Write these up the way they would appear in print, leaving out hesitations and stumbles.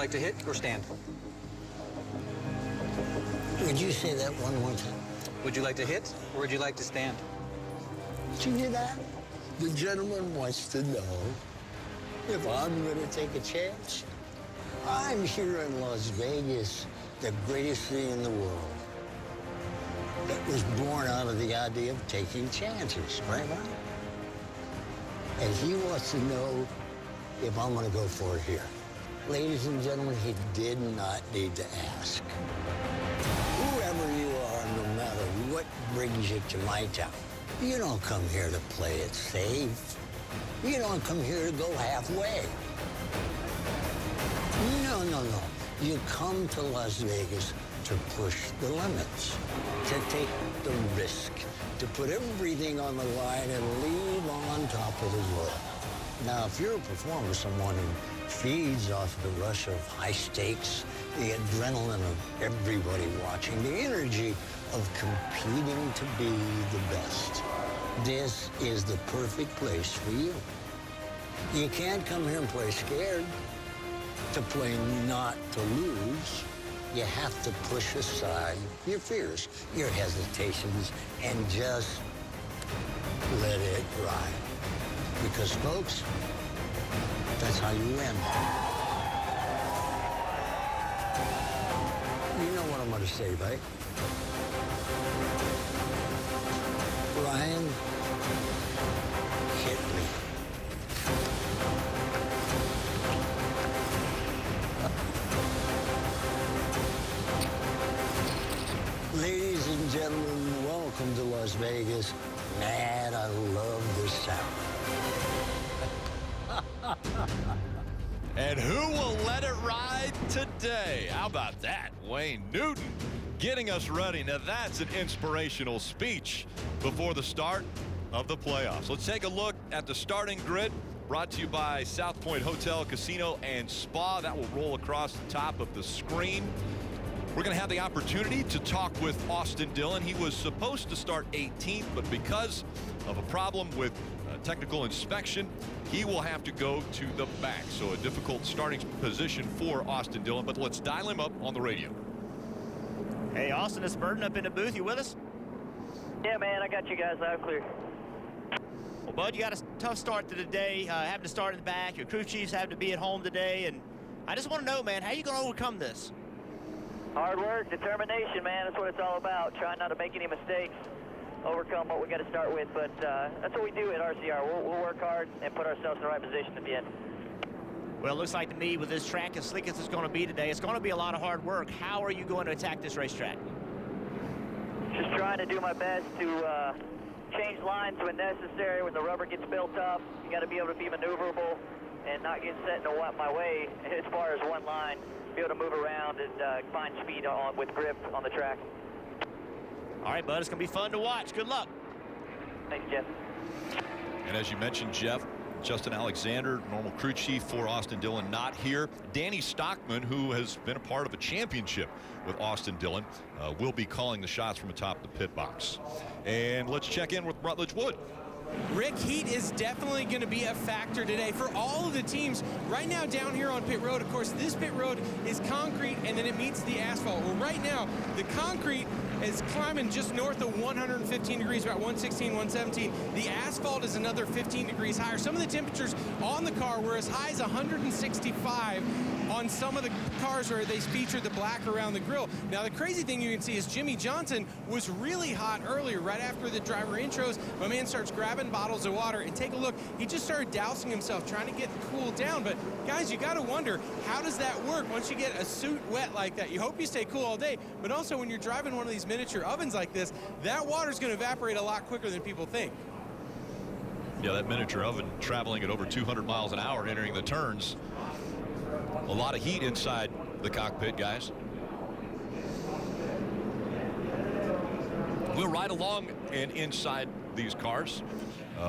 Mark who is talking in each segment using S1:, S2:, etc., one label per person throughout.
S1: like to hit or stand?
S2: Would you say that one more time?
S1: Would you like to hit or would you like to stand?
S2: Did you hear that? The gentleman wants to know if I'm going to take a chance. I'm here in Las Vegas, the greatest city in the world. That was born out of the idea of taking chances, right, Ron? And he wants to know if I'm going to go for it here. Ladies and gentlemen, he did not need to ask. Whoever you are, no matter what brings you to my town, you don't come here to play it safe. You don't come here to go halfway. No, no, no. You come to Las Vegas to push the limits, to take the risk, to put everything on the line and leave on top of the world. Now, if you're a performer, someone who feeds off the rush of high stakes, the adrenaline of everybody watching, the energy of competing to be the best, this is the perfect place for you. You can't come here and play scared, to play not to lose. You have to push aside your fears, your hesitations, and just let it ride. Because, folks, that's how you win. You know what I'm going to say, right? Ryan, hit me. Ladies and gentlemen, welcome to Las Vegas. Man, I love this town.
S3: And who will let it ride today? How about that? Wayne Newton getting us ready. Now that's an inspirational speech before the start of the playoffs. Let's take a look at the starting grid, brought to you by South Point Hotel, Casino, and Spa. That will roll across the top of the screen. We're going to have the opportunity to talk with Austin Dillon. He was supposed to start 18th, but because of a problem with technical inspection, he will have to go to the back. So a difficult starting position for Austin Dillon, but let's dial him up on the radio.
S4: Hey, Austin, it's Burton up in the booth. You with us?
S5: Yeah, man, I got you guys loud clear.
S4: Well, Bud, you got a tough start to the day, having to start in the back. Your crew chiefs have to be at home today, and I just want to know, man, how are you going to overcome this?
S5: Hard work, determination, man. That's what it's all about. Trying not to make any mistakes, overcome what we got to start with. But that's what we do at RCR. We'll work hard and put ourselves in the right position at the end.
S4: Well, it looks like to me with this track as slick as it's going to be today, it's going to be a lot of hard work. How are you going to attack this racetrack?
S5: Just trying to do my best to change lines when necessary. When the rubber gets built up, you got to be able to be maneuverable and not get set in my way as far as one line. Be able to move around and find speed with grip on the track.
S4: All right, Bud, it's going to be fun to watch. Good luck.
S5: Thanks, Jeff.
S3: And as you mentioned, Jeff, Justin Alexander, normal crew chief for Austin Dillon, not here. Danny Stockman, who has been a part of a championship with Austin Dillon, will be calling the shots from atop the pit box. And let's check in with Rutledge Wood.
S6: Rick, heat is definitely going to be a factor today for all of the teams. Right now down here on pit road, of course, this pit road is concrete and then it meets the asphalt. Well, right now, the concrete is climbing just north of 115 degrees, about 116, 117. The asphalt is another 15 degrees higher. Some of the temperatures on the car were as high as 165 on some of the cars where they featured the black around the grill. Now, the crazy thing you can see is Jimmy Johnson was really hot earlier, right after the driver intros. My man starts grabbing bottles of water, and take a look. He just started dousing himself, trying to get cooled down. But, guys, you got to wonder, how does that work once you get a suit wet like that? You hope you stay cool all day, but also when you're driving one of these miniature ovens like this, that water's going to evaporate a lot quicker than people think.
S3: Yeah, that miniature oven traveling at over 200 miles an hour entering the turns. A lot of heat inside the cockpit, guys. We'll ride along and inside these cars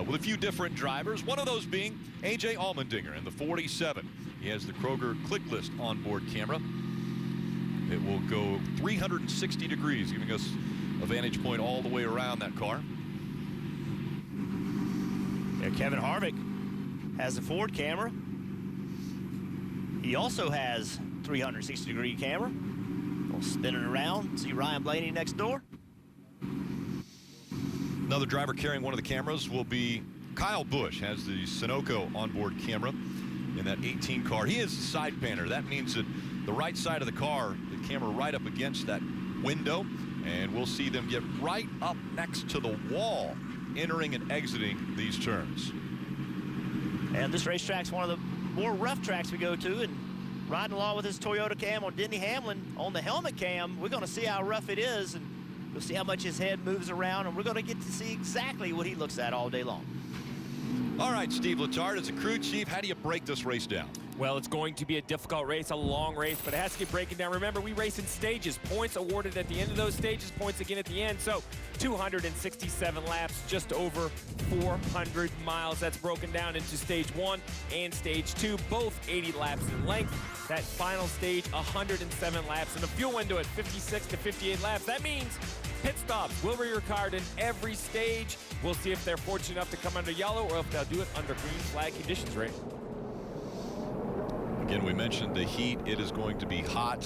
S3: with a few different drivers, one of those being A.J. Allmendinger in the 47. He has the Kroger ClickList onboard camera. It will go 360 degrees, giving us a vantage point all the way around that car.
S4: Yeah, Kevin Harvick has the Ford camera. He also has 360-degree camera. We'll spin it around, see Ryan Blaney next door.
S3: Another driver carrying one of the cameras will be Kyle Busch, has the Sunoco onboard camera in that 18 car. He is the side panner. That means that the right side of the car, the camera right up against that window, and we'll see them get right up next to the wall, entering and exiting these turns.
S4: And this racetrack's one of the more rough tracks we go to, and riding along with his Toyota cam on Denny Hamlin on the helmet cam, we're going to see how rough it is, and we'll see how much his head moves around, and we're going to get to see exactly what he looks at all day long.
S3: All right, Steve Letarte, as a crew chief, how do you break this race down?
S7: Well, it's going to be a difficult race, a long race, but it has to get breaking down. Remember, we race in stages. Points awarded at the end of those stages, points again at the end. So 267 laps, just over 400 miles. That's broken down into stage 1 and stage 2, both 80 laps in length. That final stage, 107 laps, and a fuel window at 56 to 58 laps. That means pit stops will be required in every stage. We'll see if they're fortunate enough to come under yellow or if they'll do it under green flag conditions, Ray.
S3: Again, we mentioned the heat. It is going to be hot,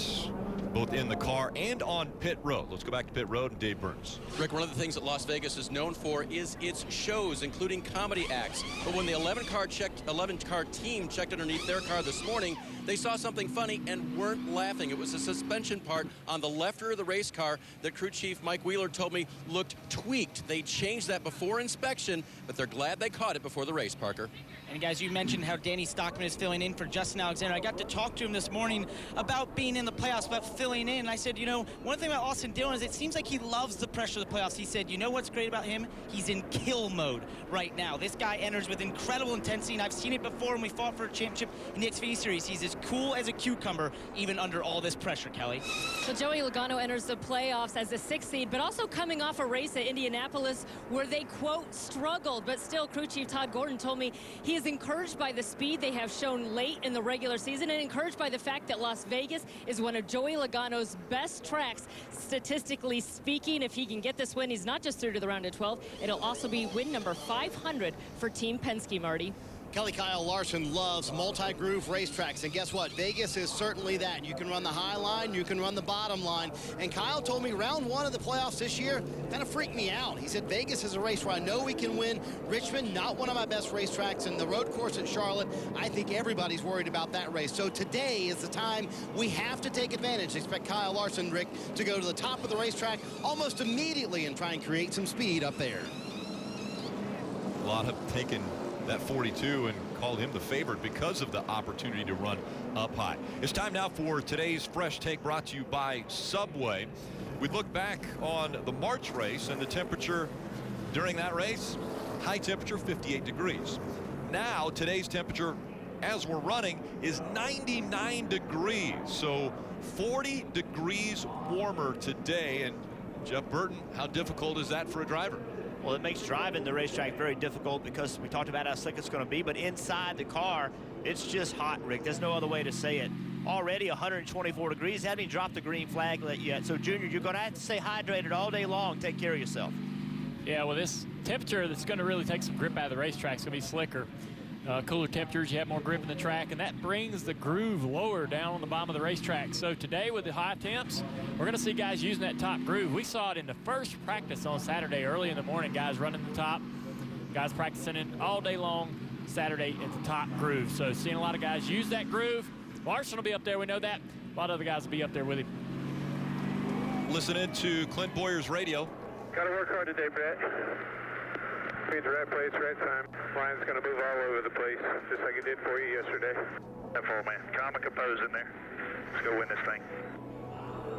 S3: both in the car and on pit road. Let's go back to pit road and Dave Burns.
S8: Rick, one of the things that Las Vegas is known for is its shows, including comedy acts. But when the 11-car team checked underneath their car this morning, they saw something funny and weren't laughing. It was a suspension part on the left rear of the race car that crew chief Mike Wheeler told me looked tweaked. They changed that before inspection, but they're glad they caught it before the race, Parker.
S9: And guys, you mentioned how Danny Stockman is filling in for Justin Alexander. I got to talk to him this morning about being in the playoffs, about filling in. And I said, you know, one thing about Austin Dillon is it seems like he loves the pressure of the playoffs. He said, you know what's great about him? He's in kill mode right now. This guy enters with incredible intensity, and I've seen it before when we fought for a championship in the Xfinity Series. He's as cool as a cucumber, even under all this pressure, Kelly.
S10: So Joey Logano enters the playoffs as the 6th seed, but also coming off a race at Indianapolis where they, quote, struggled. But still, crew chief Todd Gordon told me he is encouraged by the speed they have shown late in the regular season and encouraged by the fact that Las Vegas is one of Joey Logano's best tracks, statistically speaking. If he can get this win, he's not just through to the round of 12. It'll also be win number 500 for Team Penske, Marty.
S11: Kelly Kyle Larson loves multi-groove racetracks, and guess what? Vegas is certainly that. You can run the high line, you can run the bottom line. And Kyle told me round 1 of the playoffs this year kind of freaked me out. He said Vegas is a race where I know we can win. Richmond, not one of my best racetracks, and the road course at Charlotte, I think everybody's worried about that race. So today is the time we have to take advantage. Expect Kyle Larson, Rick, to go to the top of the racetrack almost immediately and try and create some speed up there.
S3: A lot have taken that 42 and called him the favorite because of the opportunity to run up high. It's time now for today's Fresh Take, brought to you by Subway. We look back on the March race, and the temperature during that race, high temperature 58 degrees. Now today's temperature as we're running is 99 degrees, so 40 degrees warmer today. And Jeff Burton, how difficult is that for a driver?
S4: Well, it makes driving the racetrack very difficult because we talked about how slick it's going to be, but inside the car, it's just hot, Rick. There's no other way to say it. Already 124 degrees, haven't even dropped the green flag yet. So, Junior, you're going to have to stay hydrated all day long. Take care of yourself.
S12: Yeah, well, this temperature that's going to really take some grip out of the racetrack is going to be slicker. Cooler temperatures, you have more grip in the track, and that brings the groove lower down on the bottom of the racetrack. So today with the high temps, we're going to see guys using that top groove. We saw it in the first practice on Saturday early in the morning, guys running the top, guys practicing it all day long Saturday at the top groove. So seeing a lot of guys use that groove. Larson will be up there, we know that. A lot of other guys will be up there with him.
S3: Listening to Clint Boyer's radio.
S13: Got to work hard today, Brett. Be at the right place, right time. Ryan's going to move all over the place, just like he did for you yesterday. That full man. Calm and compose in there. Let's go win this thing.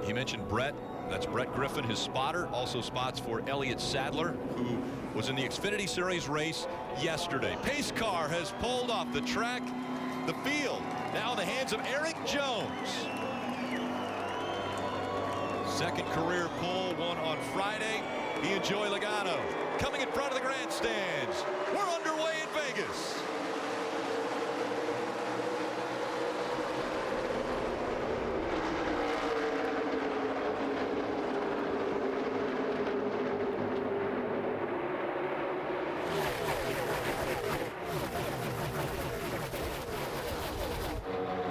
S3: He mentioned Brett. That's Brett Griffin, his spotter. Also spots for Elliott Sadler, who was in the Xfinity Series race yesterday. Pace car has pulled off the track. The field now in the hands of Eric Jones. Second career pole, one on Friday. He and Joey Logano coming in front of the grandstands. We're underway in Vegas.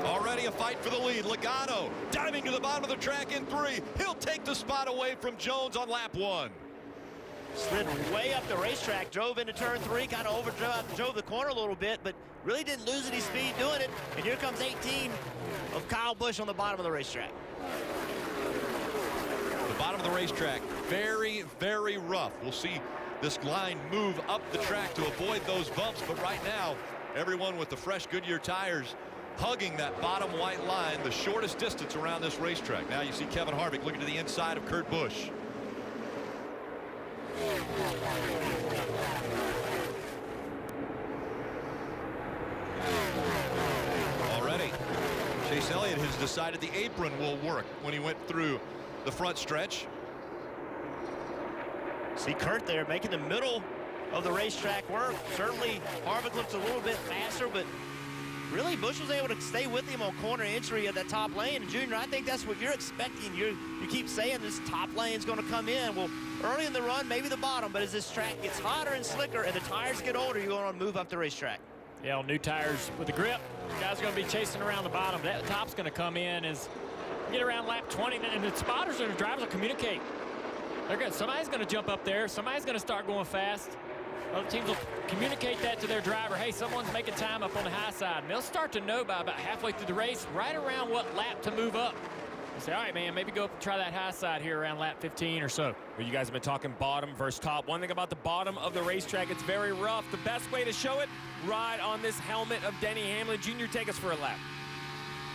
S3: Already a fight for the lead. Logano diving to the bottom of the track in 3. He'll take the spot away from Jones on lap 1.
S4: Slid way up the racetrack, drove into turn 3, kind of drove the corner a little bit, but really didn't lose any speed doing it. And here comes 18 of Kyle Busch on the bottom of the racetrack.
S3: The bottom of the racetrack, very, very rough. We'll see this line move up the track to avoid those bumps, but right now, everyone with the fresh Goodyear tires hugging that bottom white line, the shortest distance around this racetrack. Now you see Kevin Harvick looking to the inside of Kurt Busch. Already, Chase Elliott has decided the apron will work when he went through the front stretch.
S4: See Kurt there making the middle of the racetrack work. Certainly Harvick looks a little bit faster, but really Busch was able to stay with him on corner entry at that top lane. And Junior, I think that's what you're expecting. You keep saying this top lane's going to come in. Well, early in the run, maybe the bottom, but as this track gets hotter and slicker and the tires get older, you're going to move up the racetrack.
S12: Yeah, on new tires with the grip, guys are going to be chasing around the bottom. That top's going to come in as you get around lap 20, and the spotters and the drivers will communicate. Somebody's going to jump up there. Somebody's going to start going fast. Other teams will communicate that to their driver. Hey, someone's making time up on the high side. And they'll start to know by about halfway through the race, right around what lap to move up. They say, all right, man, maybe go up and try that high side here around lap 15 or so.
S7: Well, you guys have been talking bottom versus top. One thing about the bottom of the racetrack, it's very rough. The best way to show it, ride on this helmet of Denny Hamlin. Junior, take us for a lap.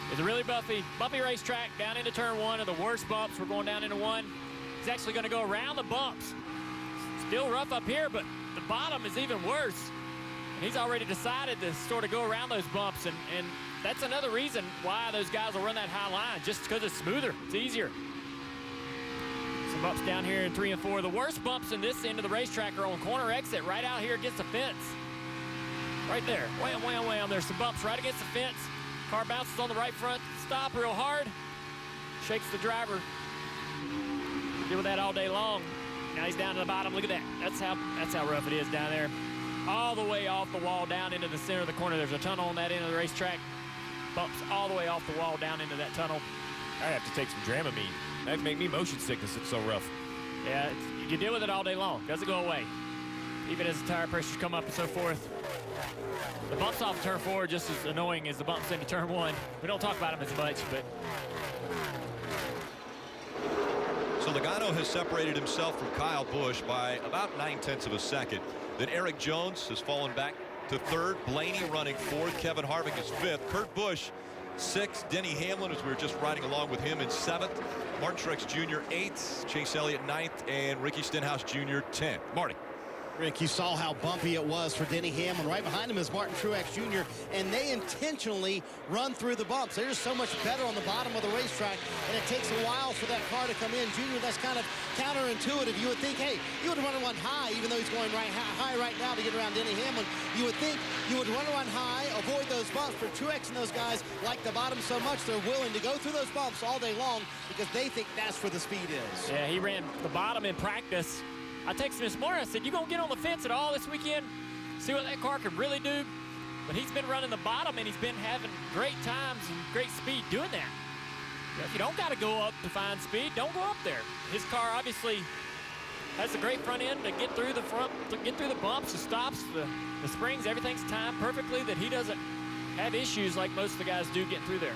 S12: It's a really bumpy racetrack down into turn 1 of the worst bumps. We're going down into 1. He's actually going to go around the bumps. Still rough up here, but the bottom is even worse. And he's already decided to sort of go around those bumps, and that's another reason why those guys will run that high line, just because it's smoother. It's easier. Some bumps down here in 3 and 4. The worst bumps in this end of the racetrack are on corner exit, right out here against the fence. Right there. Wham, wham, wham. There's some bumps right against the fence. Car bounces on the right front. Stop real hard. Shakes the driver. Deal with that all day long. Now he's down to the bottom. Look at that. That's how rough it is down there. All the way off the wall down into the center of the corner. There's a tunnel on that end of the racetrack. Bumps all the way off the wall down into that tunnel.
S7: I have to take some Dramamine. That'd make me motion sickness. It's so rough.
S12: Yeah, you deal with it all day long. Doesn't go away. Even as the tire pressures come up and so forth. The bumps off turn 4 are just as annoying as the bumps into turn 1. We don't talk about them as much, but...
S3: So Logano has separated himself from Kyle Busch by about 9/10 of a second. Then Eric Jones has fallen back to 3rd. Blaney running 4th. Kevin Harvick is 5th. Kurt Busch 6th. Denny Hamlin, as we were just riding along with him, in 7th. Martin Truex Jr. 8th. Chase Elliott 9th. And Ricky Stenhouse Jr. 10th. Marty.
S11: Rick, you saw how bumpy it was for Denny Hamlin. Right behind him is Martin Truex Jr., and they intentionally run through the bumps. They're just so much better on the bottom of the racetrack, and it takes a while for that car to come in. Junior, that's kind of counterintuitive. You would think, hey, you would run one high, even though he's going high right now to get around Denny Hamlin. You would think you would run high, avoid those bumps. But Truex and those guys like the bottom so much, they're willing to go through those bumps all day long because they think that's where the speed is.
S12: Yeah, he ran the bottom in practice. I texted him this morning. I said, you going to get on the fence at all this weekend? See what that car can really do? But he's been running the bottom, and he's been having great times and great speed doing that. If you don't got to go up to find speed, don't go up there. His car obviously has a great front end to get through the front, to get through the bumps, the stops, the springs. Everything's timed perfectly that he doesn't have issues like most of the guys do getting through there.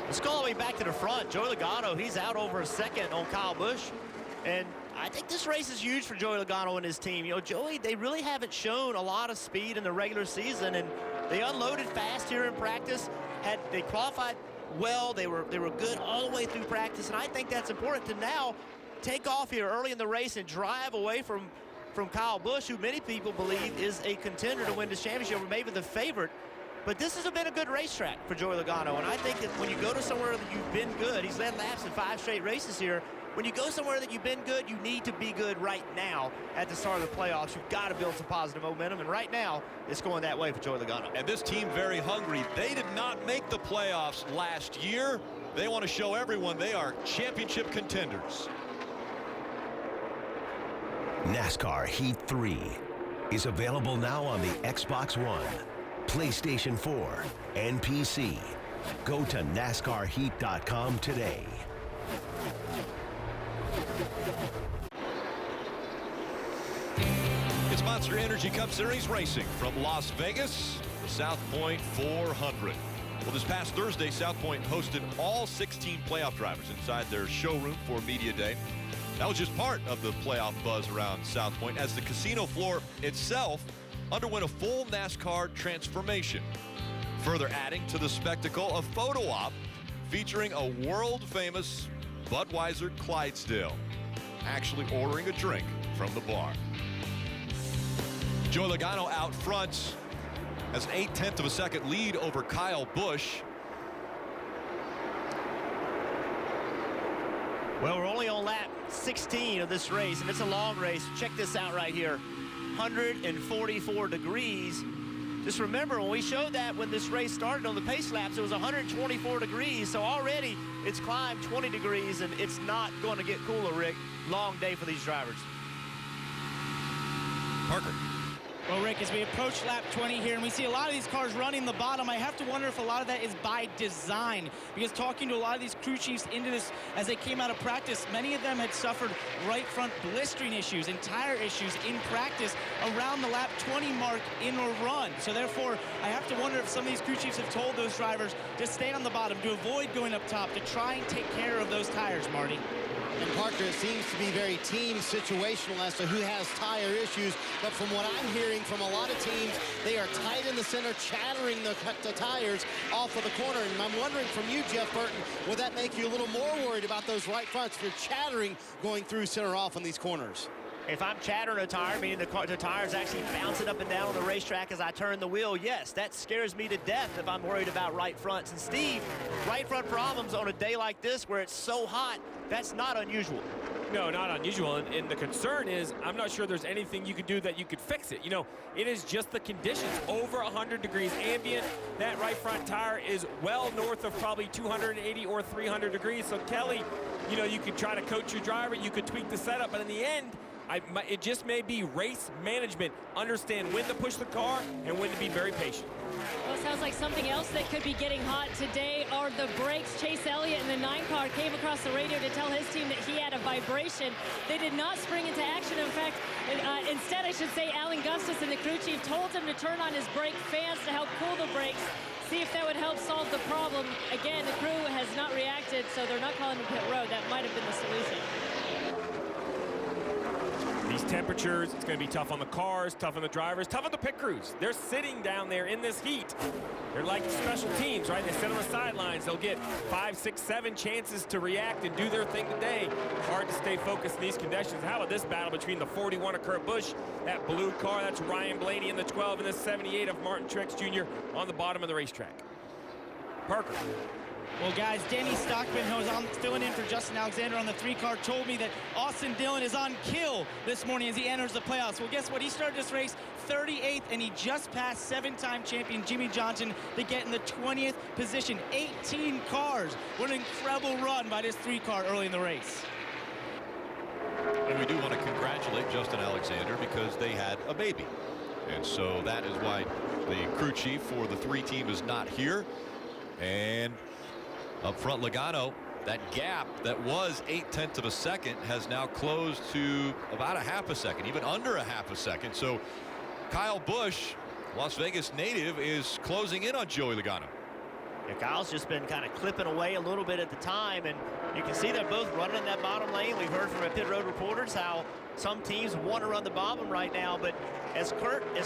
S4: Let's go all the way back to the front. Joey Logano, he's out over a second on Kyle Busch. And I think this race is huge for Joey Logano and his team. You know, Joey, they really haven't shown a lot of speed in the regular season, and they unloaded fast here in practice. They qualified well. They were good all the way through practice, and I think that's important to now take off here early in the race and drive away from Kyle Busch, who many people believe is a contender to win this championship, or maybe the favorite. But this has been a good racetrack for Joey Logano, and I think that when you go to somewhere that you've been good, he's led laps in 5 straight races here. When you go somewhere that you've been good, you need to be good right now at the start of the playoffs. You've got to build some positive momentum, and right now, it's going that way for Joey Logano.
S3: And this team very hungry. They did not make the playoffs last year. They want to show everyone they are championship contenders.
S14: NASCAR Heat 3 is available now on the Xbox One. PlayStation 4, and PC. Go to NASCARheat.com today.
S3: It's Monster Energy Cup Series racing from Las Vegas, the South Point 400. Well, this past Thursday, South Point hosted all 16 playoff drivers inside their showroom for Media Day. That was just part of the playoff buzz around South Point, as the casino floor itself underwent a full NASCAR transformation, further adding to the spectacle of photo op featuring a world-famous Budweiser Clydesdale actually ordering a drink from the bar. Joey Logano out front has an 0.8 of a second lead over Kyle Busch.
S4: Well, we're only on lap 16 of this race, and it's a long race. Check this out right here. 144 degrees. Just remember, when we showed that when this race started on the pace laps, it was 124 degrees. So already it's climbed 20 degrees, and it's not going to get cooler, Rick. Long day for these drivers.
S3: Parker.
S9: Well, Rick, as we approach lap 20 here and we see a lot of these cars running the bottom, I have to wonder if a lot of that is by design, because talking to a lot of these crew chiefs into this as they came out of practice, many of them had suffered right front blistering issues and tire issues in practice around the lap 20 mark in a run. So therefore, I have to wonder if some of these crew chiefs have told those drivers to stay on the bottom, to avoid going up top, to try and take care of those tires, Marty.
S11: And Parker, it seems to be very team situational as to who has tire issues. But from what I'm hearing from a lot of teams, they are tight in the center, chattering the tires off of the corner. And I'm wondering from you, Jeff Burton, would that make you a little more worried about those right fronts if you're chattering going through center off on these corners?
S4: If I'm chattering a tire, meaning the tire's actually bouncing up and down on the racetrack as I turn the wheel, yes, that scares me to death if I'm worried about right fronts. And Steve, right front problems on a day like this where it's so hot, that's not unusual.
S7: No, not unusual. And the concern is, I'm not sure there's anything you could do that you could fix it. You know, it is just the conditions. Over 100 degrees ambient. That right front tire is well north of probably 280 or 300 degrees. So Kelly, you know, you could try to coach your driver, you could tweak the setup, but in the end, it just may be race management. Understand when to push the car and when to be very patient.
S10: Well, it sounds like something else that could be getting hot today are the brakes. Chase Elliott in the 9 car came across the radio to tell his team that he had a vibration. They did not spring into action. In fact, instead, I should say, Alan Gustafson, the crew chief, told him to turn on his brake fans to help cool the brakes, see if that would help solve the problem. Again, the crew has not reacted, so they're not calling him pit road. That might have been the solution.
S7: These temperatures, it's going to be tough on the cars, tough on the drivers, tough on the pit crews. They're sitting down there in this heat. They're like special teams, right? They sit on the sidelines. They'll get 5, 6, 7 chances to react and do their thing today. Hard to stay focused in these conditions. How about this battle between the 41 of Kurt Busch, that blue car, that's Ryan Blaney in the 12, and the 78 of Martin Truex Jr. on the bottom of the racetrack. Parker.
S9: Well, guys, Danny Stockman, who was filling in for Justin Alexander on the 3 car, told me that Austin Dillon is on kill this morning as he enters the playoffs. Well, guess what? He started this race 38th, and he just passed 7-time champion Jimmy Johnson to get in the 20th position. 18 cars. What an incredible run by this 3 car early in the race.
S3: And we do want to congratulate Justin Alexander because they had a baby. And so that is why the crew chief for the 3 team is not here. And up front, Logano, that gap that was 0.8 of a second has now closed to about 0.5 second, even under 0.5 second. So Kyle Busch, Las Vegas native, is closing in on Joey Logano.
S4: Yeah, Kyle's just been kind of clipping away a little bit at the time, and you can see they're both running in that bottom lane. We've heard from our pit road reporters how some teams want to run the bottom right now, but as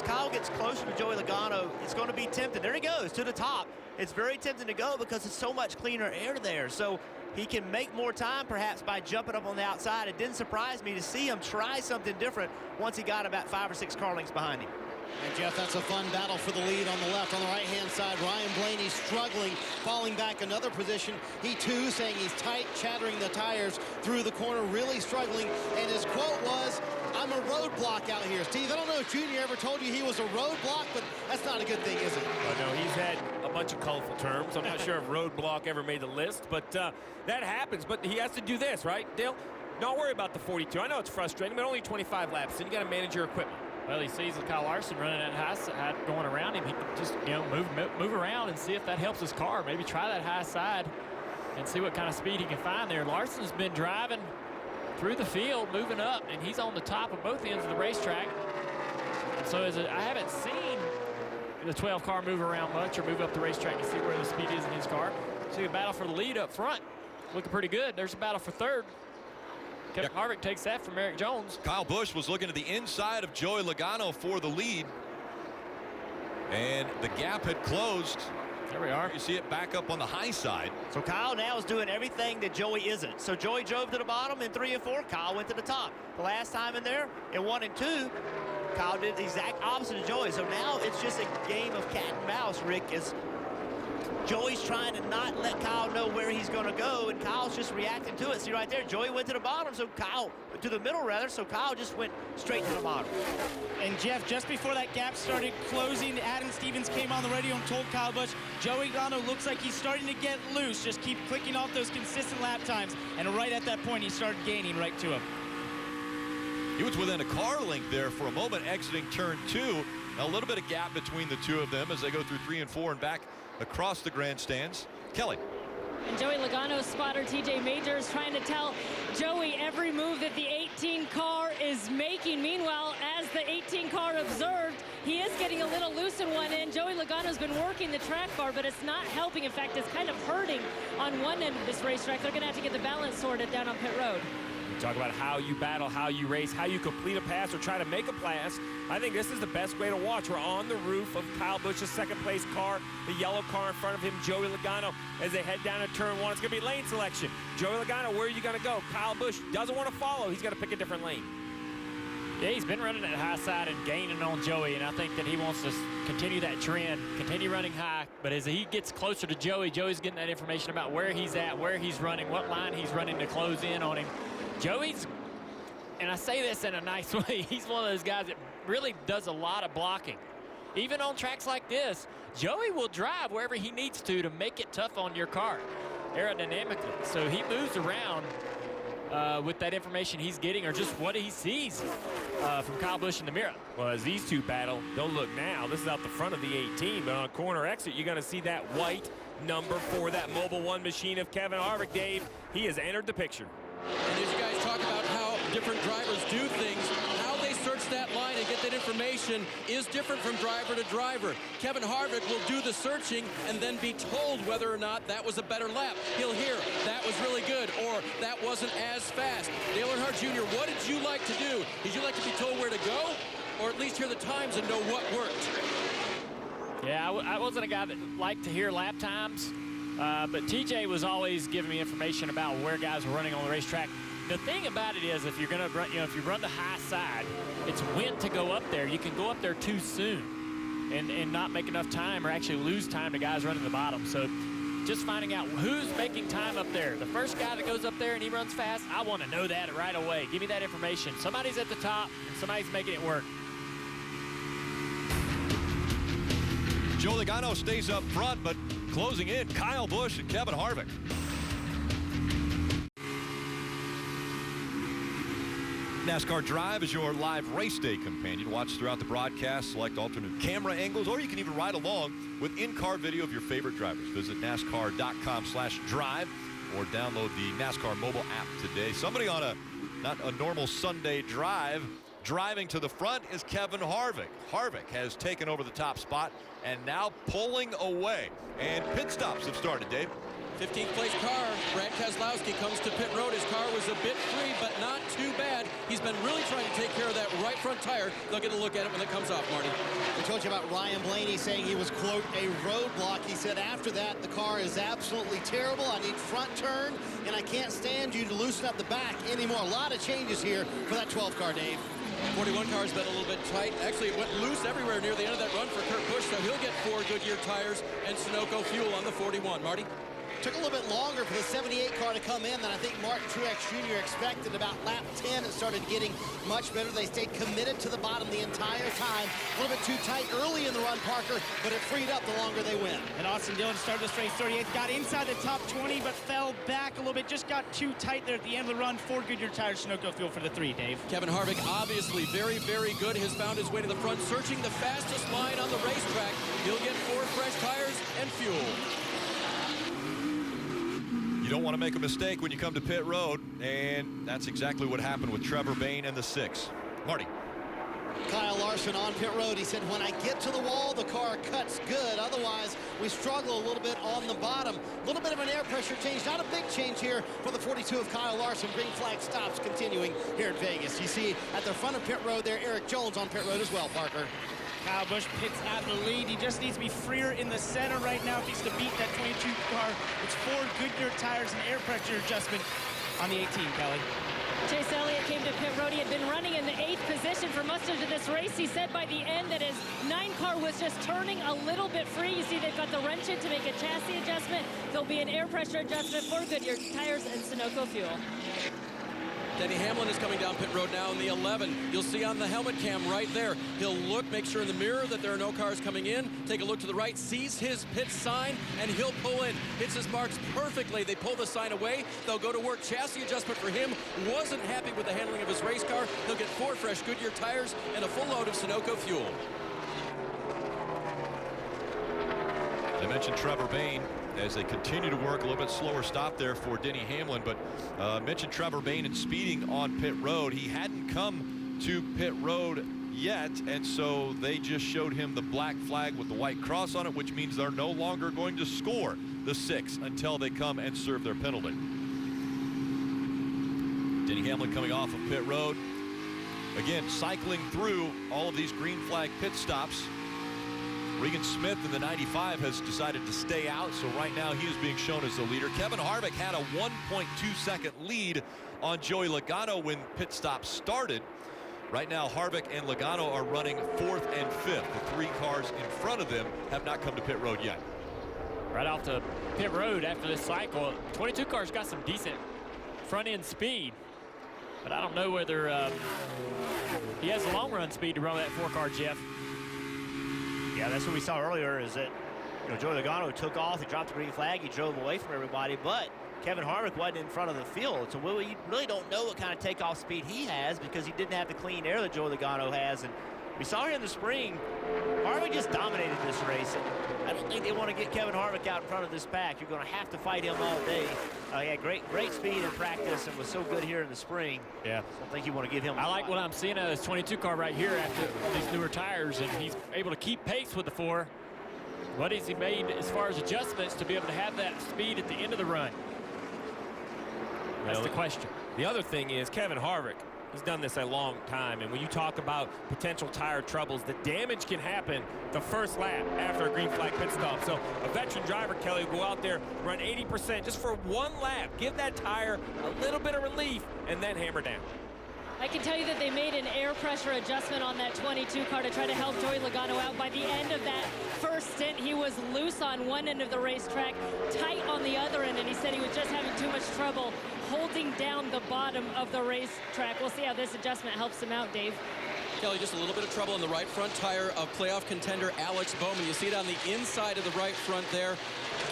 S4: Kyle gets closer to Joey Logano, it's going to be tempting. There he goes to the top. It's very tempting to go because it's so much cleaner air there. So he can make more time perhaps by jumping up on the outside. It didn't surprise me to see him try something different once he got about 5 or 6 car lengths behind him.
S11: And Jeff, that's a fun battle for the lead on the left. On the right-hand side, Ryan Blaney struggling, falling back another position. He too saying he's tight, chattering the tires through the corner, really struggling. And his quote was, "I'm a roadblock out here." Steve, I don't know if Junior ever told you he was a roadblock, but that's not a good thing, is it?
S7: Oh, no, he's had a bunch of colorful terms. I'm not sure if roadblock ever made the list, but that happens. But he has to do this, right, Dale? Don't worry about the 42. I know it's frustrating, but only 25 laps, and you got to manage your equipment.
S12: Well, he sees Kyle Larson running that high side going around him. He can just, move around and see if that helps his car. Maybe try that high side and see what kind of speed he can find there. Larson's been driving through the field, moving up, and he's on the top of both ends of the racetrack. So I haven't seen the 12 car move around much or move up the racetrack to see where the speed is in his car. See a battle for the lead up front. Looking pretty good. There's a battle for third. Kevin Harvick takes that from Eric Jones.
S3: Kyle Busch was looking to the inside of Joey Logano for the lead. And the gap had closed.
S4: There we are.
S3: You see it back up on the high side.
S4: So Kyle now is doing everything that Joey isn't. So Joey drove to the bottom in 3 and 4. Kyle went to the top. The last time in there, in 1 and 2, Kyle did the exact opposite of Joey. So now it's just a game of cat and mouse, Rick, as Joey's trying to not let Kyle know where he's going to go, and Kyle's just reacting to it. See right there, Joey went to the bottom, so Kyle, to the middle rather, so Kyle just went straight to the bottom.
S9: And Jeff, just before that gap started closing, Adam Stevens came on the radio and told Kyle Busch, Joey Logano looks like he's starting to get loose. Just keep clicking off those consistent lap times. And right at that point, he started gaining right to him.
S3: He was within a car length there for a moment, exiting turn 2. A little bit of gap between the two of them as they go through 3 and 4 and back across the grandstands. Kelly.
S10: And Joey Logano's spotter, TJ Majors, trying to tell Joey every move that the 18 car is making. Meanwhile, as the 18 car observed, he is getting a little loose in one end. Joey Logano's been working the track bar, but it's not helping. In fact, it's kind of hurting on one end of this racetrack. They're going to have to get the balance sorted down on pit road.
S7: Talk about how you battle, how you race, how you complete a pass or try to make a pass. I think this is the best way to watch. We're on the roof of Kyle Busch's second place car, the yellow car in front of him, Joey Logano, as they head down to turn 1. It's going to be lane selection. Joey Logano, where are you going to go? Kyle Busch doesn't want to follow. He's going to pick a different lane.
S12: Yeah, he's been running that high side and gaining on Joey, and I think that he wants to continue that trend, continue running high. But as he gets closer to Joey, Joey's getting that information about where he's at, where he's running, what line he's running to close in on him. Joey's, and I say this in a nice way, he's one of those guys that really does a lot of blocking. Even on tracks like this, Joey will drive wherever he needs to make it tough on your car aerodynamically. So he moves around with that information he's getting or just what he sees from Kyle Busch in the mirror.
S7: Well, as these two battle, don't look now. This is out the front of the 18, but on a corner exit, you're going to see that white number for that Mobil 1 machine of Kevin Harvick. Dave, he has entered the picture.
S8: And as you guys talk about how different drivers do things, how they search that line and get that information is different from driver to driver. Kevin Harvick will do the searching and then be told whether or not that was a better lap. He'll hear, that was really good, or that wasn't as fast. Dale Earnhardt Jr., what did you like to do? Did you like to be told where to go, or at least hear the times and know what worked?
S12: Yeah, I wasn't a guy that liked to hear lap times. But TJ was always giving me information about where guys were running on the racetrack. The thing about it is, if you're going to run, if you run the high side, it's when to go up there. You can go up there too soon and not make enough time or actually lose time to guys running the bottom. So just finding out who's making time up there. The first guy that goes up there and he runs fast, I want to know that right away. Give me that information. Somebody's at the top and somebody's making it work.
S3: Joey Logano stays up front, but closing in, Kyle Busch and Kevin Harvick. NASCAR Drive is your live race day companion. Watch throughout the broadcast, select alternate camera angles, or you can even ride along with in-car video of your favorite drivers. Visit NASCAR.com/drive or download the NASCAR mobile app today. Somebody on not a normal Sunday drive, driving to the front is Kevin Harvick. Harvick has taken over the top spot and now pulling away. And pit stops have started, Dave.
S8: 15th place car, Brad Keselowski comes to pit road. His car was a bit free, but not too bad. He's been really trying to take care of that right front tire. They'll get a look at it when it comes off, Marty.
S11: We told you about Ryan Blaney saying he was, quote, a roadblock. He said after that, the car is absolutely terrible. I need front turn, and I can't stand you to loosen up the back anymore. A lot of changes here for that 12 car, Dave.
S8: 41 car's been a little bit tight. Actually, it went loose everywhere near the end of that run for Kurt Busch, so he'll get 4 Goodyear tires and Sunoco fuel on the 41. Marty?
S11: Took a little bit longer for the 78 car to come in than I think Martin Truex Jr. expected. About lap 10, it started getting much better. They stayed committed to the bottom the entire time. A little bit too tight early in the run, Parker, but it freed up the longer they went.
S9: And Austin Dillon started this race 38th, got inside the top 20, but fell back a little bit. Just got too tight there at the end of the run. 4 Goodyear tires, Sunoco fuel for the 3, Dave.
S8: Kevin Harvick, obviously very, very good, has found his way to the front, searching the fastest line on the racetrack. He'll get 4 fresh tires and fuel.
S3: You don't want to make a mistake when you come to pit road, and that's exactly what happened with Trevor Bayne and the 6. Marty.
S11: Kyle Larson on pit road. He said, when I get to the wall, the car cuts good. Otherwise, we struggle a little bit on the bottom. A little bit of an air pressure change. Not a big change here for the 42 of Kyle Larson. Green flag stops continuing here at Vegas. You see at the front of pit road there, Eric Jones on pit road as well, Parker.
S9: Kyle Busch pits out the lead. He just needs to be freer in the center right now if he's to beat that 22 car. It's 4 Goodyear tires and air pressure adjustment on the 18, Kelly.
S10: Chase Elliott came to pit road. He had been running in the 8th position for most of this race. He said by the end that his 9 car was just turning a little bit free. You see they've got the wrench in to make a chassis adjustment. There'll be an air pressure adjustment for Goodyear tires and Sunoco fuel.
S8: Denny Hamlin is coming down pit road now in the 11. You'll see on the helmet cam right there. He'll look, make sure in the mirror that there are no cars coming in. Take a look to the right, sees his pit sign, and he'll pull in. Hits his marks perfectly. They pull the sign away. They'll go to work. Chassis adjustment for him. Wasn't happy with the handling of his race car. He'll get 4 fresh Goodyear tires and a full load of Sunoco fuel.
S3: I mentioned Trevor Bayne as they continue to work. A little bit slower stop there for Denny Hamlin, but mentioned Trevor Bayne and speeding on pit road. He hadn't come to pit road yet, and so they just showed him the black flag with the white cross on it, which means they're no longer going to score the 6 until they come and serve their penalty. Denny Hamlin coming off of pit road. Again, cycling through all of these green flag pit stops. Regan Smith in the 95 has decided to stay out, so right now he is being shown as the leader. Kevin Harvick had a 1.2-second lead on Joey Logano when pit stop started. Right now, Harvick and Logano are running 4th and 5th. The 3 cars in front of them have not come to pit road yet.
S12: Right off the pit road after this cycle, 22 cars got some decent front-end speed, but I don't know whether he has the long-run speed to run with that 4-car, Jeff.
S4: Yeah, that's what we saw earlier, is that, you know, Joey Logano took off, he dropped the green flag, he drove away from everybody, but Kevin Harvick wasn't in front of the field, so we really don't know what kind of takeoff speed he has because he didn't have the clean air that Joey Logano has. And we saw here in the spring, Harvick just dominated this race, and I don't think they want to get Kevin Harvick out in front of this pack. You're going to have to fight him all day. He had great speed in practice and was so good here in the spring.
S12: Yeah.
S4: I don't think you want to give him
S12: I like what I'm seeing out of this 22 car right here after these newer tires, and he's able to keep pace with the 4. What has he made as far as adjustments to be able to have that speed at the end of the run? That's the question.
S7: The other thing is Kevin Harvick. He's done this a long time, and when you talk about potential tire troubles, the damage can happen the first lap after a green flag pit stop. So a veteran driver, Kelly, will go out there, run 80% just for 1 lap, give that tire a little bit of relief, and then hammer down.
S10: I can tell you that they made an air pressure adjustment on that 22 car to try to help Joey Logano out. By the end of that first stint, he was loose on one end of the racetrack, tight on the other end, and he said he was just having too much trouble holding down the bottom of the racetrack. We'll see how this adjustment helps him out, Dave.
S8: Kelly, just a little bit of trouble in the right front tire of playoff contender Alex Bowman. You see it on the inside of the right front there.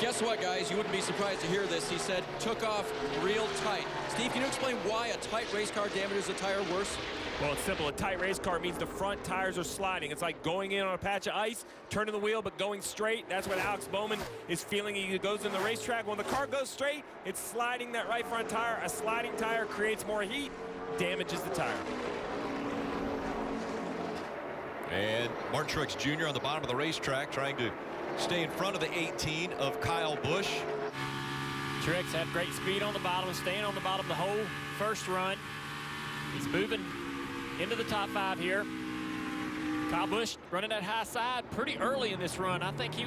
S8: Guess what, guys? You wouldn't be surprised to hear this. He said, took off real tight. Steve, can you explain why a tight race car damages a tire worse?
S7: Well, it's simple. A tight race car means the front tires are sliding. It's like going in on a patch of ice, turning the wheel, but going straight. That's what Alex Bowman is feeling. He goes in the racetrack. When the car goes straight, it's sliding that right front tire. A sliding tire creates more heat, damages the tire.
S3: And Martin Truex Jr. on the bottom of the racetrack trying to stay in front of the 18 of Kyle Busch.
S12: Truex had great speed on the bottom, staying on the bottom the whole first run. He's moving into the top 5 here. Kyle Busch running that high side pretty early in this run. I think he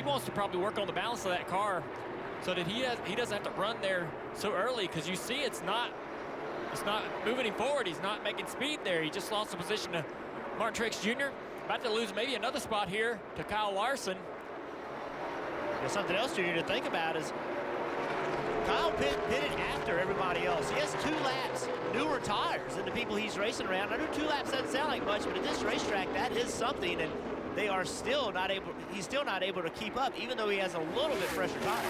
S12: wants to probably work on the balance of that car so that he doesn't have to run there so early, because you see it's not moving him forward. He's not making speed there. He just lost the position to Martin Truex Jr. About to lose maybe another spot here to Kyle Larson.
S4: Something else, Junior, to think about is Kyle pitted after everybody else. He has 2 laps, newer tires than the people he's racing around. I know 2 laps doesn't sound like much, but at this racetrack, that is something, and they are still not able, he's still not able to keep up, even though he has a little bit fresher tires.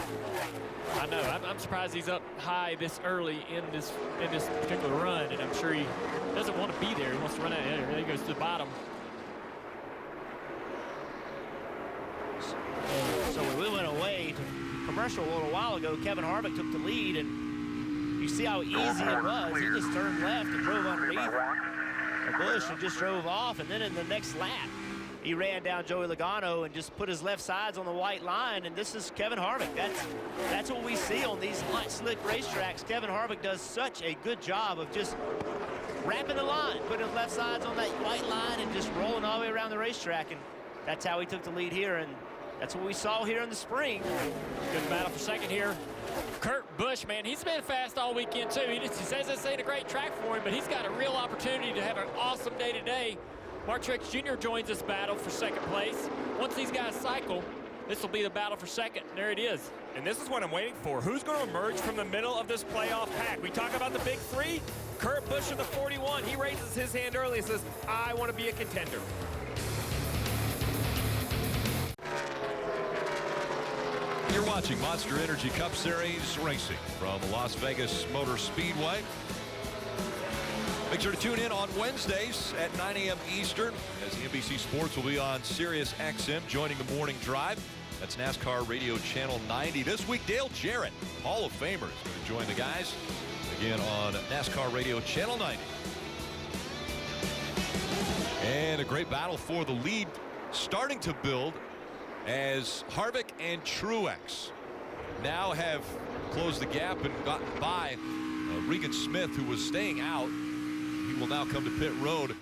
S12: I know. I'm surprised he's up high this early in this particular run, and I'm sure he doesn't want to be there. He wants to run out of there. There he goes to the bottom.
S4: So when we went away to commercial a little while ago, Kevin Harvick took the lead, and you see how easy it was. He just turned left and drove underneath a bush and just drove off, and then in the next lap, he ran down Joey Logano and just put his left sides on the white line, and this is Kevin Harvick. That's what we see on these hot, slick racetracks. Kevin Harvick does such a good job of just wrapping the line, putting his left sides on that white line and just rolling all the way around the racetrack, and that's how he took the lead here, and that's what we saw here in the spring.
S12: Good battle for second here. Kurt Busch, man, he's been fast all weekend, too. He says this ain't a great track for him, but he's got a real opportunity to have an awesome day today. Mark Truex Jr. joins this battle for second place. Once these guys cycle, this will be the battle for second. There it is.
S7: And this is what I'm waiting for. Who's going to emerge from the middle of this playoff pack? We talk about the big 3. Kurt Busch in the 41. He raises his hand early and says, I want to be a contender.
S3: You're watching Monster Energy Cup Series racing from Las Vegas Motor Speedway. Make sure to tune in on Wednesdays at 9 a.m. Eastern as the NBC Sports will be on Sirius XM joining the morning drive. That's NASCAR Radio Channel 90. This week, Dale Jarrett, Hall of Famer, is going to join the guys again on NASCAR Radio Channel 90. And a great battle for the lead starting to build as Harvick and Truex now have closed the gap and gotten by Regan Smith, who was staying out. He will now come to pit road,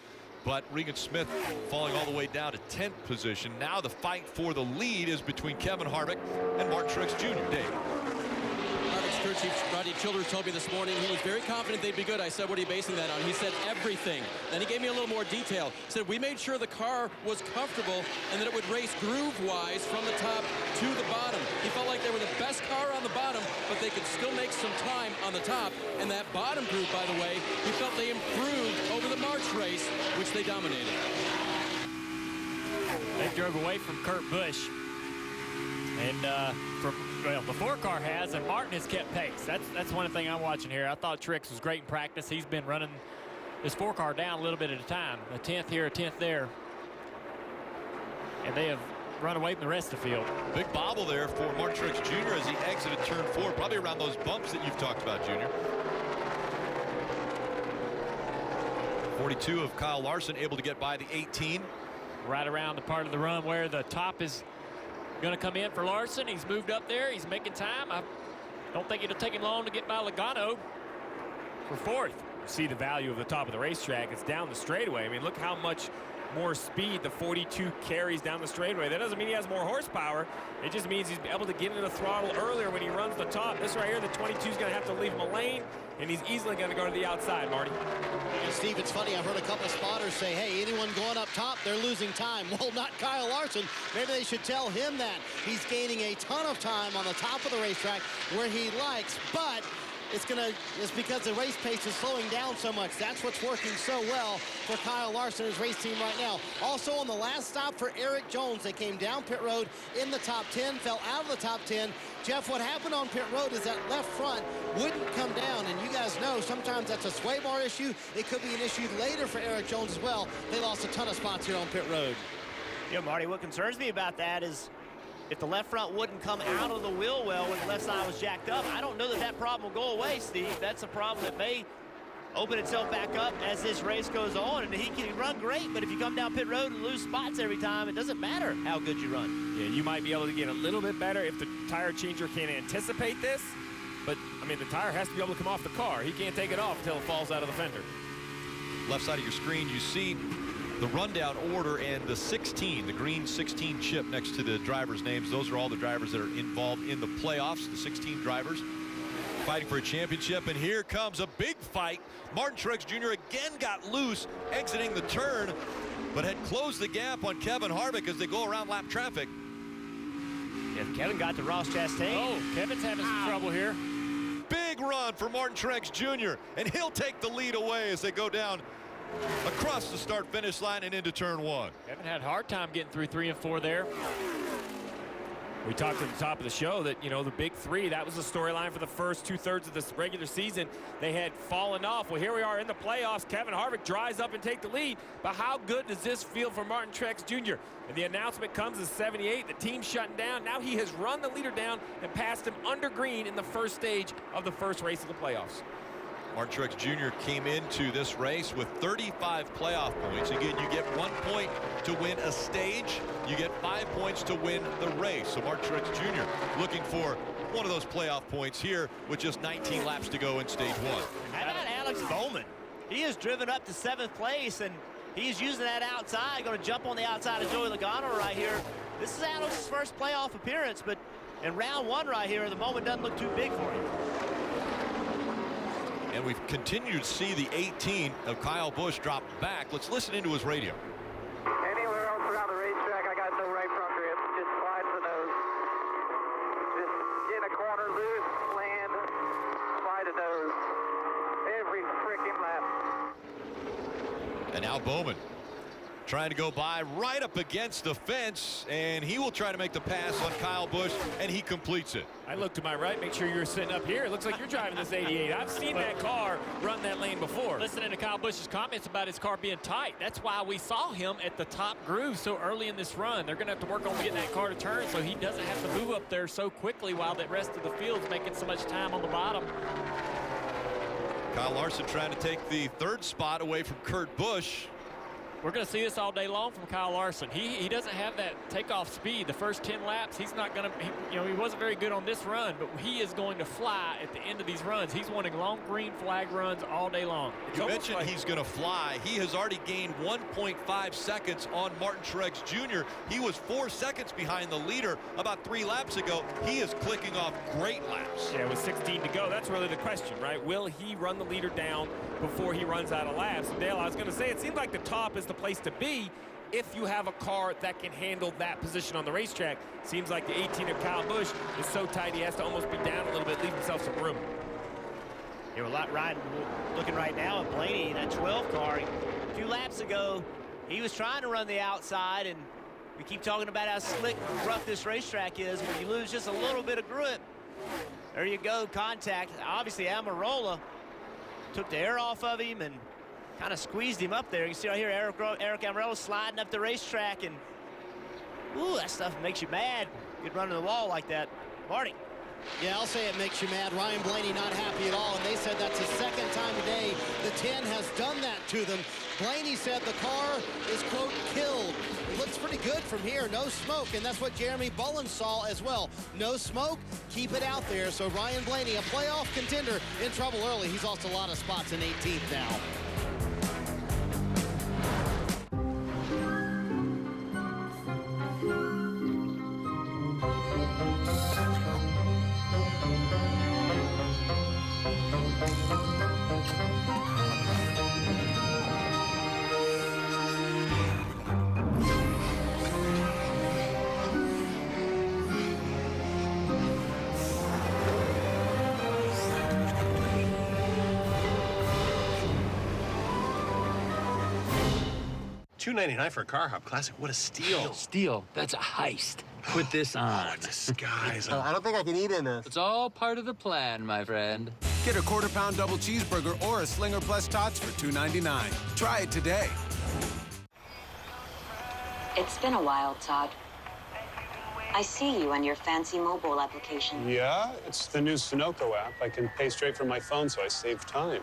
S3: but Regan Smith falling all the way down to 10th position. Now the fight for the lead is between Kevin Harvick and Martin Truex Jr. Dave.
S8: Harvick's crew chief Rodney Childers told me this morning he was very confident they'd be good. I said, what are you basing that on? He said everything. Then he gave me a little more detail. He said, we made sure the car was comfortable and that it would race groove-wise from the top to the bottom. He felt like they were the best car on the bottom, but they could still make some time on the top. And that bottom group, by the way, he felt they improved over the March race, which they dominated.
S12: They drove away from Kurt Busch. And the 4-car has, and Martin has kept pace. That's one thing I'm watching here. I thought Truex was great in practice. He's been running this 4-car down a little bit at a time. A 10th here, a 10th there. And they have run away from the rest of the field.
S3: Big bobble there for Martin Truex Jr. as he exited turn 4, probably around those bumps that you've talked about, Junior. 42 of Kyle Larson able to get by the 18.
S12: Right around the part of the run where the top is going to come in for Larson. He's moved up there. He's making time. I don't think it'll take him long to get by Logano for 4th.
S7: See the value of the top of the racetrack. It's down the straightaway. I mean, look how much more speed the 42 carries down the straightaway. That doesn't mean he has more horsepower. It just means he's able to get into the throttle earlier when he runs the top. This right here, the 22 is going to have to leave him a lane, and he's easily going to go to the outside, Marty.
S11: And Steve, it's funny, I've heard a couple of spotters say, hey, anyone going up top, they're losing time. Well, not Kyle Larson. Maybe they should tell him that. He's gaining a ton of time on the top of the racetrack where he likes, but it's because the race pace is slowing down so much. That's what's working so well for Kyle Larson, his race team right now. Also on the last stop for Eric Jones, they came down pit road in the top 10, fell out of the top 10. Jeff, what happened on pit road is that left front wouldn't come down, and you guys know sometimes that's a sway bar issue. It could be an issue later for Eric Jones as well. They lost a ton of spots here on pit road.
S4: Yeah, Marty, what concerns me about that is if the left front wouldn't come out of the wheel well when the left side was jacked up, I don't know that that problem will go away, Steve. That's a problem that may open itself back up as this race goes on. And he can run great, but if you come down pit road and lose spots every time, it doesn't matter how good you run.
S7: Yeah, you might be able to get a little bit better if the tire changer can anticipate this. But, I mean, the tire has to be able to come off the car. He can't take it off until it falls out of the fender.
S3: Left side of your screen, you see the rundown order and the 16, the green 16 chip next to the drivers' names. Those are all the drivers that are involved in the playoffs, the 16 drivers fighting for a championship. And here comes a big fight. Martin Truex Jr. again got loose exiting the turn, but had closed the gap on Kevin Harvick as they go around lap traffic.
S4: Yeah, Kevin got to Ross Chastain.
S12: Oh, Kevin's having some trouble here.
S3: run for Martin Truex Jr., and he'll take the lead away as they go down across the start-finish line and into turn 1.
S7: Haven't had a hard time getting through 3 and 4 there. We talked at the top of the show that, you know, the big three, that was the storyline for the first 2/3 of this regular season. They had fallen off. Well, here we are in the playoffs. Kevin Harvick dries up and take the lead. But how good does this feel for Martin Truex Jr.? And the announcement comes at 78. The team's shutting down. Now he has run the leader down and passed him under green in the first stage of the first race of the playoffs.
S3: Martin Truex Jr. came into this race with 35 playoff points. Again, you get 1 point to win a stage. You get 5 points to win the race. So Martin Truex Jr. looking for one of those playoff points here with just 19 laps to go in stage 1.
S4: How about Alex Bowman? He has driven up to 7th place, and he's using that outside. Going to jump on the outside of Joey Logano right here. This is Alex's first playoff appearance, but in round 1 right here, the moment doesn't look too big for him.
S3: And we've continued to see the 18 of Kyle Busch drop back. Let's listen into his radio.
S5: Anywhere else around the racetrack, I got no right front grip. Just slide the nose. Just get in a corner, loose, land, slide the nose. Every freaking lap.
S3: And now Bowman trying to go by right up against the fence, and he will try to make the pass on Kyle Busch, and he completes it.
S7: I look to my right, make sure you're sitting up here. It looks like you're driving this 88. I've seen that car run that lane before.
S12: Listening to Kyle Busch's comments about his car being tight, that's why we saw him at the top groove so early in this run. They're going to have to work on getting that car to turn so he doesn't have to move up there so quickly while the rest of the field's making so much time on the bottom.
S3: Kyle Larson trying to take the 3rd spot away from Kurt Busch.
S12: We're going to see this all day long from Kyle Larson. He doesn't have that takeoff speed. The first 10 laps, he's not going to, he wasn't very good on this run, but he is going to fly at the end of these runs. He's wanting long green flag runs all day long.
S3: You mentioned he's going to fly. He has already gained 1.5 seconds on Martin Truex Jr. He was 4 seconds behind the leader about 3 laps ago. He is clicking off great laps.
S7: Yeah, with 16 to go, that's really the question, right? Will he run the leader down before he runs out of laps? And Dale, I was going to say, it seems like the top is the place to be if you have a car that can handle that position on the racetrack. Seems like the 18 of Kyle Busch is so tight he has to almost be down a little bit, leave himself some room.
S4: You're looking right now at Blaney, that 12 car. A few laps ago, he was trying to run the outside, and we keep talking about how slick and rough this racetrack is. When you lose just a little bit of grip, there you go, contact. Obviously, Almirola took the air off of him and kind of squeezed him up there. You can see right here Eric Almirola sliding up the racetrack, and ooh, that stuff makes you mad. Good run to the wall like that. Marty.
S11: Yeah, I'll say it makes you mad. Ryan Blaney not happy at all, and they said that's the 2nd time today the 10 has done that to them. Blaney said the car is, quote, killed. It looks pretty good from here, no smoke, and that's what Jeremy Bullen saw as well. No smoke, keep it out there. So Ryan Blaney, a playoff contender, in trouble early. He's lost a lot of spots in 18th now.
S15: $2.99 for a Car Hop Classic. What a steal.
S16: Steal. That's a heist. Put this on.
S15: Oh, disguise.
S16: I don't think I can eat in this. It's all part of the plan, my friend.
S17: Get a quarter-pound double cheeseburger or a Slinger Plus Tots for $2.99. Try it today.
S18: It's been a while, Todd. I see you on your fancy mobile application.
S19: Yeah, it's the new Sunoco app. I can pay straight from my phone, so I save time.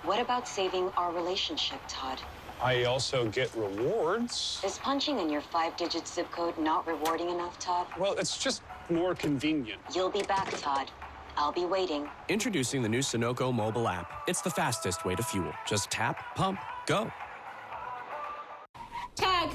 S18: What about saving our relationship, Todd?
S19: I also get rewards.
S18: Is punching in your 5-digit zip code not rewarding enough, Todd?
S19: Well, it's just more convenient.
S18: You'll be back, Todd. I'll be waiting.
S20: Introducing the new Sunoco mobile app. It's the fastest way to fuel. Just tap, pump, go.
S10: Tag.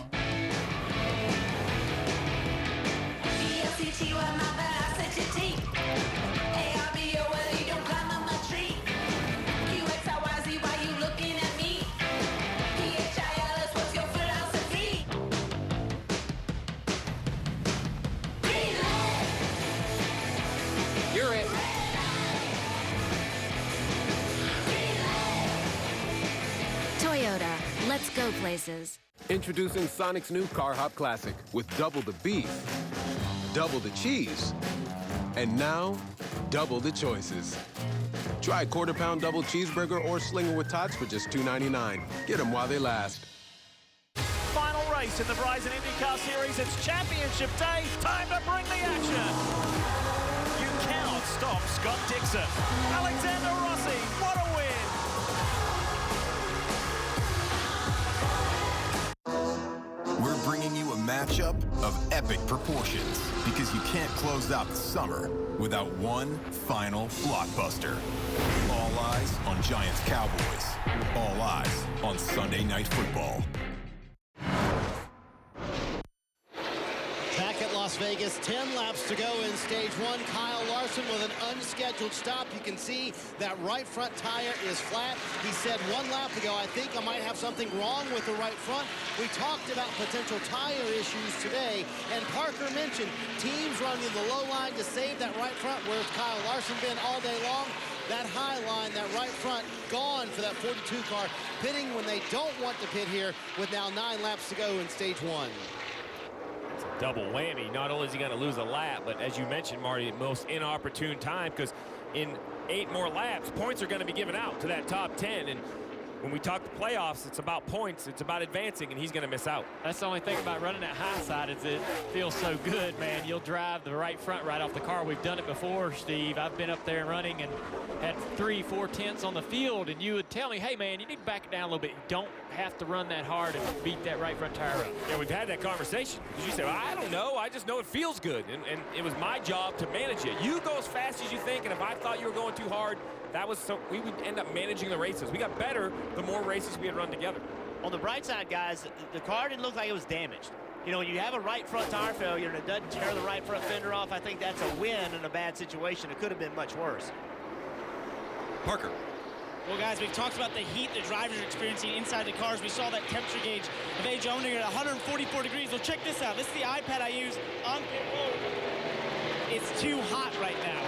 S21: Let's go places.
S17: Introducing Sonic's new Car Hop Classic with double the beef, double the cheese, and now double the choices. Try quarter-pound double cheeseburger or slinger with tots for just $2.99. Get them while they last.
S4: Final race in the Verizon IndyCar Series. It's championship day. Time to bring the action. You cannot stop Scott Dixon. Alexander Rossi, what a win.
S22: We're bringing you a matchup of epic proportions because you can't close out the summer without one final blockbuster. All eyes on Giants Cowboys. All eyes on Sunday Night Football.
S11: Back at Las Vegas, 10 laps to go in stage one. Kyle Larson with an unscheduled stop. You can see that right front tire is flat. He said 1 lap ago, I think I might have something wrong with the right front. We talked about potential tire issues today, and Parker mentioned teams running the low line to save that right front. Where's Kyle Larson been all day long? That high line, that right front, gone for that 42 car, pitting when they don't want to pit here with now 9 laps to go in stage one.
S7: Double whammy. Not only is he going to lose a lap, but as you mentioned, Marty, most inopportune time, because in 8 more laps, points are going to be given out to that top 10. And when we talk the playoffs, it's about points, it's about advancing, and he's going to miss out.
S12: That's the only thing about running that high side is it feels so good, man. You'll drive the right front right off the car. We've done it before, Steve. I've been up there running and had 3-4 tenths on the field, and you would tell me, hey, man, you need to back it down a little bit. You don't have to run that hard and beat that right front tire up.
S7: Yeah, we've had that conversation. You say, well, I don't know. I just know it feels good, and it was my job to manage it. You go as fast as you think, and if I thought you were going too hard, we would end up managing the races. We got better the more races we had run together.
S4: On the bright side, guys, the car didn't look like it was damaged. You know, when you have a right front tire failure and it doesn't tear the right front fender off, I think that's a win in a bad situation. It could have been much worse.
S3: Parker.
S9: Well, guys, we've talked about the heat the drivers are experiencing inside the cars. We saw that temperature gauge of age only at 144 degrees. Well, check this out. This is the iPad I use on pit road. It's too hot right now.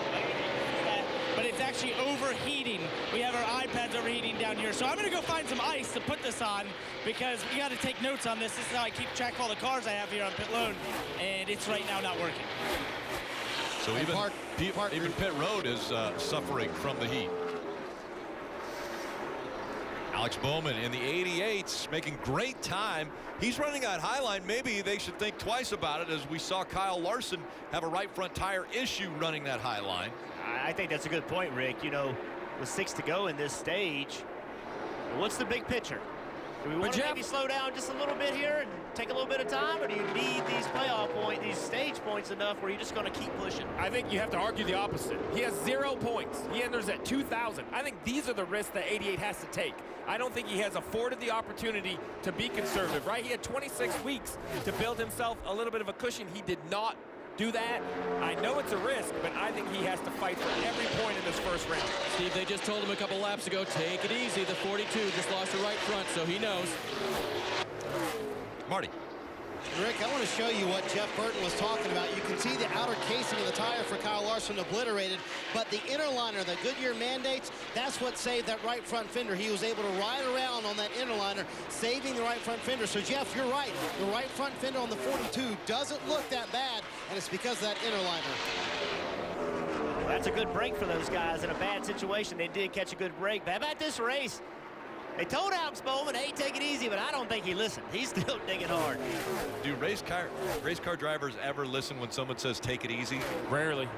S9: But it's actually overheating. We have our iPads overheating down here. So I'm going to go find some ice to put this on because we got to take notes on this. This is how I keep track of all the cars I have here on pit road, and it's right now not working.
S3: So even pit road is suffering from the heat. Alex Bowman in the 88s making great time. He's running that high line. Maybe they should think twice about it, as we saw Kyle Larson have a right front tire issue running that high line.
S4: I think that's a good point, Rick. You know, with 6 to go in this stage, what's the big picture? Do we want to maybe slow down just a little bit here and take a little bit of time, or do you need these playoff points, these stage points enough where you're just going to keep pushing?
S7: I think you have to argue the opposite. He has 0 points. He enters at 2,000. I think these are the risks that 88 has to take. I don't think he has afforded the opportunity to be conservative, right? He had 26 weeks to build himself a little bit of a cushion. He did not do that. I know it's a risk, but I think he has to fight for every point in this first round.
S8: Steve, they just told him a couple laps ago, take it easy. The 42 just lost the right front, so he knows.
S3: Marty.
S11: Rick, I want to show you what Jeff Burton was talking about. You can see the outer casing of the tire for Kyle Larson obliterated, but the inner liner, the Goodyear mandates, that's what saved that right front fender. He was able to ride around on that inner liner, saving the right front fender. So, Jeff, you're right. The right front fender on the 42 doesn't look that bad, and it's because of that inner liner.
S4: Well, that's a good break for those guys in a bad situation. They did catch a good break. But how about this race? They told Alex Bowman, hey, take it easy, but I don't think he listened. He's still digging hard.
S3: Do race car drivers ever listen when someone says take it easy?
S7: Rarely.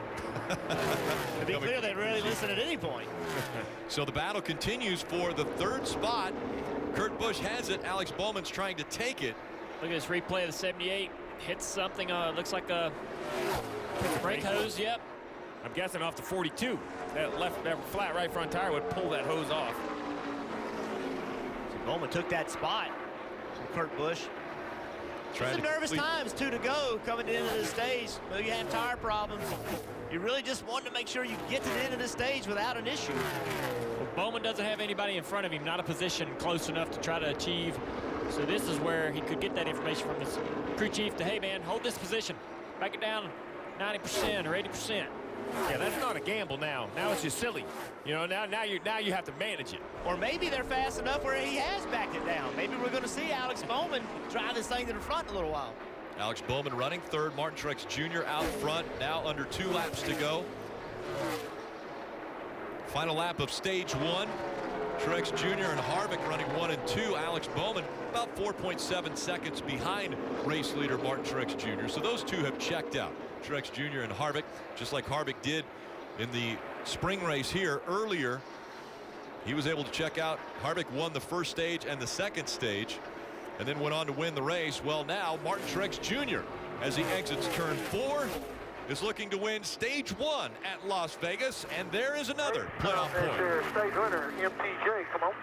S4: To be clear, they rarely listen at any point.
S3: So the battle continues for the 3rd spot. Kurt Busch has it. Alex Bowman's trying to take it.
S12: Look at this replay of the 78. Hits something, looks like a brake hose, yep.
S7: I'm guessing off the 42. That flat right front tire would pull that hose off.
S4: Bowman took that spot from Kurt Busch. It's a nervous times, 2 to go, coming to the end of the stage. Well, you have tire problems. You really just want to make sure you get to the end of the stage without an issue.
S12: Well, Bowman doesn't have anybody in front of him, not a position close enough to try to achieve. So this is where he could get that information from his crew chief to, hey, man, hold this position. Back it down 90% or 80%.
S7: Yeah, that's not a gamble now. Now it's just silly. You know, now you have to manage it.
S4: Or maybe they're fast enough where he has backed it down. Maybe we're going to see Alex Bowman drive this thing to the front in a little while.
S3: Alex Bowman running third. Martin Truex Jr. out front. Now under 2 laps to go. Final lap of stage 1. Truex Jr. and Harvick running 1 and 2. Alex Bowman about 4.7 seconds behind race leader Martin Truex Jr. So those two have checked out. Truex Jr. and Harvick, just like Harvick did in the spring race here earlier. He was able to check out. Harvick won the first stage and the second stage and then went on to win the race. Well, now Martin Truex Jr., as he exits turn 4, is looking to win stage 1 at Las Vegas, and there is another playoff point.
S13: Stage winner, MTJ, come on.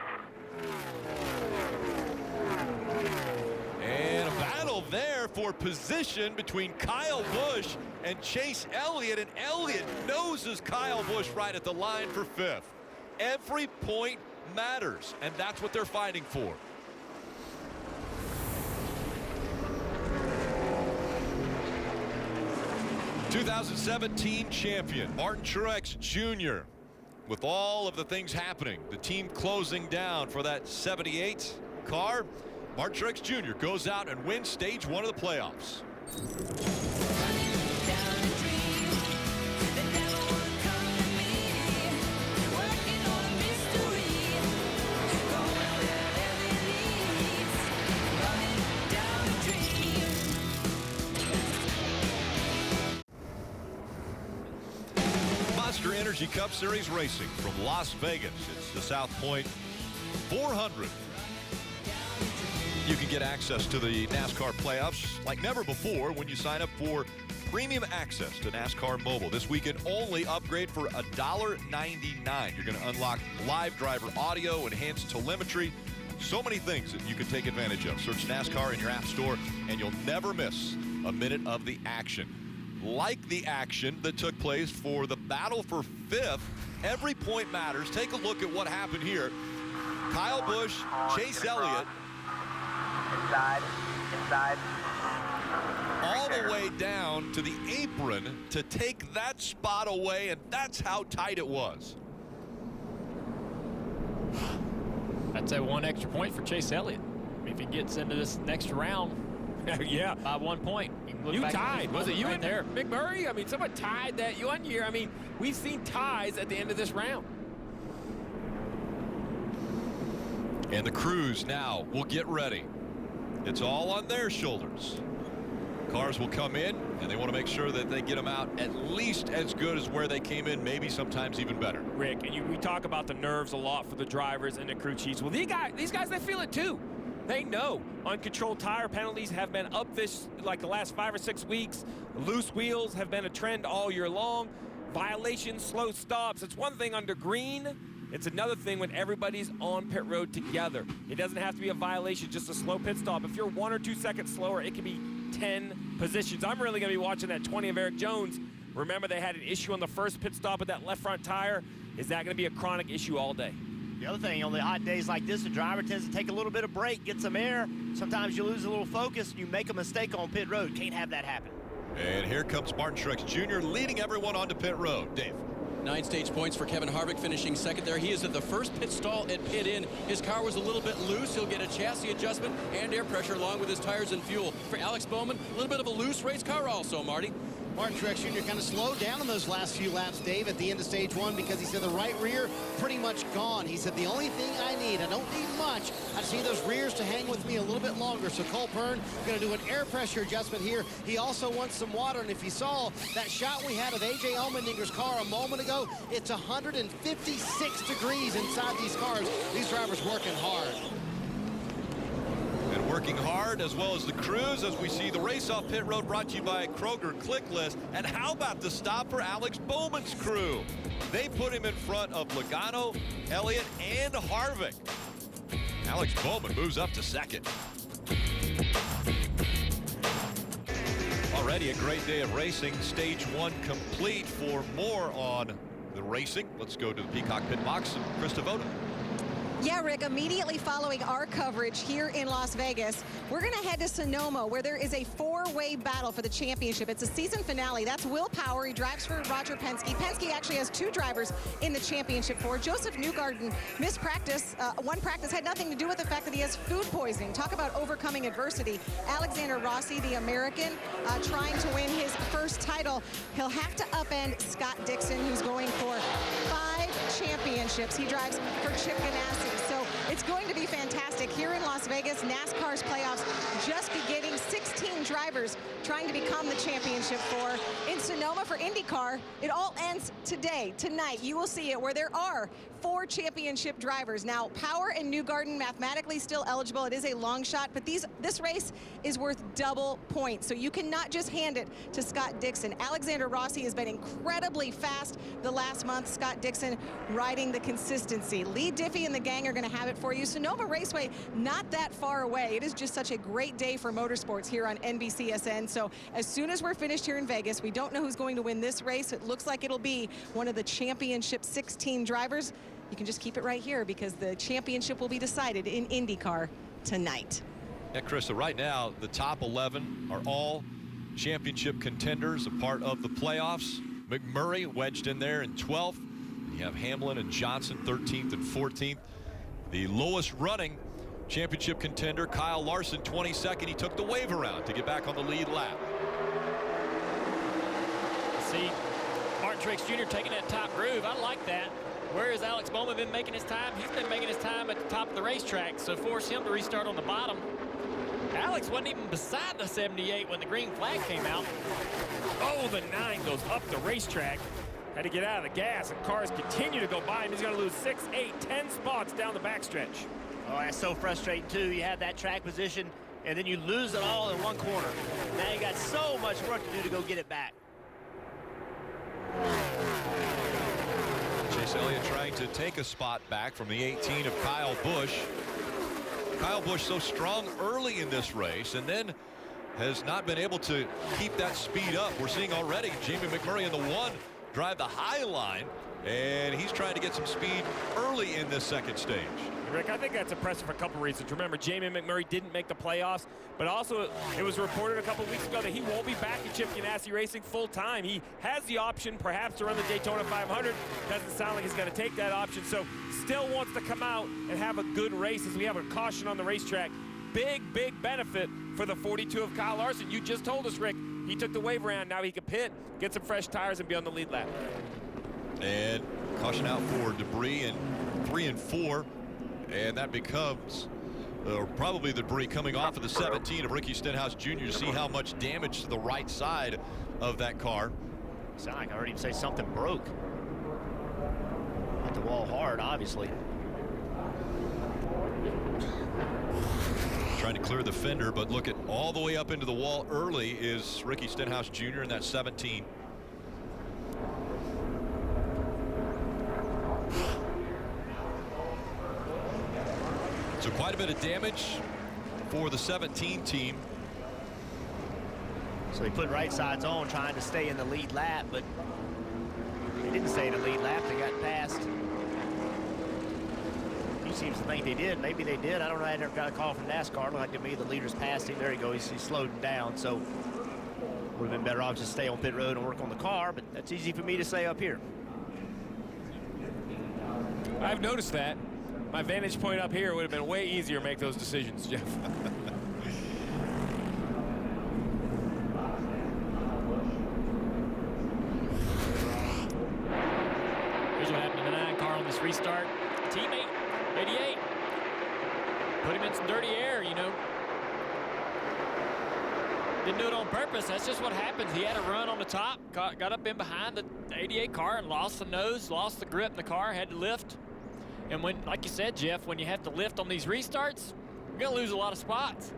S3: And a battle there for position between Kyle Busch and Chase Elliott, and Elliott noses Kyle Busch right at the line for 5th. Every point matters, and that's what they're fighting for. '17 champion Martin Truex Jr. With all of the things happening, the team closing down for that 78 car, Martin Truex Jr. goes out and wins stage 1 of the playoffs. Monster Energy Cup Series racing from Las Vegas. It's the South Point 400. You can get access to the NASCAR playoffs like never before when you sign up for premium access to NASCAR Mobile. This weekend only upgrade for $1.99. You're going to unlock live driver audio, enhanced telemetry, so many things that you can take advantage of. Search NASCAR in your app store and you'll never miss a minute of the action. Like the action that took place for the battle for 5th, every point matters. Take a look at what happened here. Kyle Busch, Chase Elliott,
S5: Inside.
S3: all the way down to the apron to take that spot away, and that's how tight it was.
S12: I'd say 1 extra point for Chase Elliott. If he gets into this next round,
S7: yeah,
S12: by 1 point.
S7: You tied. Was it you in there, McMurray? I mean, someone tied that one year. I mean, we've seen ties at the end of this round.
S3: And the crews now will get ready. It's all on their shoulders. Cars will come in, and they want to make sure that they get them out at least as good as where they came in, maybe sometimes even better.
S7: Rick, and we talk about the nerves a lot for the drivers and the crew chiefs. Well, these guys, they feel it too. They know uncontrolled tire penalties have been up this, like the last 5 or 6 weeks. Loose wheels have been a trend all year long. Violations, slow stops. It's one thing under green. It's another thing when everybody's on pit road together. It doesn't have to be a violation, just a slow pit stop. If you're 1 or 2 seconds slower, it can be 10 positions. I'm really going to be watching that 20 of Eric Jones. Remember, they had an issue on the first pit stop with that left front tire. Is that going to be a chronic issue all day?
S4: The other thing, on the hot days like this, the driver tends to take a little bit of break, get some air. Sometimes you lose a little focus, and you make a mistake on pit road. Can't have that happen.
S3: And here comes Martin Truex Jr. leading everyone onto pit road. Dave.
S8: 9 stage points for Kevin Harvick, finishing second there. He is at the first pit stall at pit in. His car was a little bit loose. He'll get a chassis adjustment and air pressure along with his tires and fuel. For Alex Bowman, a little bit of a loose race car also, Marty.
S11: Martin Truex Jr. kind of slowed down in those last few laps, Dave, at the end of stage 1 because he said the right rear pretty much gone. He said the only thing I don't need much. I just need those rears to hang with me a little bit longer. So Cole Pearn going to do an air pressure adjustment here. He also wants some water, and if you saw that shot we had of A.J. Allmendinger's car a moment ago, it's 156 degrees inside these cars. These drivers working hard.
S3: And working hard, as well as the crews, as we see the race off pit road brought to you by Kroger Click List. And how about the stop for Alex Bowman's crew? They put him in front of Logano, Elliott, and Harvick. Alex Bowman moves up to second. Already a great day of racing. Stage 1 complete. For more on the racing, let's go to the Peacock Pit Box and Chris Devoto.
S1: Yeah, Rick, immediately following our coverage here in Las Vegas, we're going to head to Sonoma, where there is a four-way battle for the championship. It's a season finale. That's Will Power. He drives for Roger Penske. Penske actually has two drivers in the championship four. Joseph Newgarden missed practice. One practice had nothing to do with the fact that he has food poisoning. Talk about overcoming adversity. Alexander Rossi, the American, trying to win his first title. He'll have to upend Scott Dixon, who's going for 5 championships. He drives for Chip Ganassi. So it's going to be fantastic here in Las Vegas. NASCAR's playoffs just beginning. 16 drivers trying to become the championship four. In Sonoma for IndyCar, it all ends today, tonight. You will see it, where there are 4 championship drivers. Now, Power and Newgarden mathematically still eligible. It is a long shot, but this race is worth double points. So you cannot just hand it to Scott Dixon. Alexander Rossi has been incredibly fast the last month. Scott Dixon riding the consistency. Lee Diffie and the gang are going to have it for you. Sonoma Raceway, not that far away. It is just such a great day for motorsports here on NBCSN. So as soon as we're finished here in Vegas, we don't know who's going to win this race. It looks like it'll be one of the championship 16 drivers. You can just keep it right here, because the championship will be decided in IndyCar tonight.
S3: Yeah, Krista, right now, the top 11 are all championship contenders, a part of the playoffs. McMurray wedged in there in 12th. You have Hamlin and Johnson 13th and 14th. The lowest running championship contender, Kyle Larson, 22nd. He took the wave around to get back on the lead lap.
S12: See, Martin Truex Jr. taking that top groove. I like that. Where has Alex Bowman been making his time? He's been making his time at the top of the racetrack, so force him to restart on the bottom. Alex wasn't even beside the 78 when the green flag came out. Oh, the 9 goes up the racetrack. Had to get out of the gas, and cars continue to go by him. He's going to lose 6, 8, 10 spots down the backstretch.
S4: Oh, that's so frustrating, too. You have that track position, and then you lose it all in one corner. Now you got so much work to do to go get it back.
S3: Chase Elliott trying to take a spot back from the 18 of Kyle Busch. Kyle Busch so strong early in this race, and then has not been able to keep that speed up. We're seeing already Jamie McMurray in the 1 drive the high line, and he's trying to get some speed early in this second stage.
S7: Rick, I think that's impressive for a couple reasons. Remember, Jamie McMurray didn't make the playoffs, but also it was reported a couple weeks ago that he won't be back at Chip Ganassi Racing full-time. He has the option perhaps to run the Daytona 500. Doesn't sound like he's going to take that option, so still wants to come out and have a good race as we have a caution on the racetrack. Big, big benefit for the 42 of Kyle Larson. You just told us, Rick, he took the wave around. Now he can pit, get some fresh tires, and be on the lead lap.
S3: And caution out for debris in 3 and 4. And that becomes probably the debris coming off of the 17 of Ricky Stenhouse Jr. to see how much damage to the right side of that car.
S4: Sound like I heard him say something broke. Hit the wall hard, obviously.
S3: Trying to clear the fender, but look at all the way up into the wall early is Ricky Stenhouse Jr. in that 17. So quite a bit of damage for the 17 team.
S4: So they put right sides on, trying to stay in the lead lap, but they didn't stay in the lead lap. They got passed. He seems to think they did. Maybe they did. I don't know. I never got a call from NASCAR. Looked like to me the leaders passed him. There he goes. He slowed him down. So would have been better off just stay on pit road and work on the car, but that's easy for me to say up here.
S7: I've noticed that. My vantage point up here would have been way easier to make those decisions, Jeff.
S12: Here's what happened to the 9 car on this restart. Teammate, 88. Put him in some dirty air, you know. Didn't do it on purpose. That's just what happens. He had a run on the top, got up in behind the 88 car and lost the nose, lost the grip in the car, had to lift. And when, like you said, Jeff, when you have to lift on these restarts, you're going to lose a lot of spots.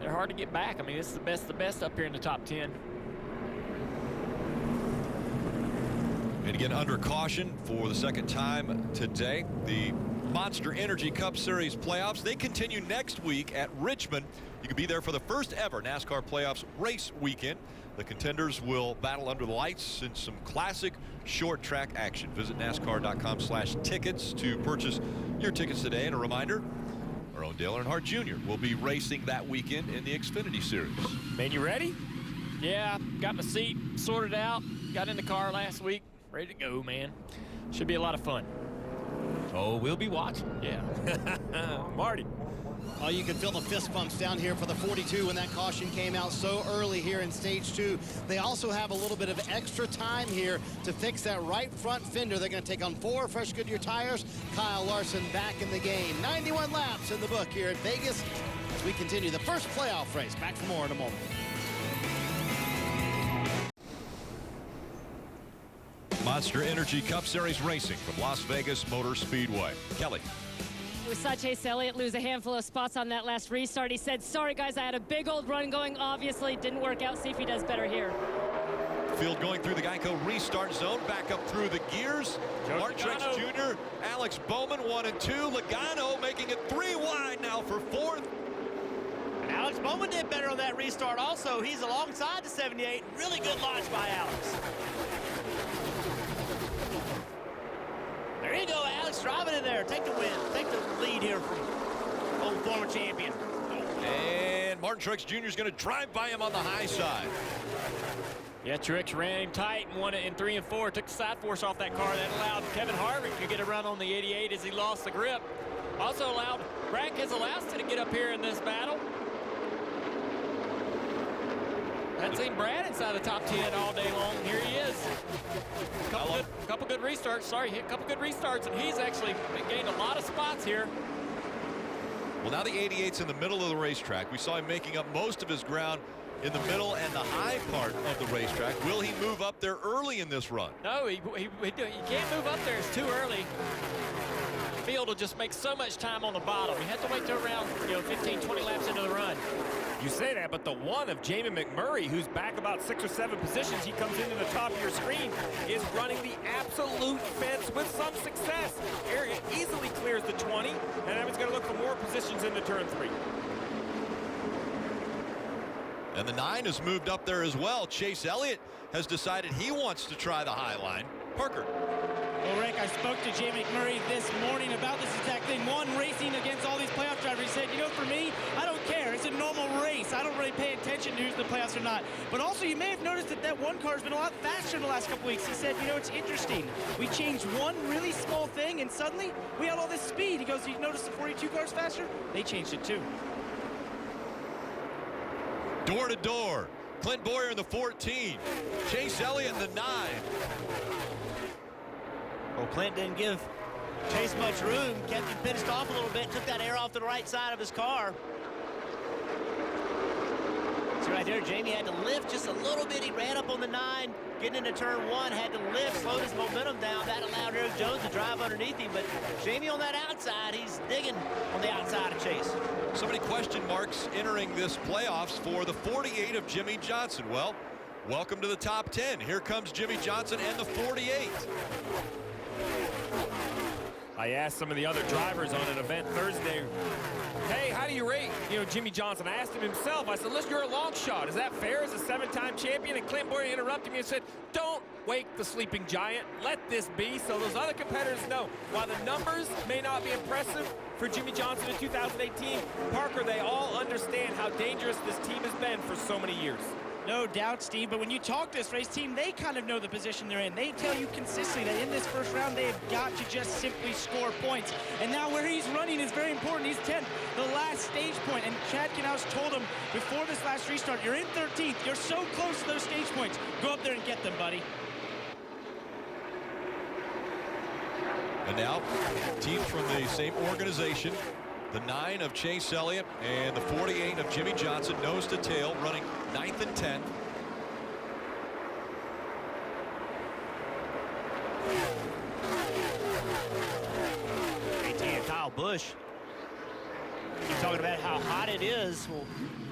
S12: They're hard to get back. I mean, this is the best up here in the top 10.
S3: And again, under caution for the second time today, the Monster Energy Cup Series playoffs. They continue next week at Richmond. You can be there for the first ever NASCAR Playoffs race weekend. The contenders will battle under the lights in some classic short track action. Visit NASCAR.com/tickets to purchase your tickets today. And a reminder, our own Dale Earnhardt Jr. will be racing that weekend in the Xfinity Series.
S7: Man, you ready?
S12: Yeah, got my seat sorted out. Got in the car last week. Ready to go, man. Should be a lot of fun.
S7: Oh, we'll be watching.
S12: Yeah. Marty.
S11: Oh, you can feel the fist bumps down here for the 42 when that caution came out so early here in stage 2. They also have a little bit of extra time here to fix that right front fender. They're going to take on 4 fresh Goodyear tires. Kyle Larson back in the game. 91 laps in the book here at Vegas as we continue the first playoff race. Back for more in a moment.
S3: Monster Energy Cup Series racing from Las Vegas Motor Speedway. Kelly.
S10: We saw Chase Elliott lose a handful of spots on that last restart. He said, sorry guys, I had a big old run going. Obviously didn't work out. See if he does better here.
S3: Field going through the Geico restart zone, back up through the gears. Martin Truex Jr., Alex Bowman 1 and 2. Logano making it 3 wide now for 4th.
S4: And Alex Bowman did better on that restart also. He's alongside the 78. Really good launch by Alex. There you go, Alex, driving in there. Take the win. Take the lead here from old former champion.
S3: And Martin Truex Jr. is going to drive by him on the high side.
S12: Yeah, Truex ran him tight and won it in 3 and 4. Took the side force off that car. That allowed Kevin Harvick to get a run on the 88 as he lost the grip. Also allowed Brad Keselowski to get up here in this battle. Hadn't seen Brad inside the top 10 all day long. Here he is. Couple good restarts. Sorry, a couple good restarts, and he's actually gained a lot of spots here.
S3: Well, now the 88's in the middle of the racetrack. We saw him making up most of his ground in the middle and the high part of the racetrack. Will he move up there early in this run?
S12: No, he can't move up there. It's too early. The field will just make so much time on the bottom. You have to wait till around 15, 20 laps into the run.
S7: You say that, but the one of Jamie McMurray, who's back about 6 or 7 positions, he comes into the top of your screen, is running the absolute fence with some success. Area easily clears the 20, and now he's going to look for more positions into turn 3.
S3: And the 9 has moved up there as well. Chase Elliott has decided he wants to try the high line. Parker.
S9: Well, Rick, I spoke to Jay McMurray this morning about this exact thing. One, racing against all these playoff drivers. He said, for me, I don't care. It's a normal race. I don't really pay attention to who's in the playoffs or not. But also, you may have noticed that one car has been a lot faster in the last couple weeks. He said, it's interesting. We changed one really small thing, and suddenly we had all this speed. He goes, you notice the 42 car's faster? They changed it, too.
S3: Door to door. Clint Bowyer in the 14. Chase Elliott in the 9.
S4: Well, Clint didn't give Chase much room, kept him pinched off a little bit, took that air off to the right side of his car. See right there, Jamie had to lift just a little bit. He ran up on the 9, getting into turn 1, had to lift, slowed his momentum down. That allowed Erik Jones to drive underneath him, but Jamie on that outside, he's digging on the outside of Chase.
S3: So many question marks entering this playoffs for the 48 of Jimmie Johnson. Well, welcome to the top 10. Here comes Jimmie Johnson and the 48.
S7: I asked some of the other drivers on an event Thursday, hey, how do you rate, Jimmie Johnson? I asked him himself. I said, listen, you're a long shot. Is that fair as a 7-time champion? And Clint Bowyer interrupted me and said, don't wake the sleeping giant. Let this be. So those other competitors know. While the numbers may not be impressive for Jimmie Johnson in 2018, Parker, they all understand how dangerous this team has been for so many years.
S9: No doubt, Steve, but when you talk to this race team, they kind of know the position they're in. They tell you consistently that in this first round, they have got to just simply score points. And now where he's running is very important. He's 10th, the last stage point. And Chad Knaus told him before this last restart, you're in 13th. You're so close to those stage points. Go up there and get them, buddy.
S3: And now, teams from the same organization. The 9 of Chase Elliott and the 48 of Jimmie Johnson, nose to tail, running 9th and 10th.
S4: AT and Kyle Busch. You're talking about how hot it is. Well,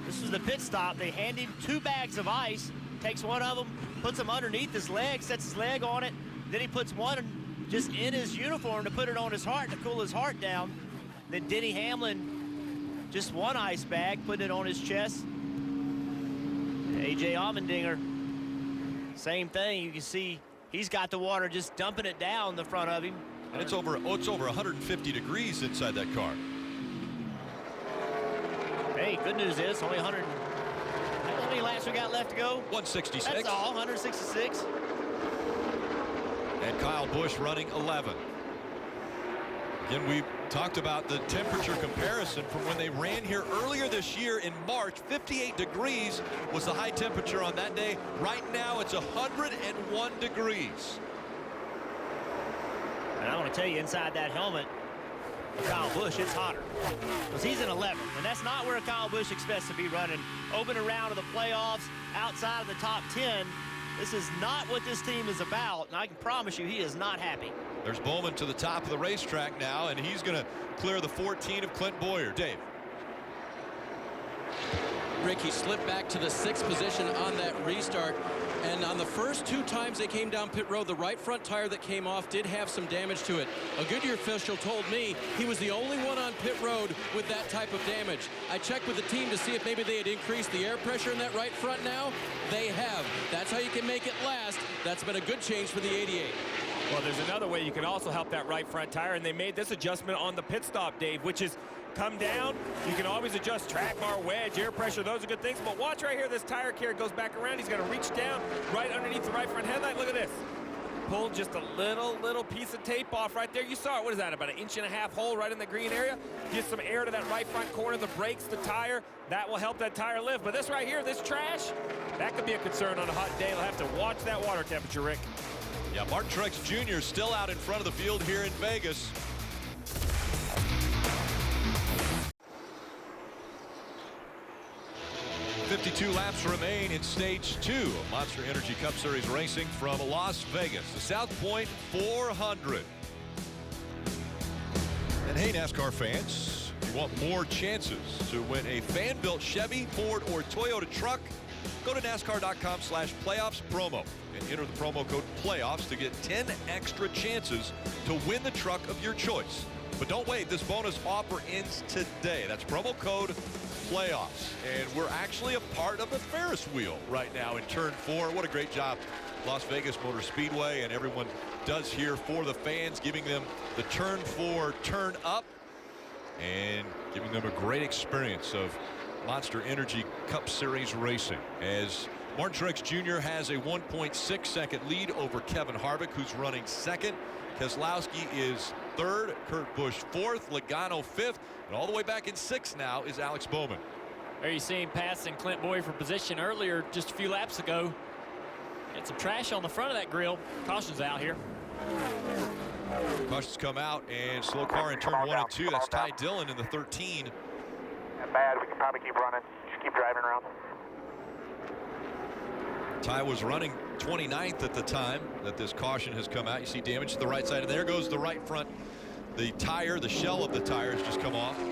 S4: this is the pit stop. They hand him 2 bags of ice, takes one of them, puts them underneath his leg, sets his leg on it. Then he puts one just in his uniform to put it on his heart to cool his heart down. Then Denny Hamlin just one ice bag, putting it on his chest. A.J. Allmendinger, same thing. You can see he's got the water just dumping it down the front of him.
S3: And it's over 150 degrees inside that car.
S4: Hey, good news is only 100. How many laps we got left to go?
S3: 166.
S4: That's all, 166.
S3: And Kyle Busch running 11. Again, we talked about the temperature comparison from when they ran here earlier this year in March. 58 degrees was the high temperature on that day. Right now, it's 101 degrees.
S4: And I want to tell you, inside that helmet, Kyle Busch, it's hotter. Because he's in 11, and that's not where Kyle Busch expects to be running. Opening round of the playoffs, outside of the top 10. This is not what this team is about, and I can promise you he is not happy.
S3: There's Bowman to the top of the racetrack now, and he's going to clear the 14 of Clint Boyer. Dave.
S8: Rick, he slipped back to the 6th position on that restart. And on the first 2 times they came down pit road, the right front tire that came off did have some damage to it. A Goodyear official told me he was the only one on pit road with that type of damage. I checked with the team to see if maybe they had increased the air pressure in that right front now. They have. That's how you can make it last. That's been a good change for the 88.
S7: Well, there's another way you can also help that right front tire, and they made this adjustment on the pit stop, Dave, which is come down. You can always adjust track bar, wedge, air pressure. Those are good things. But watch right here. This tire carrier goes back around. He's going to reach down right underneath the right front headlight. Look at this. Pull just a little piece of tape off right there. You saw it. What is that? About 1.5 inch hole right in the green area. Get some air to that right front corner. The brakes, the tire. That will help that tire lift. But this right here, this trash, that could be a concern on a hot day. They'll have to watch that water temperature, Rick.
S3: Yeah, Martin Truex Jr. still out in front of the field here in Vegas. .52 laps remain in Stage 2 of Monster Energy Cup Series racing from Las Vegas. The South Point 400. And hey, NASCAR fans, if you want more chances to win a fan-built Chevy, Ford, or Toyota truck, go to NASCAR.com/playoffs promo and enter the promo code PLAYOFFS to get 10 extra chances to win the truck of your choice. But don't wait, this bonus offer ends today. That's promo code PLAYOFFS. And we're actually a part of the Ferris wheel right now in Turn 4. What a great job Las Vegas Motor Speedway and everyone does here for the fans, giving them the Turn 4 turn up and giving them a great experience of Monster Energy Cup Series racing, as Martin Truex Jr. has a 1.6 second lead over Kevin Harvick, who's running second. Keselowski is third, Kurt Busch fourth, Logano fifth, and all the way back in sixth now is Alex Bowman.
S12: There you see him passing Clint Boyer for position earlier just a few laps ago. Had some trash on the front of that grill. Caution's out here.
S3: Cautions come out, and slow car in turn 1 and 2. That's Ty Dillon in the 13.
S13: Bad, we can probably keep running. Just keep driving around.
S3: Ty was running 29th at the time that this caution has come out. You see damage to the right side, and there goes the right front. The tire, the shell of the tire has just come off.
S13: One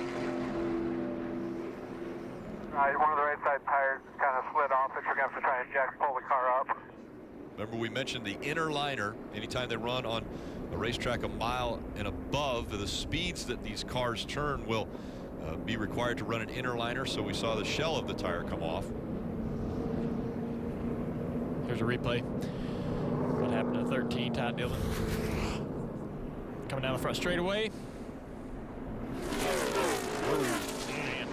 S13: of the right side tires kind of slid off, but you're going to have to try and pull the car up.
S3: Remember, we mentioned the inner liner. Anytime they run on a racetrack a mile and above, the speeds that these cars turn will be required to run an inner liner. So we saw the shell of the tire come off.
S12: Here's a replay. What happened to 13, Ty Dillon? Coming down the front straightaway. Oh, man.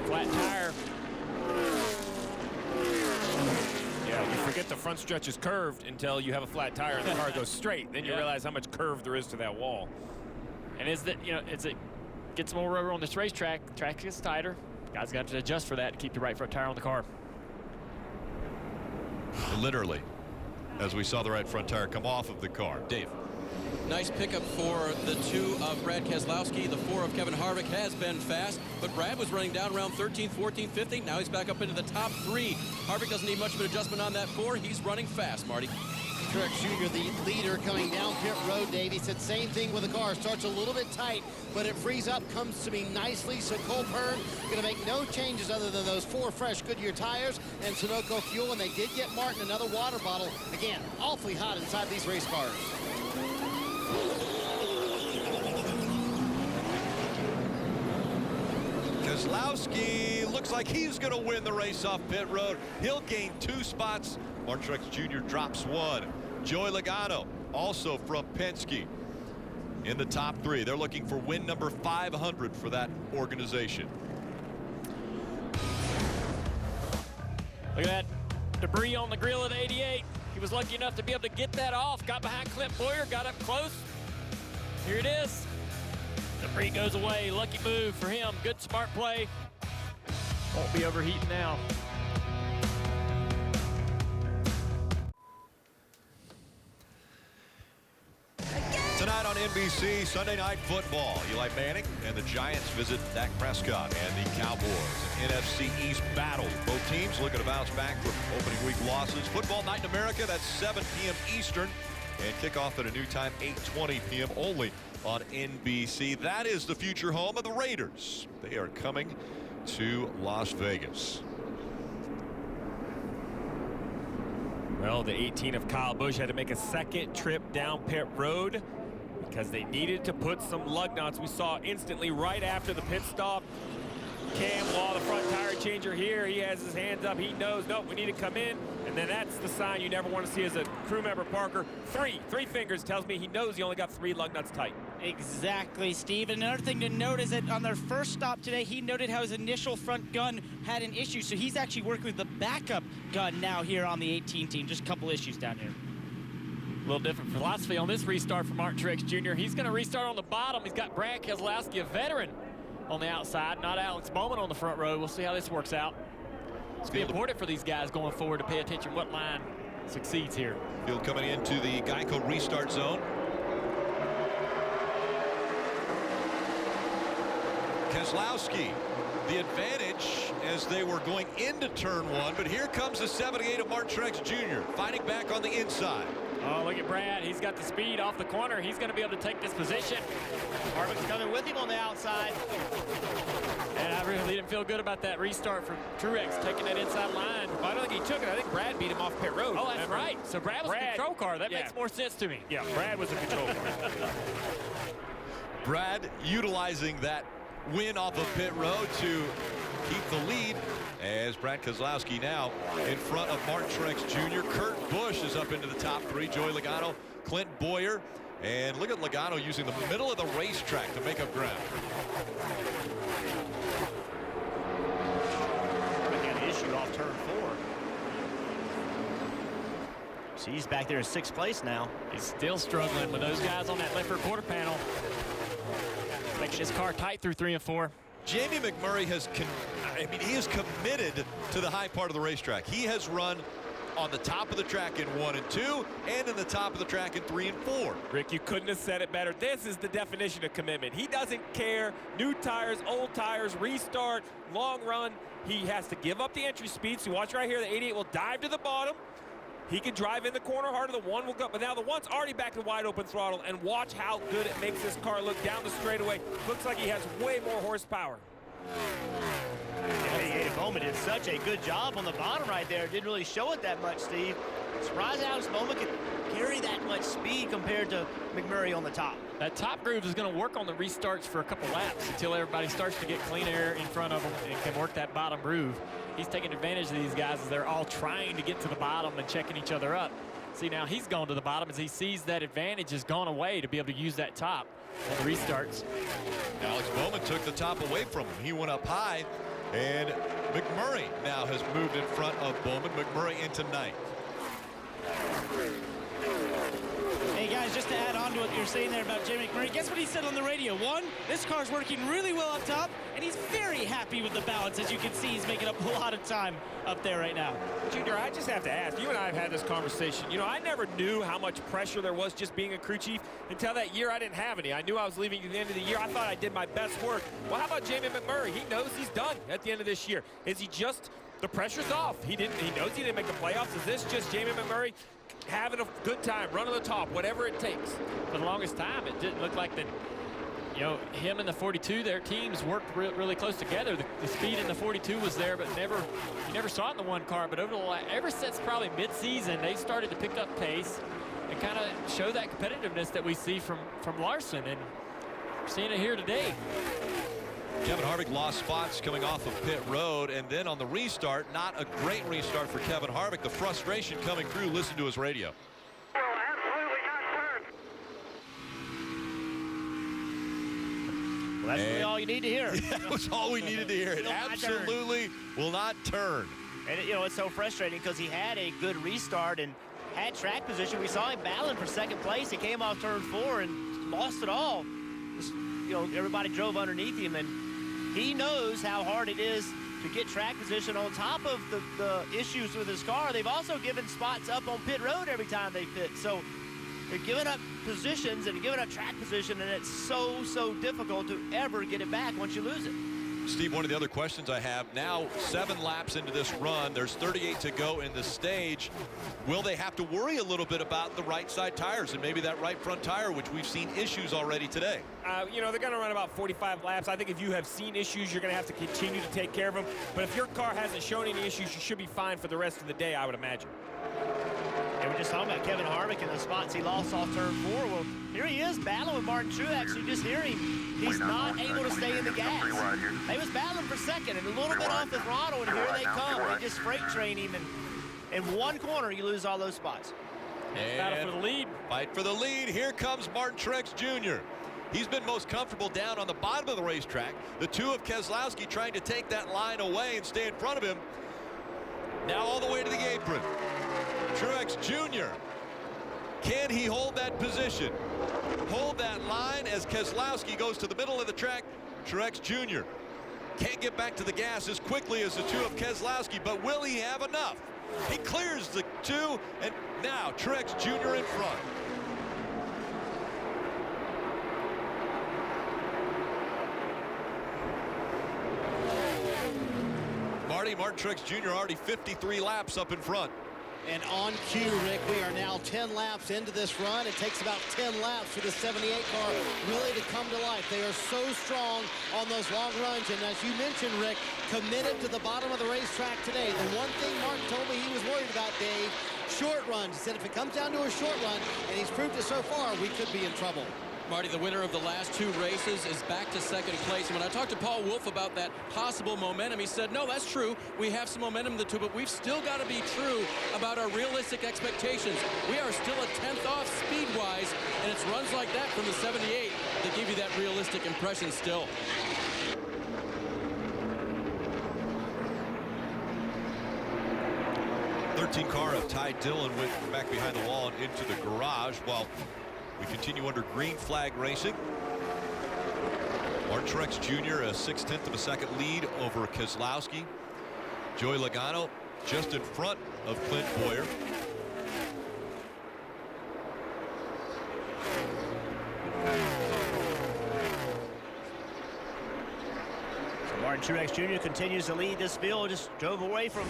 S12: Flat tire.
S7: Yeah, you forget the front stretch is curved until you have a flat tire and the car goes straight. Then you realize how much curve there is to that wall.
S12: And is that, gets more rubber on this racetrack, the track gets tighter. Guys got to adjust for that to keep the right front tire on the car.
S3: Literally, as we saw the right front tire come off of the car. Dave.
S8: Nice pickup for the 2 of Brad Keselowski. The 4 of Kevin Harvick has been fast, but Brad was running down around 13th, 14th, 15th. Now he's back up into the top 3. Harvick doesn't need much of an adjustment on that 4. He's running fast, Marty.
S11: Truex Jr., the leader, coming down pit road, Dave. He said same thing with the car. Starts a little bit tight, but it frees up, comes to me nicely. So Cole Pearn going to make no changes other than those 4 fresh Goodyear tires and Sunoco fuel. And they did get Martin another water bottle. Again, awfully hot inside these race cars.
S3: Keselowski looks like he's going to win the race off pit road. He'll gain 2 spots. Martin Truex Jr. drops 1. Joey Logano, also from Penske, in the top 3. They're looking for win number 500 for that organization.
S12: Look at that debris on the grill of the 88. He was lucky enough to be able to get that off. Got behind Clint Bowyer, got up close. Here it is. Debris goes away. Lucky move for him. Good smart play. Won't be overheating now.
S3: Tonight on NBC, Sunday Night Football. Eli Manning and the Giants visit Dak Prescott and the Cowboys. An NFC East battle. Both teams looking to bounce back from opening week losses. Football Night in America, that's 7 p.m. Eastern. And kickoff at a new time, 8:20 p.m. only on NBC. That is the future home of the Raiders. They are coming to Las Vegas.
S7: Well, the 18 of Kyle Busch had to make a second trip down pit road because they needed to put some lug nuts. We saw instantly right after the pit stop. Cam Law, the front tire changer here, he has his hands up. He knows, nope, we need to come in. And then that's the sign you never want to see as a crew member, Parker. Three fingers tells me he knows he only got 3 lug nuts tight.
S9: Exactly, Steve. And another thing to note is that on their first stop today, he noted how his initial front gun had an issue. So he's actually working with the backup gun now here on the 18 team. Just a couple issues down here.
S12: A little different philosophy on this restart for Martin Truex Jr. He's going to restart on the bottom. He's got Brad Keselowski, a veteran, on the outside, not Alex Bowman on the front row. We'll see how this works out. It's be important for these guys going forward to pay attention what line succeeds here.
S3: Field coming into the Geico restart zone. Keselowski, the advantage as they were going into turn 1, but here comes the 78 of Martin Truex Jr. fighting back on the inside.
S12: Oh, look at Brad. He's got the speed off the corner. He's going to be able to take this position.
S4: Harvick's coming with him on the outside.
S12: And I really didn't feel good about that restart from Truex taking that inside line.
S7: Well, I don't think he took it. I think Brad beat him off pit road.
S12: Oh, that's right. So Brad was the control car. That makes more sense to me.
S7: Yeah, Brad was the control car.
S3: Brad utilizing that win off of pit road to keep the lead, as Brad Keselowski now in front of Martin Truex Jr. Kurt Busch is up into the top 3. Joey Logano, Clint Bowyer, and look at Logano using the middle of the racetrack to make up ground.
S4: Got an issue off turn 4. So he's back there in 6th place now.
S12: He's still struggling with those guys on that left rear quarter panel. Making his car tight through 3 and 4.
S3: Jamie McMurray he is committed to the high part of the racetrack. He has run on the top of the track in 1 and 2 and in the top of the track in 3 and 4.
S7: Rick, you couldn't have said it better. This is the definition of commitment. He doesn't care. New tires, old tires, restart, long run. He has to give up the entry speed. So watch right here. The 88 will dive to the bottom. He can drive in the corner harder. The 1 will go, but now the 1's already back to wide open throttle, and watch how good it makes this car look down the straightaway. Looks like he has way more horsepower.
S4: Yeah, Bowman did such a good job on the bottom right there. Didn't really show it that much, Steve. Surprised Alex Bowman could carry that much speed compared to McMurray on the top.
S12: That top groove is going to work on the restarts for a couple laps until everybody starts to get clean air in front of them and can work that bottom groove. He's taking advantage of these guys as they're all trying to get to the bottom and checking each other up. See, now he's gone to the bottom as he sees that advantage has gone away to be able to use that top on the restarts.
S3: Alex Bowman took the top away from him. He went up high, and McMurray now has moved in front of Bowman. McMurray into 9th.
S9: Hey guys, just to add on to what you're saying there about Jay McMurray, guess what he said on the radio? 1, this car's working really well up top, and he's very happy with the balance. As you can see, he's making up a lot of time up there right now.
S7: Junior, I just have to ask, you and I have had this conversation. You know, I never knew how much pressure there was just being a crew chief until that year I didn't have any. I knew I was leaving at the end of the year. I thought I did my best work. Well, how about Jamie McMurray? He knows he's done at the end of this year. Is he just, the pressure's off? He knows he didn't make the playoffs. Is this just Jamie McMurray having a good time, running the top, whatever it takes?
S12: For the longest time, it didn't look like that. You know, him and the 42, their teams worked really close together. The speed in the 42 was there, but you never saw it in the 1 car. But ever since probably mid-season, they started to pick up pace and kind of show that competitiveness that we see from Larson, and we're seeing it here today.
S3: Kevin Harvick lost spots coming off of pit road, and then on the restart, not a great restart for Kevin Harvick. The frustration coming through. Listen to his radio.
S4: Well, that's really all you need to hear.
S3: That was all we needed to hear. It absolutely will not turn.
S4: And, you know, it's so frustrating because he had a good restart and had track position. We saw him battling for second place. He came off turn 4 and lost it all. Just, you know, everybody drove underneath him, and he knows how hard it is to get track position on top of the issues with his car. They've also given spots up on pit road every time they pit. So they're giving up positions and giving up track position, and it's so difficult to ever get it back once you lose it.
S3: Steve, one of the other questions I have now, 7 laps into this run, there's 38 to go in the stage. Will they have to worry a little bit about the right side tires and maybe that right front tire, which we've seen issues already today?
S7: You know, they're going to run about 45 laps. I think if you have seen issues, you're going to have to continue to take care of them. But if your car hasn't shown any issues, you should be fine for the rest of the day, I would imagine.
S4: And we're just talking about Kevin Harvick and the spots he lost off turn 4. Well, here he is battling with Martin Truex. You just hear him. He's not able to stay in the gas. They was battling for second and a little bit off the throttle, and here they come. They just freight train him, and in one corner, you lose all those spots.
S3: And
S7: battle for the lead.
S3: Fight for the lead. Here comes Martin Truex Jr. He's been most comfortable down on the bottom of the racetrack. The two of Keselowski trying to take that line away and stay in front of him. Now all the way to the apron. Truex Jr. Can he hold that position? Hold that line as Keselowski goes to the middle of the track. Truex Jr. can't get back to the gas as quickly as the two of Keselowski, but will he have enough? He clears the two, and now Truex Jr. in front. Martin Truex Jr. already 53 laps up in front.
S11: And on cue, Rick, we are now 10 laps into this run. It takes about 10 laps for the 78 car really to come to life. They are so strong on those long runs. And as you mentioned, Rick, committed to the bottom of the racetrack today. The one thing Martin told me he was worried about, Dave, short runs. He said if it comes down to a short run, and he's proved it so far, we could be in trouble.
S8: Marty, the winner of the last 2 races, is back to second place. And when I talked to Paul Wolfe about that possible momentum, he said, no, that's true. We have some momentum in the 2, but we've still got to be true about our realistic expectations. We are still a 10th off speed-wise, and it's runs like that from the 78 that give you that realistic impression still.
S3: '13 car of Ty Dillon went back behind the wall and into the garage while we continue under green flag racing. Martin Truex Jr. a 6/10 of a second lead over Keselowski. Joey Logano just in front of Clint Bowyer.
S4: So Martin Truex Jr. continues to lead this field. Just drove away from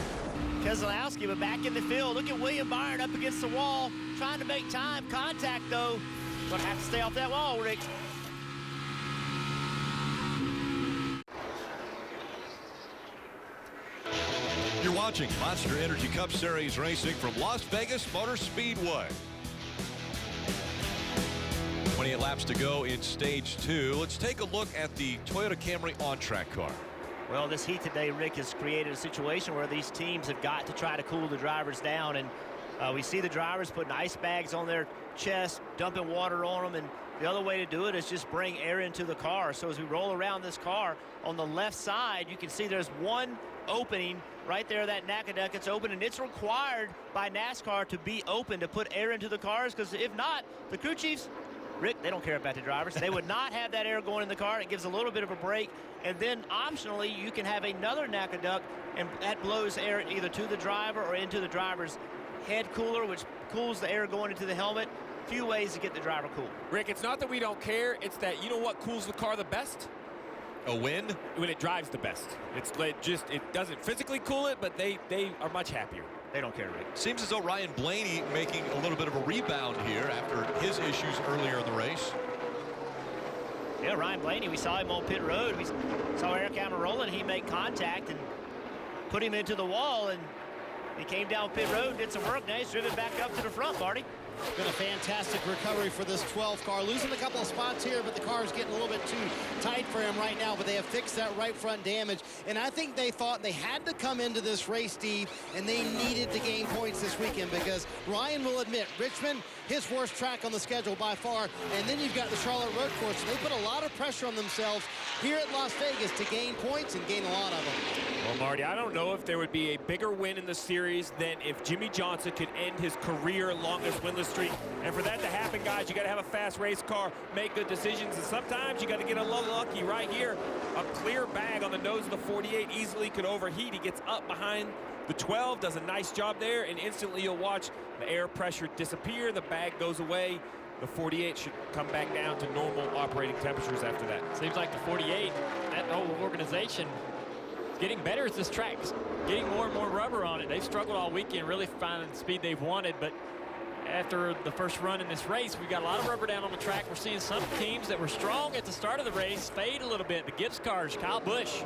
S4: Keselowski, but back in the field. Look at William Byron up against the wall, trying to make time. Contact, though. Gonna have to stay off that wall, Rick.
S3: You're watching Monster Energy Cup Series racing from Las Vegas Motor Speedway. 28 laps to go in stage 2. Let's take a look at the Toyota Camry on-track car.
S4: Well, this heat today, Rick, has created a situation where these teams have got to try to cool the drivers down, and we see the drivers putting ice bags on their chest, dumping water on them, and the other way to do it is just bring air into the car. So as we roll around this car, on the left side, you can see there's one opening right there, that NACA duct. It's open, and it's required by NASCAR to be open to put air into the cars, because if not, the crew chiefs, Rick, they don't care about the drivers. They would not have that air going in the car. It gives a little bit of a break. And then optionally, you can have another NACA duct, and that blows air either to the driver or into the driver's head cooler, which cools the air going into the helmet. Few ways to get the driver cool.
S7: Rick, it's not that we don't care. It's that, you know what cools the car the best?
S3: A win?
S7: When it drives the best. It's like just, it doesn't physically cool it, but they are much happier.
S4: They don't care, Rick.
S3: Seems as though Ryan Blaney making a little bit of a rebound here after his issues earlier in the race.
S4: Yeah, Ryan Blaney, we saw him on pit road. We saw Eric Almirola, and he made contact and put him into the wall, and he came down pit road, did some work. Now he's driven back up to the front, Marty.
S11: Been a fantastic recovery for this 12 car. Losing a couple of spots here, but the car is getting a little bit too tight for him right now, but they have fixed that right front damage. And I think they thought they had to come into this race, Steve, and they needed to gain points this weekend because Ryan will admit, Richmond, his worst track on the schedule by far, and then you've got the Charlotte Road Course. So they put a lot of pressure on themselves here at Las Vegas to gain points and gain a lot of them.
S7: Well, Marty, I don't know if there would be a bigger win in the series than if Jimmie Johnson could end his career longest winless streak. And for that to happen, guys, you got to have a fast race car, make good decisions, and sometimes you got to get a little lucky. Right here, a clear bag on the nose of the 48 easily could overheat. He gets up behind the 12, does a nice job there, and instantly you'll watch the air pressure disappear, the bag goes away. The 48 should come back down to normal operating temperatures after that.
S12: Seems like the 48, that whole organization, is getting better as this track's getting more and more rubber on it. They've struggled all weekend, really finding the speed they've wanted, but after the first run in this race, we've got a lot of rubber down on the track. We're seeing some teams that were strong at the start of the race fade a little bit. The Gibbs cars, Kyle Busch,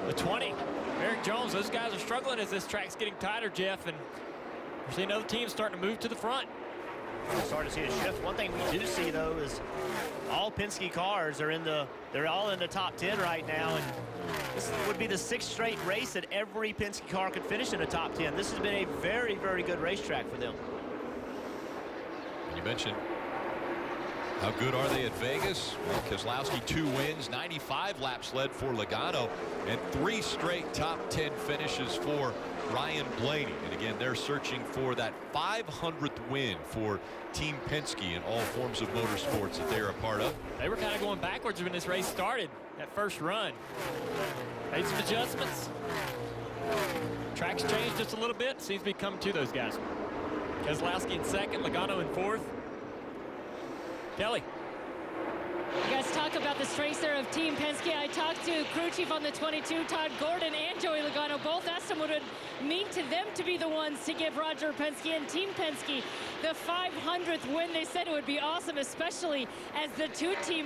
S12: the 20, Eric Jones, those guys are struggling as this track's getting tighter, Jeff, and we're seeing other teams starting to move to the front.
S4: We're starting to see a shift. One thing we do see, though, is all Penske cars are they're all in the top 10 right now, and this would be the 6th straight race that every Penske car could finish in the top 10. This has been a very, very good racetrack for them.
S3: You mentioned how good are they at Vegas? Well, Keselowski 2 wins, 95 laps led for Logano, and 3 straight top 10 finishes for Ryan Blaney. And again, they're searching for that 500th win for Team Penske in all forms of motorsports that they're a part of.
S12: They were kind of going backwards when this race started, that first run. Made some adjustments. Track's changed just a little bit. Seems to be coming to those guys. Keselowski in 2nd, Logano in 4th. Kelly.
S10: You guys talk about the strengths there of Team Penske. I talked to crew chief on the 22, Todd Gordon, and Joey Logano. Both asked him what it would mean to them to be the ones to give Roger Penske and Team Penske the 500th win. They said it would be awesome, especially as the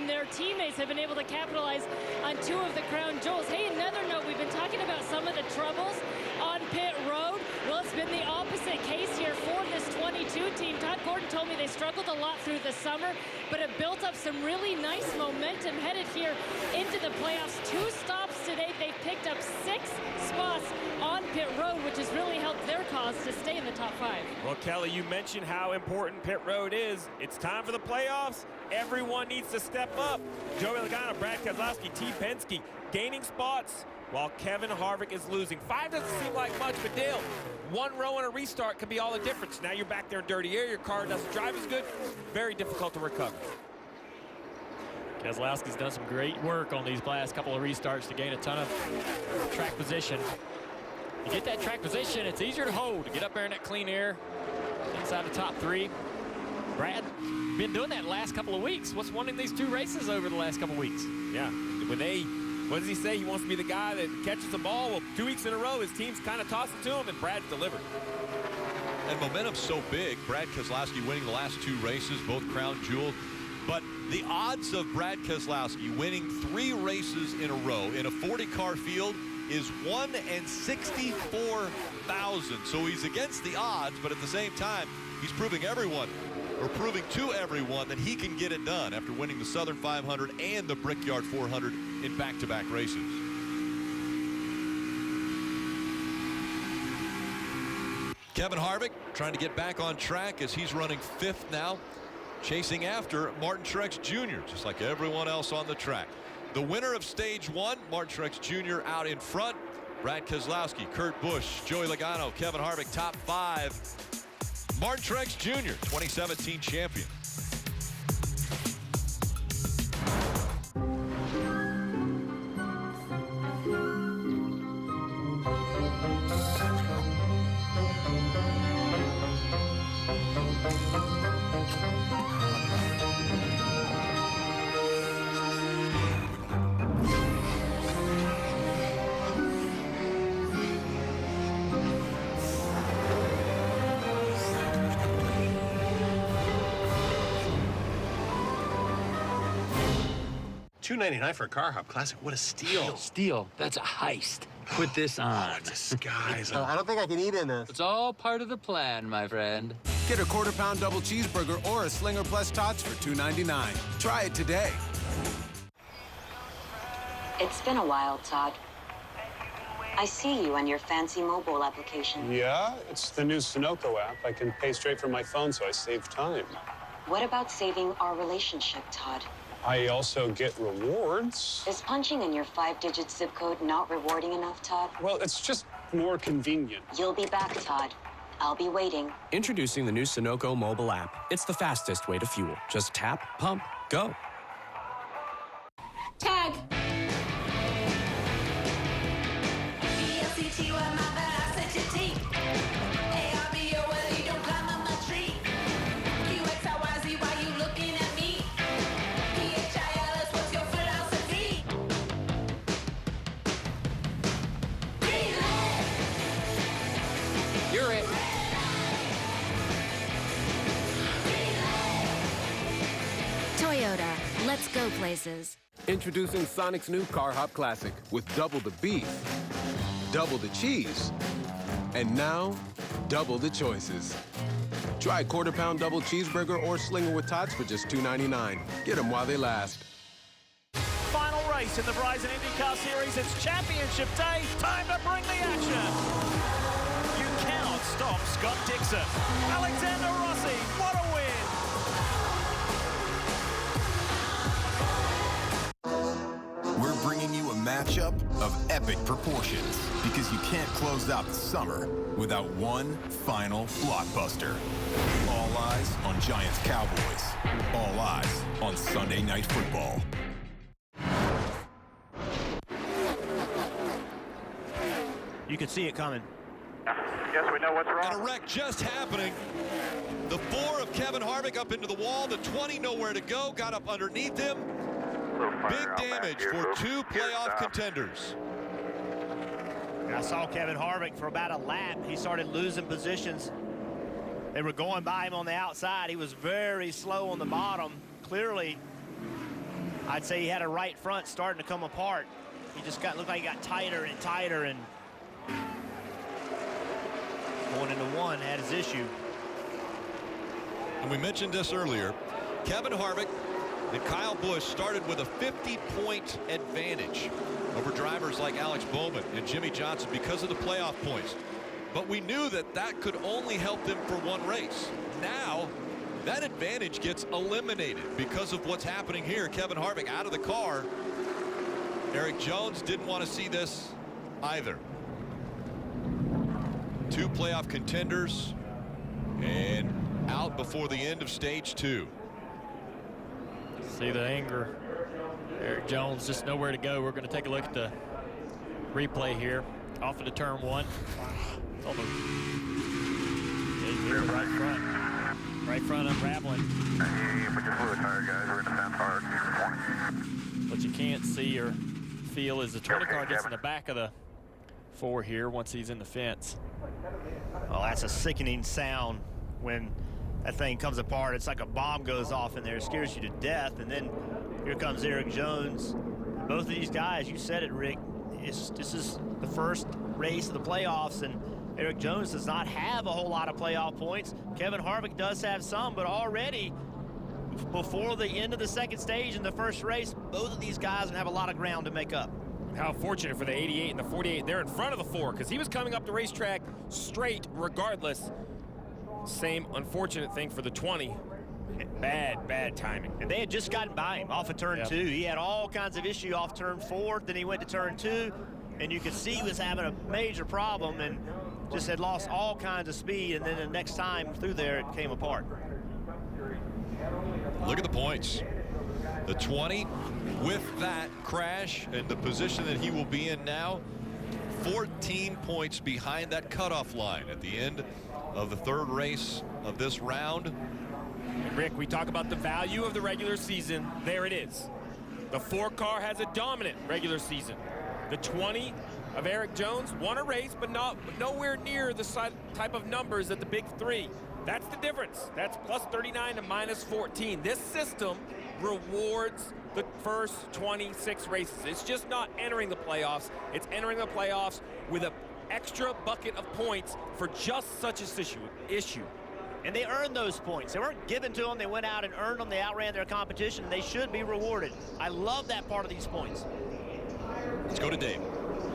S10: their teammates have been able to capitalize on 2 of the crown jewels. Hey, another note, we've been talking about some of the troubles on pit road. Well, it's been the opposite case here for this 22 team. Todd Gordon told me they struggled a lot through the summer, but it built up some really nice momentum headed here into the playoffs. 2 stops today. They've picked up 6 spots on pit road, which has really helped their cause to stay in the top 5.
S7: Well, Kelly, you mentioned how important pit road is. It's time for the playoffs. Everyone needs to step up. Joey Logano, Brad Keselowski, Team Penske gaining spots while Kevin Harvick is losing. 5 doesn't seem like much, but Dale, 1 row and a restart can be all the difference. Now you're back there in dirty air. Your car doesn't drive as good. Very difficult to recover.
S12: Keselowski's done some great work on these last couple of restarts to gain a ton of track position. You get that track position, it's easier to hold, to get up there in that clean air inside the top 3. Brad, been doing that the last couple of weeks. What's winning these 2 races over the last couple of weeks?
S7: Yeah, what does he say? He wants to be the guy that catches the ball. Well, 2 weeks in a row, his team's kind of tossed it to him, and Brad's delivered.
S3: And momentum's so big. Brad Keselowski winning the last 2 races, both crown jewel. But the odds of Brad Keselowski winning 3 races in a row in a 40-car field is 1 in 64,000. So he's against the odds, but at the same time, he's proving to everyone that he can get it done after winning the Southern 500 and the Brickyard 400 in back-to-back races. Kevin Harvick trying to get back on track as he's running 5th now, chasing after Martin Truex Jr., just like everyone else on the track. The winner of stage 1, Martin Truex Jr. out in front. Brad Keselowski, Kurt Busch, Joey Logano, Kevin Harvick, top 5. Martin Truex Jr., 2017 champion.
S15: $2.99 for a Car Hop Classic. What a steal.
S16: Steal. That's a heist. Put this on.
S15: Disguise.
S16: I don't think I can eat in this. It's all part of the plan, my friend.
S17: Get a quarter-pound double cheeseburger or a Slinger Plus Tots for $2.99. Try it today.
S18: It's been a while, Todd. I see you on your fancy mobile application.
S19: Yeah, it's the new Sunoco app. I can pay straight from my phone, so I save time.
S18: What about saving our relationship, Todd?
S19: I also get rewards.
S18: Is punching in your 5-digit zip code not rewarding enough, Todd?
S19: Well, it's just more convenient.
S18: You'll be back, Todd. I'll be waiting.
S20: Introducing the new Sunoco mobile app. It's the fastest way to fuel. Just tap, pump, go.
S10: Tag.
S16: You're it.
S2: Toyota, let's go places.
S17: Introducing Sonic's new Car Hop Classic with double the beef, double the cheese, and now double the choices. Try quarter-pound double cheeseburger or Slinger with Tots for just $2.99. Get them while they last.
S4: Final race in the Verizon IndyCar Series. It's championship day. Time to bring the action. You cannot stop Scott Dixon. Alexander Rossi, what a win.
S22: We're bringing you a matchup of epic proportions because you can't close out the summer without one final blockbuster. All eyes on Giants Cowboys. All eyes on Sunday Night Football.
S4: You can see it coming.
S13: Yes, we know what's wrong.
S3: And a wreck just happening. The 4 of Kevin Harvick up into the wall. The 20 nowhere to go. Got up underneath him. Big damage for 2 playoff contenders.
S4: I saw Kevin Harvick for about a lap. He started losing positions. They were going by him on the outside. He was very slow on the bottom. Clearly, I'd say he had a right front starting to come apart. He just looked like he got tighter and tighter, and going into one had his issue.
S3: And we mentioned this earlier. Kevin Harvick and Kyle Busch started with a 50-point advantage over drivers like Alex Bowman and Jimmy Johnson because of the playoff points. But we knew that that could only help them for one race. Now, that advantage gets eliminated because of what's happening here. Kevin Harvick out of the car. Erik Jones didn't want to see this either. 2 playoff contenders and out before the end of stage 2.
S12: See the anger. Erik Jones just nowhere to go. We're going to take a look at the replay here. Off into turn 1. Almost. Right front. Right front unraveling.
S13: Hey, we just blew a tire, guys. We're in the fence hard. 20.
S12: What you can't see or feel is the 20 car gets in the back of the 4 here once he's in the fence.
S4: Oh, that's a sickening sound when that thing comes apart. It's like a bomb goes off in there. It scares you to death. And then here comes Erik Jones. Both of these guys, you said it, Rick, this is the first race of the playoffs, and Erik Jones does not have a whole lot of playoff points. Kevin Harvick does have some, but already before the end of the second stage in the first race, both of these guys have a lot of ground to make up.
S7: How fortunate for the 88 and the 48. They're in front of the 4 because he was coming up the racetrack straight regardless. Same unfortunate thing for the 20. Bad timing.
S4: And they had just gotten by him off of turn 2. He had all kinds of issue off turn 4. Then he went to turn 2, and you could see he was having a major problem and just had lost all kinds of speed. And then the next time through there, it came apart.
S3: Look at the points. The 20 with that crash and the position that he will be in now, 14 points behind that cutoff line at the end of the 3rd race of this round.
S7: And Rick, we talk about the value of the regular season. There it is. The 4 car has a dominant regular season. The 20 of Erik Jones won a race, but nowhere near the type of numbers that the big 3. That's the difference. That's plus 39 to minus 14. This system rewards the first 26 races. It's just not entering the playoffs. It's entering the playoffs with an extra bucket of points for just such an issue.
S4: And they earned those points. They weren't given to them. They went out and earned them. They outran their competition. They should be rewarded. I love that part of these points.
S3: Let's go to Dave.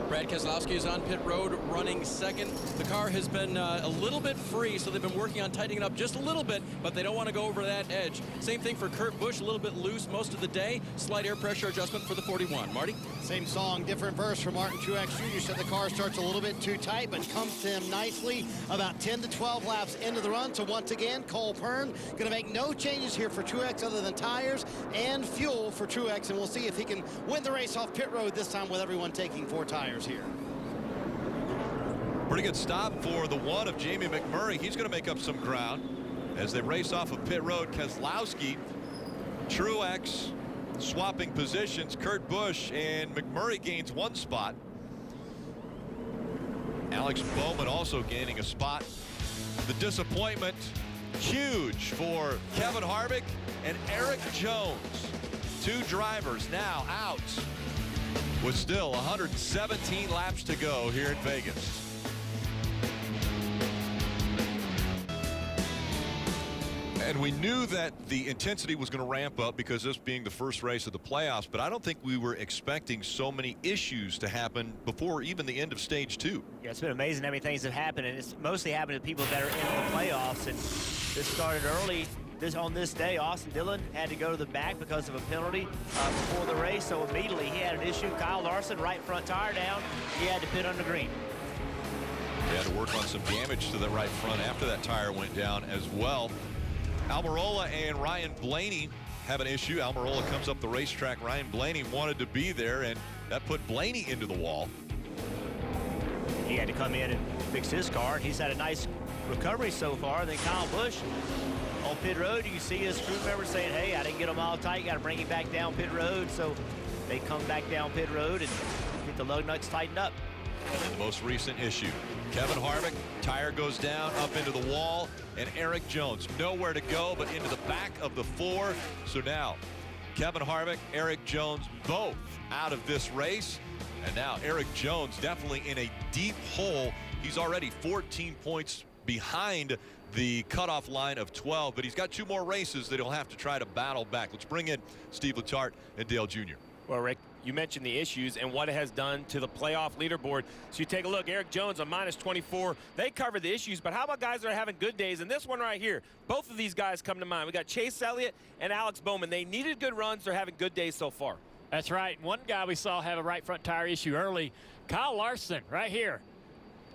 S8: Brad Keselowski is on pit road running second. The car has been a little bit free, so they've been working on tightening it up just a little bit, but they don't want to go over that edge. Same thing for Kurt Busch, a little bit loose most of the day. Slight air pressure adjustment for the 41. Marty?
S11: Same song, different verse from Martin Truex Jr. Said the car starts a little bit too tight, but comes to him nicely about 10 to 12 laps into the run. So once again, Cole Pearn going to make no changes here for Truex other than tires and fuel for Truex, and we'll see if he can win the race off pit road this time with everyone taking 4 tires here.
S3: Pretty good stop for the one of Jamie McMurray. He's going to make up some ground as they race off of pit road. Keselowski, Truex swapping positions. Kurt Busch and McMurray gains 1 spot. Alex Bowman also gaining a spot. The disappointment huge for Kevin Harvick and Eric Jones. 2 drivers now out with still 117 laps to go here in Vegas. And we knew that the intensity was going to ramp up because this being the first race of the playoffs, but I don't think we were expecting so many issues to happen before even the end of stage 2.
S4: Yeah, it's been amazing how many things have happened, and it's mostly happened to people that are in the playoffs. And this started early. On this day, Austin Dillon had to go to the back because of a penalty before the race, so immediately he had an issue. Kyle Larson, right front tire down. He had to pit on the green.
S3: He had to work on some damage to the right front after that tire went down as well. Almirola and Ryan Blaney have an issue. Almirola comes up the racetrack. Ryan Blaney wanted to be there, and that put Blaney into the wall.
S4: He had to come in and fix his car. He's had a nice recovery so far. Then Kyle Busch on pit road, you see his crew members saying, hey, I didn't get him all tight. Got to bring him back down pit road. So they come back down pit road and get the lug nuts tightened up.
S3: And the most recent issue, Kevin Harvick, tire goes down up into the wall, and Eric Jones nowhere to go but into the back of the 4. So now Kevin Harvick, Eric Jones, both out of this race. And now Eric Jones definitely in a deep hole. He's already 14 points behind the cutoff line of 12, but he's got 2 more races that he'll have to try to battle back. Let's bring in Steve Letarte and Dale Jr.
S7: Well, Rick, you mentioned the issues and what it has done to the playoff leaderboard. So you take a look, Eric Jones on -24. They covered the issues, but how about guys that are having good days? And this one right here, both of these guys come to mind. We got Chase Elliott and Alex Bowman. They needed good runs. They're having good days so far.
S12: That's right. One guy we saw have a right front tire issue early, Kyle Larson, right here.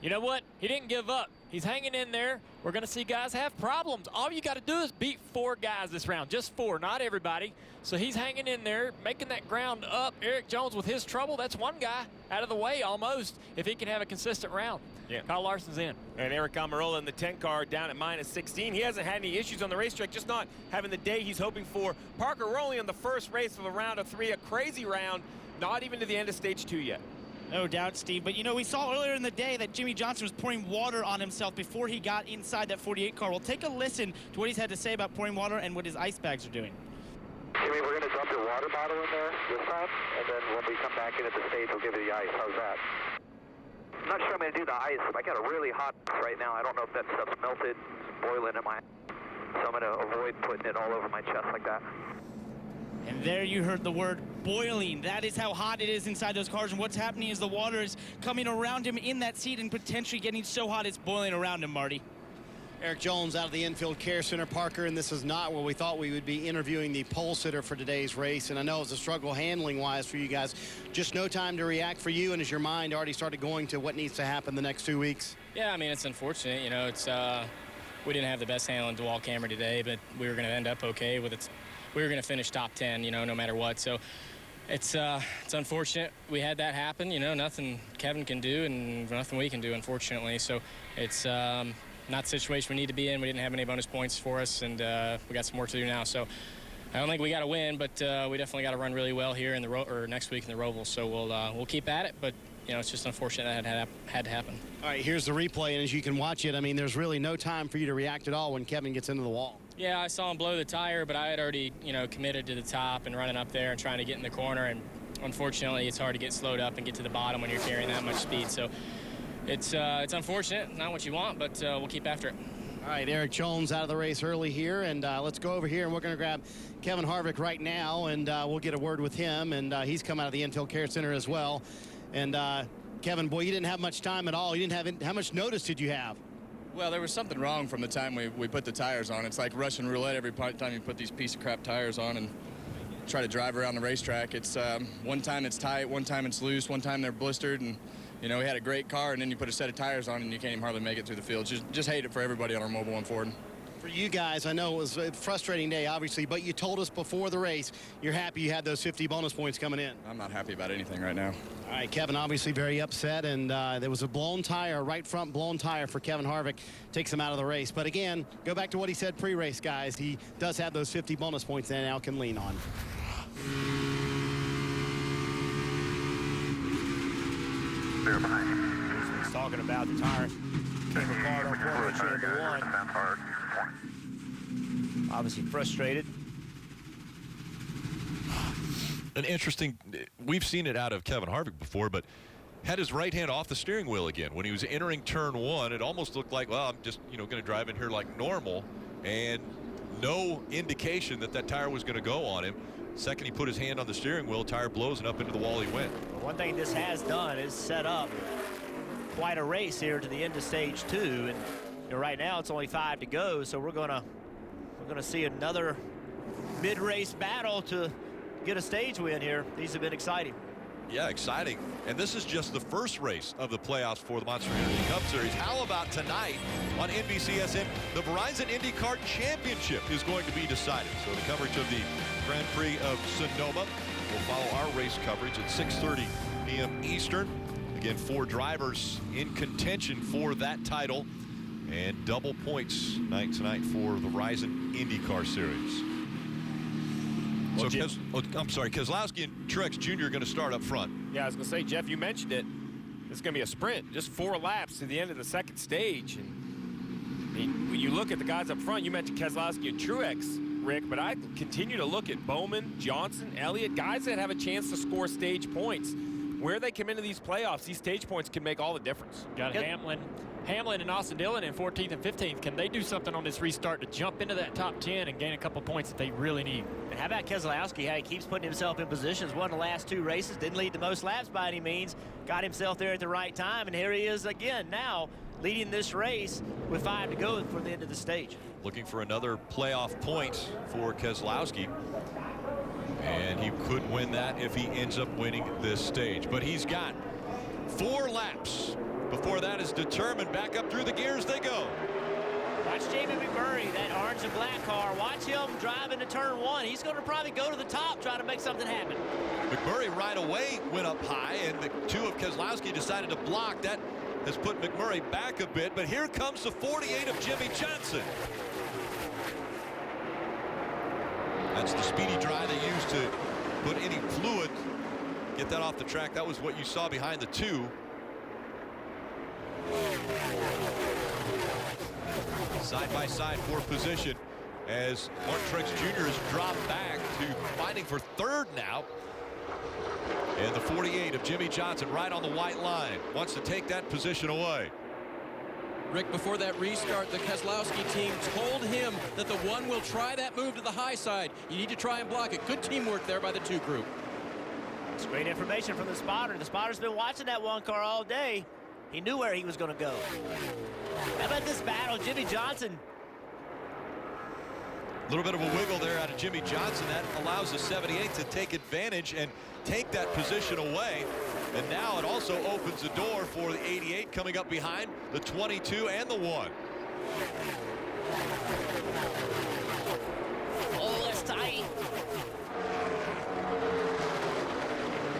S12: You know what? He didn't give up. He's hanging in there. We're going to see guys have problems. All you got to do is beat 4 guys this round, just 4, not everybody. So he's hanging in there, making that ground up. Eric Jones with his trouble, that's 1 guy out of the way almost, if he can have a consistent round.
S7: Yeah.
S12: Kyle Larson's in.
S7: And Eric Almirola in the 10 car down at -16. He hasn't had any issues on the racetrack, just not having the day he's hoping for. Parker, we're only on the first race of a round of 3, a crazy round, not even to the end of stage 2 yet.
S9: No doubt, Steve. But, you know, we saw earlier in the day that Jimmie Johnson was pouring water on himself before he got inside that 48 car. Well, take a listen to what he's had to say about pouring water and what his ice bags are doing.
S13: Jimmy, we're going to dump your water bottle in there this time, and then when we come back in at the stage, we'll give you the ice. How's that? I'm not sure I'm going to do the ice. I got a really hot right now. I don't know if that stuff's melted. It's boiling in my... So I'm going to avoid putting it all over my chest like that.
S9: And there you heard the word boiling. That is how hot it is inside those cars. And what's happening is the water is coming around him in that seat and potentially getting so hot it's boiling around him, Marty.
S11: Eric Jones out of the infield care center, Parker, and this is not where we thought we would be interviewing the pole sitter for today's race. And I know it's a struggle handling-wise for you guys. Just no time to react for you, and has your mind already started going to what needs to happen the next 2 weeks?
S6: Yeah, I mean, it's unfortunate. You know, it's we didn't have the best handle in Dewalt Camry today, but we were going to end up okay with it. We were going to finish top 10, you know, no matter what. So it's unfortunate we had that happen. You know, nothing Kevin can do and nothing we can do, unfortunately. So it's not the situation we need to be in. We didn't have any bonus points for us, and we got some work to do now. So I don't think we got to win, but we definitely got to run really well here in the or next week in the Roval. So we'll keep at it, but you know, it's just unfortunate that had to happen.
S11: All right, here's the replay, and as you can watch it, I mean, there's really no time for you to react at all when Kevin gets into the wall.
S6: Yeah, I saw him blow the tire, but I had already, you know, committed to the top and running up there and trying to get in the corner. And unfortunately, it's hard to get slowed up and get to the bottom when you're carrying that much speed. So it's unfortunate, not what you want, but we'll keep after it.
S11: All right, Eric Jones out of the race early here, and let's go over here, and we're going to grab Kevin Harvick right now, and we'll get a word with him, and he's come out of the Intel Care Center as well. And Kevin, boy, you didn't have much time at all. You didn't have how much notice did you have?
S14: Well, there was something wrong from the time we put the tires on. It's like Russian roulette every time you put these piece of crap tires on and try to drive around the racetrack. It's one time it's tight, one time it's loose, one time they're blistered, and you know, we had a great car, and then you put a set of tires on and you can't even hardly make it through the field. Just hate it for everybody on our Mobil 1 Ford.
S11: For you guys, I know it was a frustrating day, obviously, but you told us before the race you're happy you had those 50 bonus points coming in.
S14: I'm not happy about anything right now.
S11: All right, Kevin obviously very upset, and there was a blown tire, right front blown tire for Kevin Harvick, takes him out of the race. But again, go back to what he said pre-race, guys. He does have those 50 bonus points that now can lean on.
S4: They're behind. He's talking about the tire came apart on formation number 1. Obviously frustrated.
S3: An interesting, we've seen it out of Kevin Harvick before, but had his right hand off the steering wheel again. When he was entering turn 1, it almost looked like, well, I'm just, going to drive in here like normal, and no indication that that tire was going to go on him. Second he put his hand on the steering wheel, tire blows, and up into the wall he went.
S4: Well, one thing this has done is set up quite a race here to the end of stage 2, and right now it's only 5 to go, so we're gonna see another mid-race battle to get a stage win here. These have been exciting.
S3: Yeah, exciting. And this is just the first race of the playoffs for the Monster Energy Cup Series. How about tonight on NBCSN? The Verizon IndyCar Championship is going to be decided. So the coverage of the Grand Prix of Sonoma will follow our race coverage at 6:30 p.m. Eastern. Again, 4 drivers in contention for that title, and double points night tonight for the Verizon IndyCar Series.
S7: Well,
S3: So, I'm sorry, Keselowski and Truex Jr. are going to start up front.
S7: Yeah, I was going to say, Jeff, you mentioned it. It's going to be a sprint, just 4 laps to the end of the second stage. And I mean, when you look at the guys up front, you mentioned Keselowski and Truex, Rick, but I continue to look at Bowman, Johnson, Elliott, guys that have a chance to score stage points. Where they come into these playoffs, these stage points can make all the difference.
S12: Got Hamlin and Austin Dillon in 14th and 15th. Can they do something on this restart to jump into that top 10 and gain a couple points that they really need?
S4: And how about Keselowski? How he keeps putting himself in positions. Won the last 2 races, didn't lead the most laps by any means. Got himself there at the right time, and here he is again now leading this race with 5 to go for the end of the stage.
S3: Looking for another playoff point for Keselowski. And he could win that if he ends up winning this stage. But he's got 4 laps before that is determined. Back up through the gears they go.
S4: Watch Jamie McMurray, that orange and black car. Watch him drive into turn 1. He's going to probably go to the top, try to make something happen.
S3: McMurray right away went up high, and the 2 of Keselowski decided to block. That has put McMurray back a bit, but here comes the 48 of Jimmy Johnson. That's the speedy dry they used to put any fluid, get that off the track. That was what you saw behind the 2. Side by side for position as Martin Truex Jr. has dropped back to fighting for 3rd now. And the 48 of Jimmy Johnson right on the white line wants to take that position away.
S8: Rick, before that restart, the Keselowski team told him that the 1 will try that move to the high side. You need to try and block it. Good teamwork there by the 2 group.
S4: It's great information from the spotter. The spotter's been watching that 1 car all day. He knew where he was going to go. How about this battle, Jimmy Johnson?
S3: A little bit of a wiggle there out of Jimmy Johnson. That allows the 78 to take advantage and take that position away. And now it also opens the door for the 88 coming up behind the 22 and the 1.
S4: Oh, that's tight.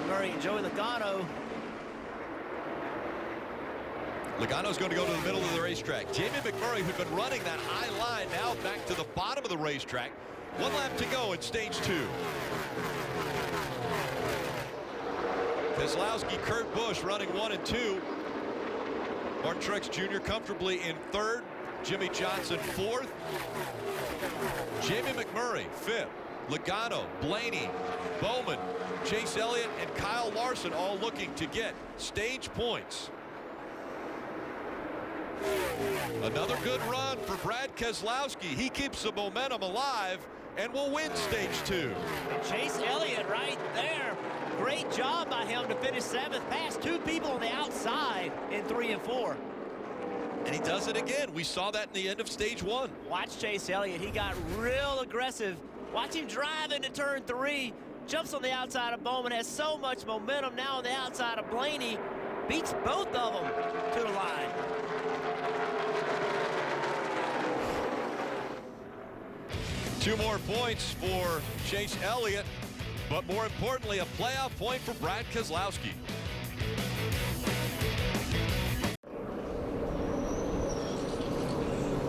S4: Murray and Joey Logano.
S3: Logano's going to go to the middle of the racetrack. Jamie McMurray, who'd been running that high line, now back to the bottom of the racetrack. 1 lap to go in stage 2. Keselowski, Kurt Busch running 1 and 2. Martin Truex Jr. comfortably in 3rd. Jimmy Johnson 4th. Jamie McMurray 5th. Logano, Blaney, Bowman, Chase Elliott, and Kyle Larson all looking to get stage points. Another good run for Brad Keselowski. He keeps the momentum alive and will win stage 2.
S4: Chase Elliott right there. Great job by him to finish 7th, past 2 people on the outside in 3 and 4.
S3: And he does it again. We saw that in the end of stage 1.
S4: Watch Chase Elliott. He got real aggressive. Watch him drive into turn 3. Jumps on the outside of Bowman. Has so much momentum now on the outside of Blaney. Beats both of them to the line.
S3: Two more points for Chase Elliott, but more importantly, a playoff point for Brad Keselowski.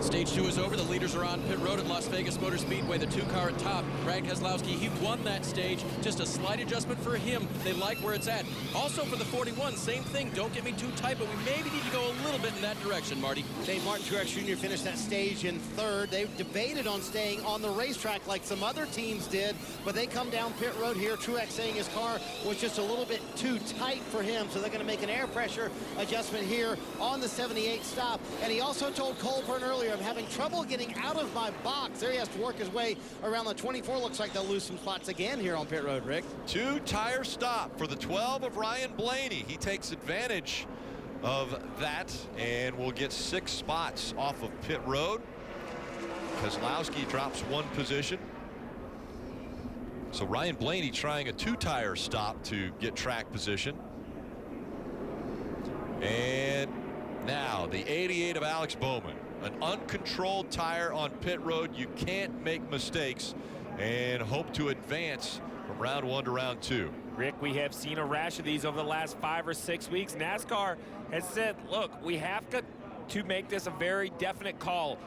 S8: Stage 2 is over. The leaders are on pit road at Las Vegas Motor Speedway. The 2-car at top, Brad Keselowski, he won that stage. Just a slight adjustment for him. They like where it's at. Also for the 41, same thing. Don't get me too tight, but we maybe need to go a little bit in that direction, Marty.
S11: Dave Martin Truex Jr. finished that stage in 3rd. They debated on staying on the racetrack like some other teams did, but they come down pit road here. Truex saying his car was just a little bit too tight for him, so they're going to make an air pressure adjustment here on the 78 stop. And he also told Colburn earlier, I'm having trouble getting out of my box. There he has to work his way around the 24. Looks like they'll lose some spots again here on pit road, Rick.
S3: 2-tire stop for the 12 of Ryan Blaney. He takes advantage of that and will get 6 spots off of pit road. Keselowski drops 1 position. So Ryan Blaney trying a 2-tire stop to get track position. And now the 88 of Alex Bowman. An uncontrolled tire on pit road. You can't make mistakes and hope to advance from round 1 to round 2.
S7: Rick, we have seen a rash of these over the last 5 or 6 weeks. NASCAR has said, look, we have to make this a very definite call,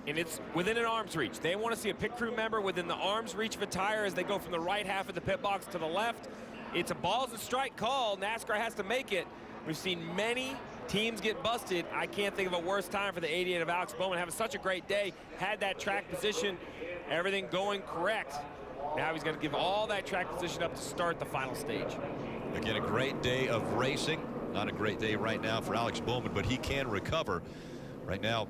S7: and it's within an arm's reach. They want to see a pit crew member within the arm's reach of a tire as they go from the right half of the pit box to the left. It's a balls and strike call. NASCAR has to make it. We've seen many teams get busted. I can't think of a worse time for the 88 of Alex Bowman, having such a great day, had that track position, everything going correct. Now he's going to give all that track position up to start the final stage.
S3: Again, a great day of racing. Not a great day right now for Alex Bowman, but he can recover. Right now,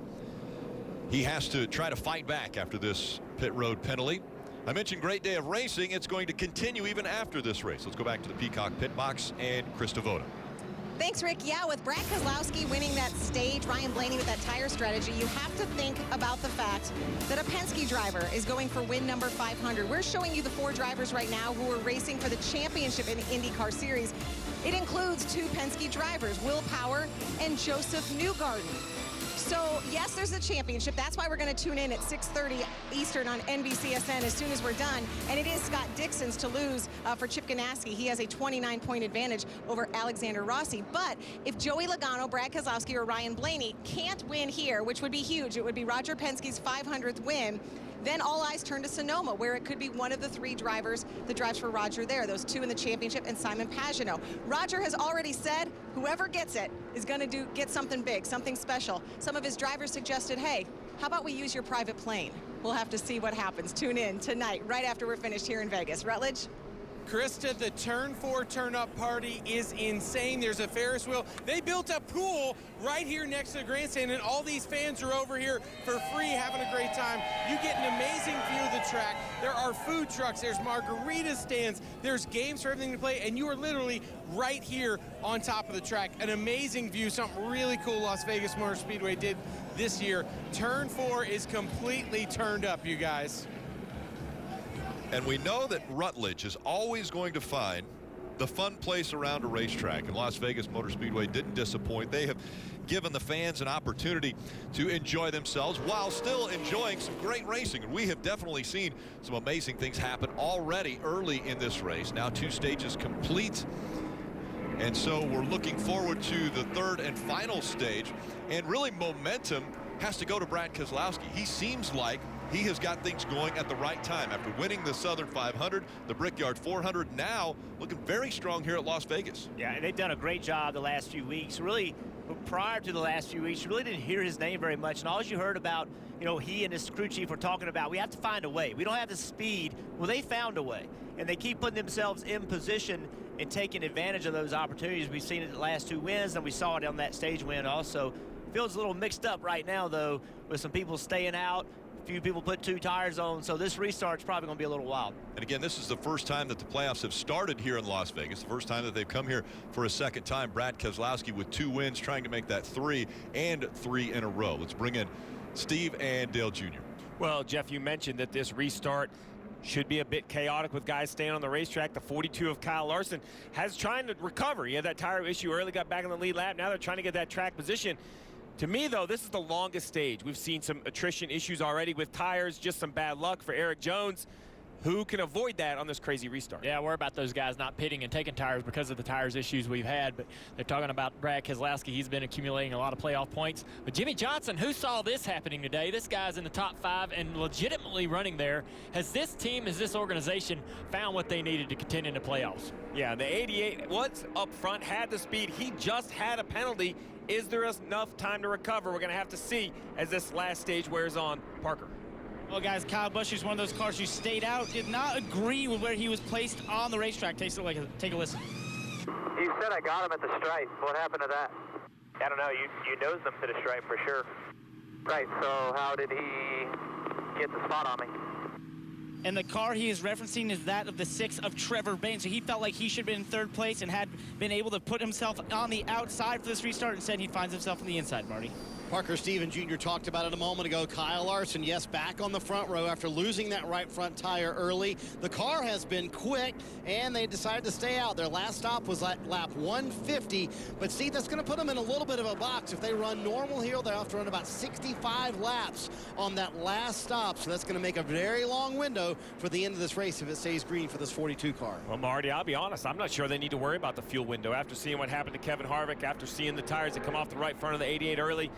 S3: he has to try to fight back after this pit road penalty. I mentioned great day of racing. It's going to continue even after this race. Let's go back to the Peacock pit box and Chris Devoto.
S1: Thanks, Rick. Yeah, with Brad Keselowski winning that stage, Ryan Blaney with that tire strategy, you have to think about the fact that a Penske driver is going for win number 500. We're showing you the 4 drivers right now who are racing for the championship in the IndyCar Series. It includes 2 Penske drivers, Will Power and Joseph Newgarden. So, yes, there's a championship. That's why we're going to tune in at 6:30 Eastern on NBCSN as soon as we're done. And it is Scott Dixon's to lose for Chip Ganassi. He has a 29-point advantage over Alexander Rossi. But if Joey Logano, Brad Keselowski, or Ryan Blaney can't win here, which would be huge, it would be Roger Penske's 500th win, then all eyes turn to Sonoma, where it could be one of the 3 drivers that drives for Roger there. Those 2 in the championship and Simon Pagenaud. Roger has already said whoever gets it is going to get something big, something special. Some of his drivers suggested, hey, how about we use your private plane? We'll have to see what happens. Tune in tonight, right after we're finished here in Vegas. Rutledge?
S5: Krista, the Turn 4 turn-up party is insane. There's a Ferris wheel. They built a pool right here next to the grandstand, and all these fans are over here for free having a great time. You get an amazing view of the track. There are food trucks. There's margarita stands. There's games for everything to play, and you are literally right here on top of the track. An amazing view, something really cool Las Vegas Motor Speedway did this year. Turn 4 is completely turned up, you guys.
S3: And we know that Rutledge is always going to find the fun place around a racetrack, and Las Vegas Motor Speedway didn't disappoint. They have given the fans an opportunity to enjoy themselves while still enjoying some great racing. And we have definitely seen some amazing things happen already early in this race. Now 2 stages complete. And so we're looking forward to the 3rd and final stage. And really momentum has to go to Brad Keselowski. He seems like he has got things going at the right time after winning the Southern 500, the Brickyard 400, now looking very strong here at Las Vegas.
S4: Yeah, and they've done a great job the last few weeks. Really, prior to the last few weeks, you really didn't hear his name very much. And all you heard about, you know, he and his crew chief were talking about, we have to find a way. We don't have the speed. Well, they found a way. And they keep putting themselves in position and taking advantage of those opportunities. We've seen it in the last 2 wins, and we saw it on that stage win also Field's a little mixed up right now, though, with some people staying out. A few people put 2 tires on, so this restart's probably going to be a little wild.
S3: And again, this is the first time that the playoffs have started here in Las Vegas. The first time that they've come here for a second time. Brad Keselowski with 2 wins, trying to make that 3 and 3 in a row. Let's bring in Steve and Dale Jr.
S7: Well, Jeff, you mentioned that this restart should be a bit chaotic with guys staying on the racetrack. The 42 of Kyle Larson has trying to recover. He had that tire issue early, got back in the lead lap. Now they're trying to get that track position. To me, though, this is the longest stage. We've seen some attrition issues already with tires, just some bad luck for Eric Jones. Who can avoid that on this crazy restart?
S12: Yeah, worry about those guys not pitting and taking tires because of the tires issues we've had. But they're talking about Brad Keselowski. He's been accumulating a lot of playoff points. But Jimmie Johnson, who saw this happening today? This guy's in the top 5 and legitimately running there. Has this team, has this organization found what they needed to contend in the playoffs?
S7: Yeah, the 88 was up front, had the speed. He just had a penalty. Is there enough time to recover? We're going to have to see as this last stage wears on. Parker.
S9: Well, guys, Kyle Busch is one of those cars who stayed out, did not agree with where he was placed on the racetrack. Take a listen.
S15: You said I got him at the stripe. What happened to that? I don't know. You nosed him to the stripe for sure. Right, so how did he get the spot on me?
S9: And the car he is referencing is that of the 6 of Trevor Bayne. So he felt like he should have been in 3rd place and had been able to put himself on the outside for this restart. Instead, he finds himself on the inside, Marty.
S11: Parker Stephen Jr. talked about it a moment ago. Kyle Larson, yes, back on the front row after losing that right front tire early. The car has been quick, and they decided to stay out. Their last stop was at lap 150. But, Steve, that's going to put them in a little bit of a box. If they run normal here, they'll have to run about 65 laps on that last stop. So that's going to make a very long window for the end of this race if it stays green for this 42 car.
S7: Well, Marty, I'll be honest. I'm not sure they need to worry about the fuel window. After seeing what happened to Kevin Harvick, after seeing the tires that come off the right front of the 88 early,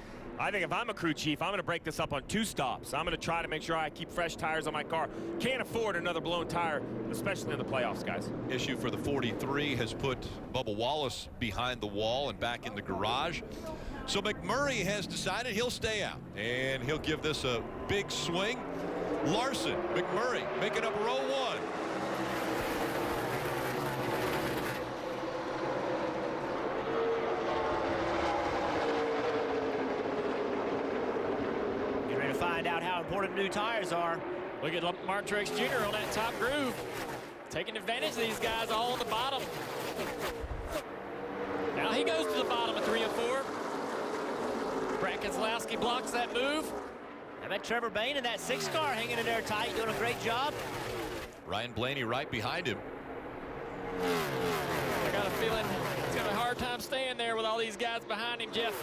S7: I think if I'm a crew chief, I'm going to break this up on 2 stops. I'm going to try to make sure I keep fresh tires on my car. Can't afford another blown tire, especially in the playoffs, guys.
S3: Issue for the 43 has put Bubba Wallace behind the wall and back in the garage. So McMurray has decided he'll stay out, and he'll give this a big swing. Larson, McMurray making up row 1.
S4: Find out how important new tires are.
S12: Look at Martin Truex Jr. on that top groove, taking advantage of these guys all on the bottom. Now he goes to the bottom of 3 and 4. Brad Keselowski blocks that move.
S4: I bet Trevor Bayne in that 6 car hanging in there tight, doing a great job.
S3: Ryan Blaney right behind him.
S12: I got a feeling he's got a hard time staying there with all these guys behind him, Jeff.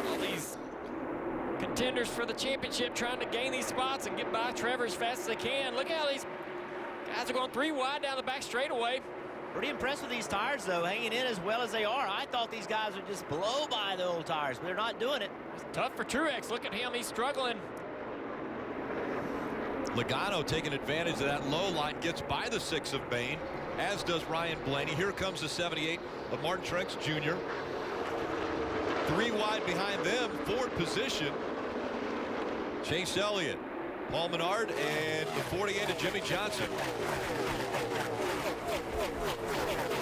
S12: All these contenders for the championship trying to gain these spots and get by Trevor as fast as they can. Look how these guys are going 3 wide down the back straightaway.
S4: Pretty impressed with these tires, though, hanging in as well as they are. I thought these guys would just blow by the old tires, but they're not doing it.
S12: It's tough for Truex. Look at him. He's struggling.
S3: Logano taking advantage of that low line, gets by the 6 of Bayne, as does Ryan Blaney. Here comes the 78 of Martin Truex Jr. 3 wide behind them, 4th position. Chase Elliott, Paul Menard, and the 48 of Jimmie Johnson.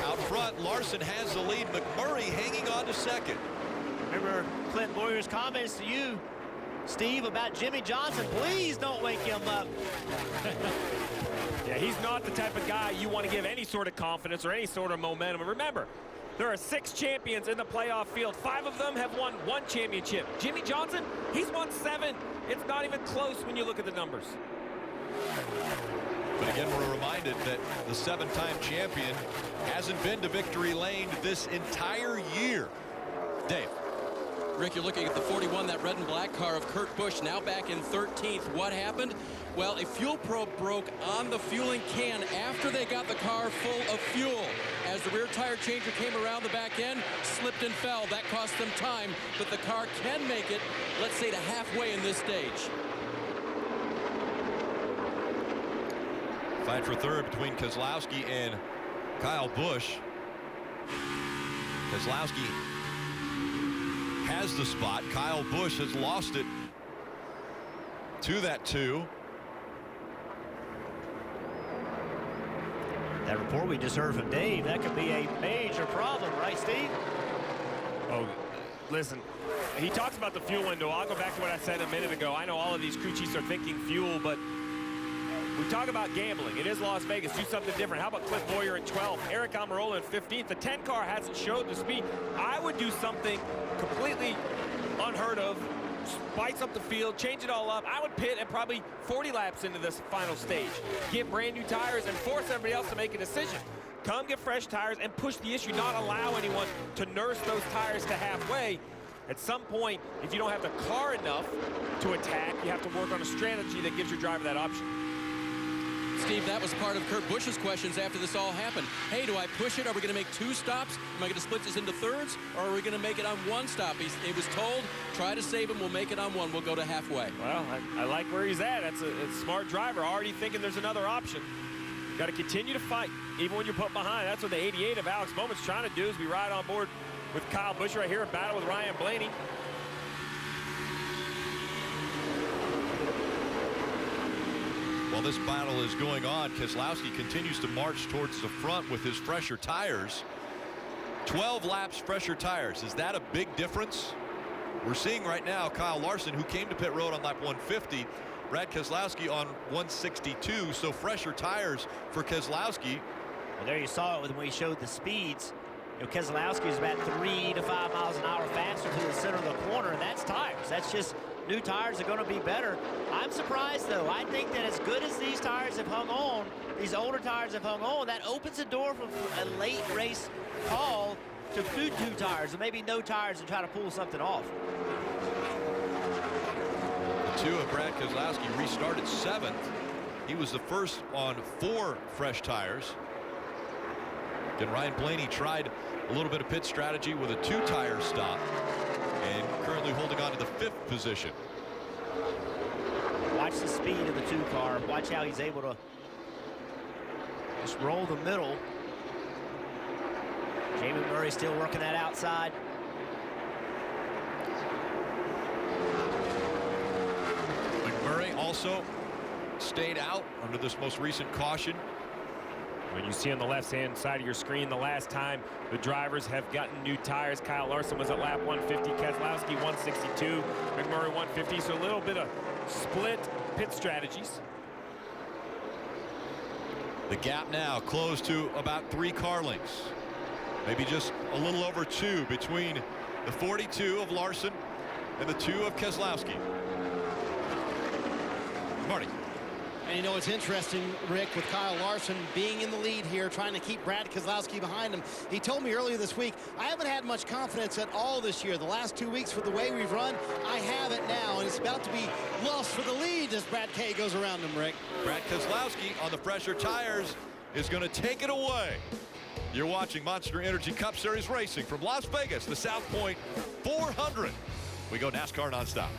S3: Out front, Larson has the lead. McMurray hanging on to 2nd.
S4: Remember Clint Boyer's comments to you, Steve, about Jimmie Johnson. Please don't wake him up.
S7: Yeah, he's not the type of guy you want to give any sort of confidence or any sort of momentum. And remember, there are 6 champions in the playoff field. 5 of them have won 1 championship. Jimmie Johnson, he's won 7. It's not even close when you look at the numbers.
S3: But again, we're reminded that the 7-time champion hasn't been to victory lane this entire year. Dave.
S8: Rick, you're looking at the 41, that red and black car of Kurt Busch, now back in 13th. What happened? Well, a fuel probe broke on the fueling can after they got the car full of fuel. As the rear tire changer came around the back end, slipped and fell. That cost them time, but the car can make it, let's say, to halfway in this stage.
S3: Fight for 3rd between Keselowski and Kyle Busch. Keselowski has the spot. Kyle Busch has lost it to that 2.
S4: That report we just heard from Dave, that could be a major problem, right, Steve?
S7: Oh, listen, he talks about the fuel window. I'll go back to what I said a minute ago. I know all of these crew chiefs are thinking fuel, but we talk about gambling. It is Las Vegas. Do something different. How about Cliff Bowyer in 12th? Eric Almirola in 15th. The 10 car hasn't showed the speed. I would do something completely unheard of. Spice up the field, change it all up. I would pit at probably 40 laps into this final stage. Get brand new tires and force everybody else to make a decision. Come get fresh tires and push the issue, not allow anyone to nurse those tires to halfway. At some point, if you don't have the car enough to attack, you have to work on a strategy that gives your driver that option.
S8: Steve, that was part of Kurt Busch's questions after this all happened. Hey, do I push it? Are we going to make 2 stops? Am I going to split this into thirds? Or are we going to make it on 1 stop? He was told, try to save him. We'll make it on 1. We'll go to halfway.
S7: Well, I like where he's at. It's a smart driver, already thinking there's another option. Got to continue to fight, even when you're put behind. That's what the 88 of Alex Bowman's trying to do, is be right on board with Kyle Busch right here in battle with Ryan Blaney.
S3: While this battle is going on, Keselowski continues to march towards the front with his fresher tires. 12 laps fresher tires. Is that a big difference? We're seeing right now Kyle Larson, who came to pit road on lap 150, Brad Keselowski on 162, so fresher tires for Keselowski.
S4: Well, there you saw it when we showed the speeds. You know, Keselowski is about 3 to 5 miles an hour faster to the center of the corner, and that's tires. That's just new tires are going to be better. I'm surprised, though. I think that as good as these tires have hung on, these older tires have hung on, that opens the door for a late race call to do 2 tires and maybe no tires and try to pull something off.
S3: The 2 of Brad Keselowski restarted 7th. He was the first on 4 fresh tires. Again, Ryan Blaney tried a little bit of pit strategy with a 2-tire stop and currently holding on to the 5th position.
S4: Watch the speed of the 2 car. Watch how he's able to just roll the middle. Jamie Murray still working that outside.
S3: McMurray also stayed out under this most recent caution.
S7: When you see on the left-hand side of your screen, the last time the drivers have gotten new tires, Kyle Larson was at lap 150, Keselowski 162, McMurray 150, so a little bit of split pit strategies.
S3: The gap now close to about 3 car lengths. Maybe just a little over 2 between the 42 of Larson and the 2 of Keselowski. Marty.
S11: And you know, it's interesting, Rick, with Kyle Larson being in the lead here, trying to keep Brad Keselowski behind him. He told me earlier this week, I haven't had much confidence at all this year. The last 2 weeks with the way we've run, I have it now, and it's about to be lost for the lead as Brad K goes around him, Rick.
S3: Brad Keselowski on the fresher tires is going to take it away. You're watching Monster Energy Cup Series racing from Las Vegas, the South Point 400. We go NASCAR nonstop.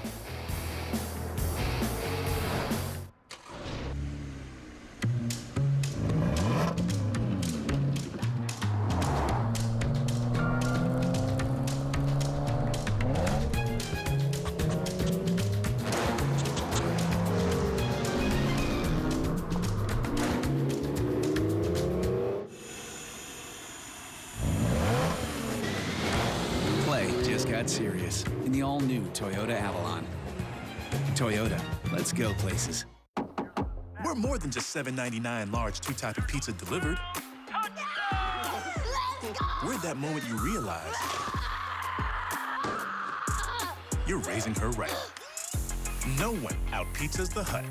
S19: Serious in the all-new Toyota Avalon. Toyota, let's go places.
S21: We're more than just $7.99 large 2-topping pizza delivered. We're that moment you realize you're raising her right. No one out-pizzas the Hut.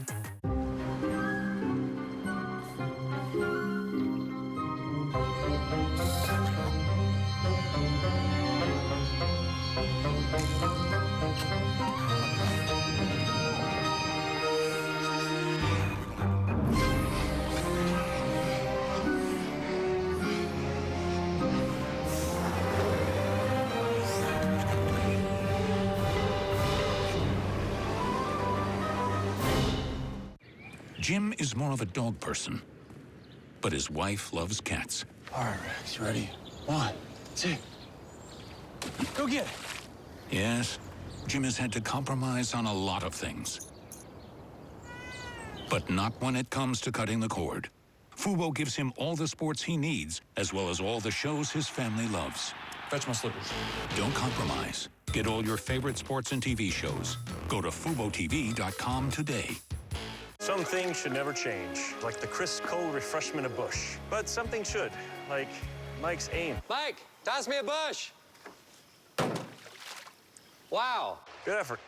S23: Jim is more of a dog person, but his wife loves cats.
S21: All right, Rex, ready? 1, 2. Go get it.
S23: Yes, Jim has had to compromise on a lot of things. But not when it comes to cutting the cord. Fubo gives him all the sports he needs, as well as all the shows his family loves.
S21: Fetch my slippers.
S23: Don't compromise. Get all your favorite sports and TV shows. Go to FuboTV.com today.
S10: Some things should never change, like the crisp, cold refreshment of Busch. But something should, like Mike's aim.
S16: Mike, toss me a Busch. Wow.
S10: Good effort.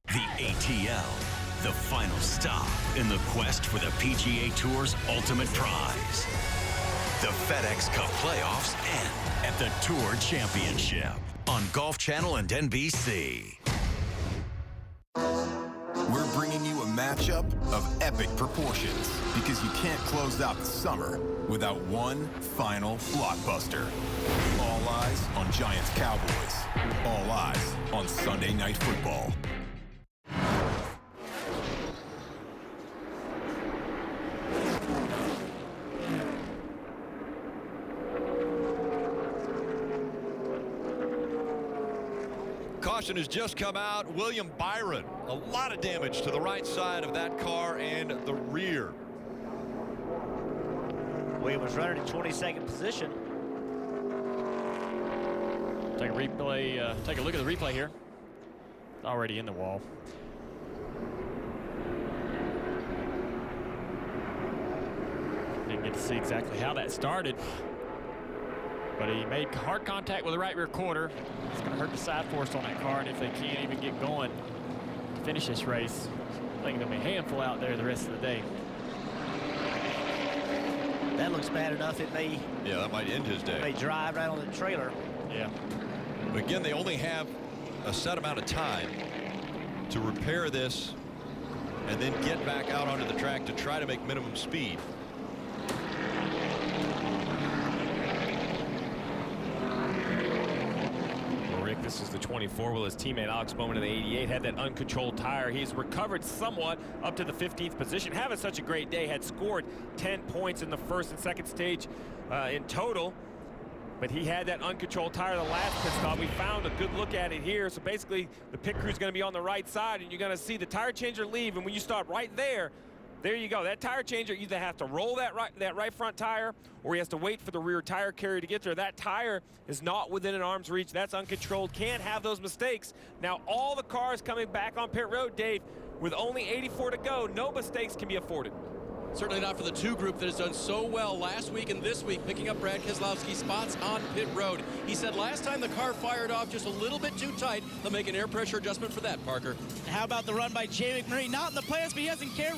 S18: The ATL, the final stop in the quest for the PGA Tour's ultimate prize. The FedEx Cup playoffs end at the Tour Championship on Golf Channel and NBC.
S22: We're bringing you a matchup of epic proportions because you can't close out the summer without one final blockbuster. All eyes on Giants Cowboys. All eyes on Sunday Night Football.
S3: Caution has just come out. William Byron, a lot of damage to the right side of that car and the rear.
S4: William was running in 22nd position.
S12: Take a replay. Take a look at the replay here. It's already in the wall. Didn't get to see exactly how that started, but he made hard contact with the right rear quarter. It's going to hurt the side force on that car, and if they can't even get going to finish this race, I think there'll be a handful out there the rest of the day.
S4: That looks bad enough. It may.
S3: Yeah, that might end his day.
S4: May drive right on the trailer.
S12: Yeah.
S3: But again, they only have a set amount of time to repair this and then get back out onto the track to try to make minimum speed.
S7: Rick, this is the 24. Well, his teammate Alex Bowman in the 88 had that uncontrolled tire. He's recovered somewhat up to the 15th position. Having such a great day, had scored 10 points in the first and second stage in total. But he had that uncontrolled tire the last pit stop. We found a good look at it here. So basically, the pit crew is going to be on the right side, and you're going to see the tire changer leave. And when you stop right there, there you go. That tire changer either has to roll that right front tire, or he has to wait for the rear tire carrier to get there. That tire is not within an arm's reach. That's uncontrolled. Can't have those mistakes. Now, all the cars coming back on pit road, Dave, with only 84 to go, no mistakes can be afforded.
S8: Certainly not for the two group that has done so well last week and this week, picking up Brad Keselowski spots on pit road. He said last time the car fired off just a little bit too tight. They'll make an air pressure adjustment for that, Parker.
S9: How about the run by Jay McMurray? Not in the plans, but he doesn't care.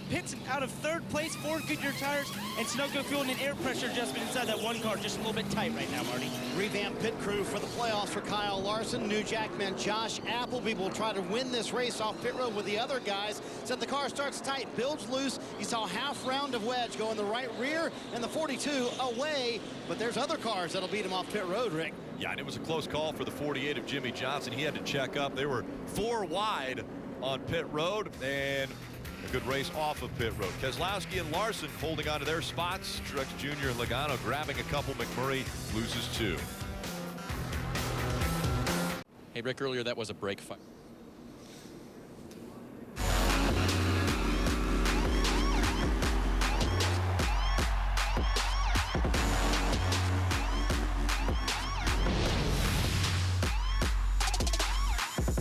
S9: Pits out of third place, 4 Goodyear tires, and Sunoco Fuel and an air pressure adjustment inside that one car. Just a little bit tight right now, Marty.
S11: Revamped pit crew for the playoffs for Kyle Larson. New Jackman Josh Appleby will try to win this race off pit road with the other guys. Said the car starts tight, builds loose. You saw half round of wedge go in the right rear and the 42 away, but there's other cars that'll beat him off pit road, Rick.
S3: Yeah, and it was a close call for the 48 of Jimmy Johnson. He had to check up. They were 4 wide on pit road, and a good race off of pit road. Keselowski and Larson holding on to their spots. Truex Jr. and Logano grabbing a couple. McMurray loses 2.
S8: Hey, Rick, earlier that was a brake fight.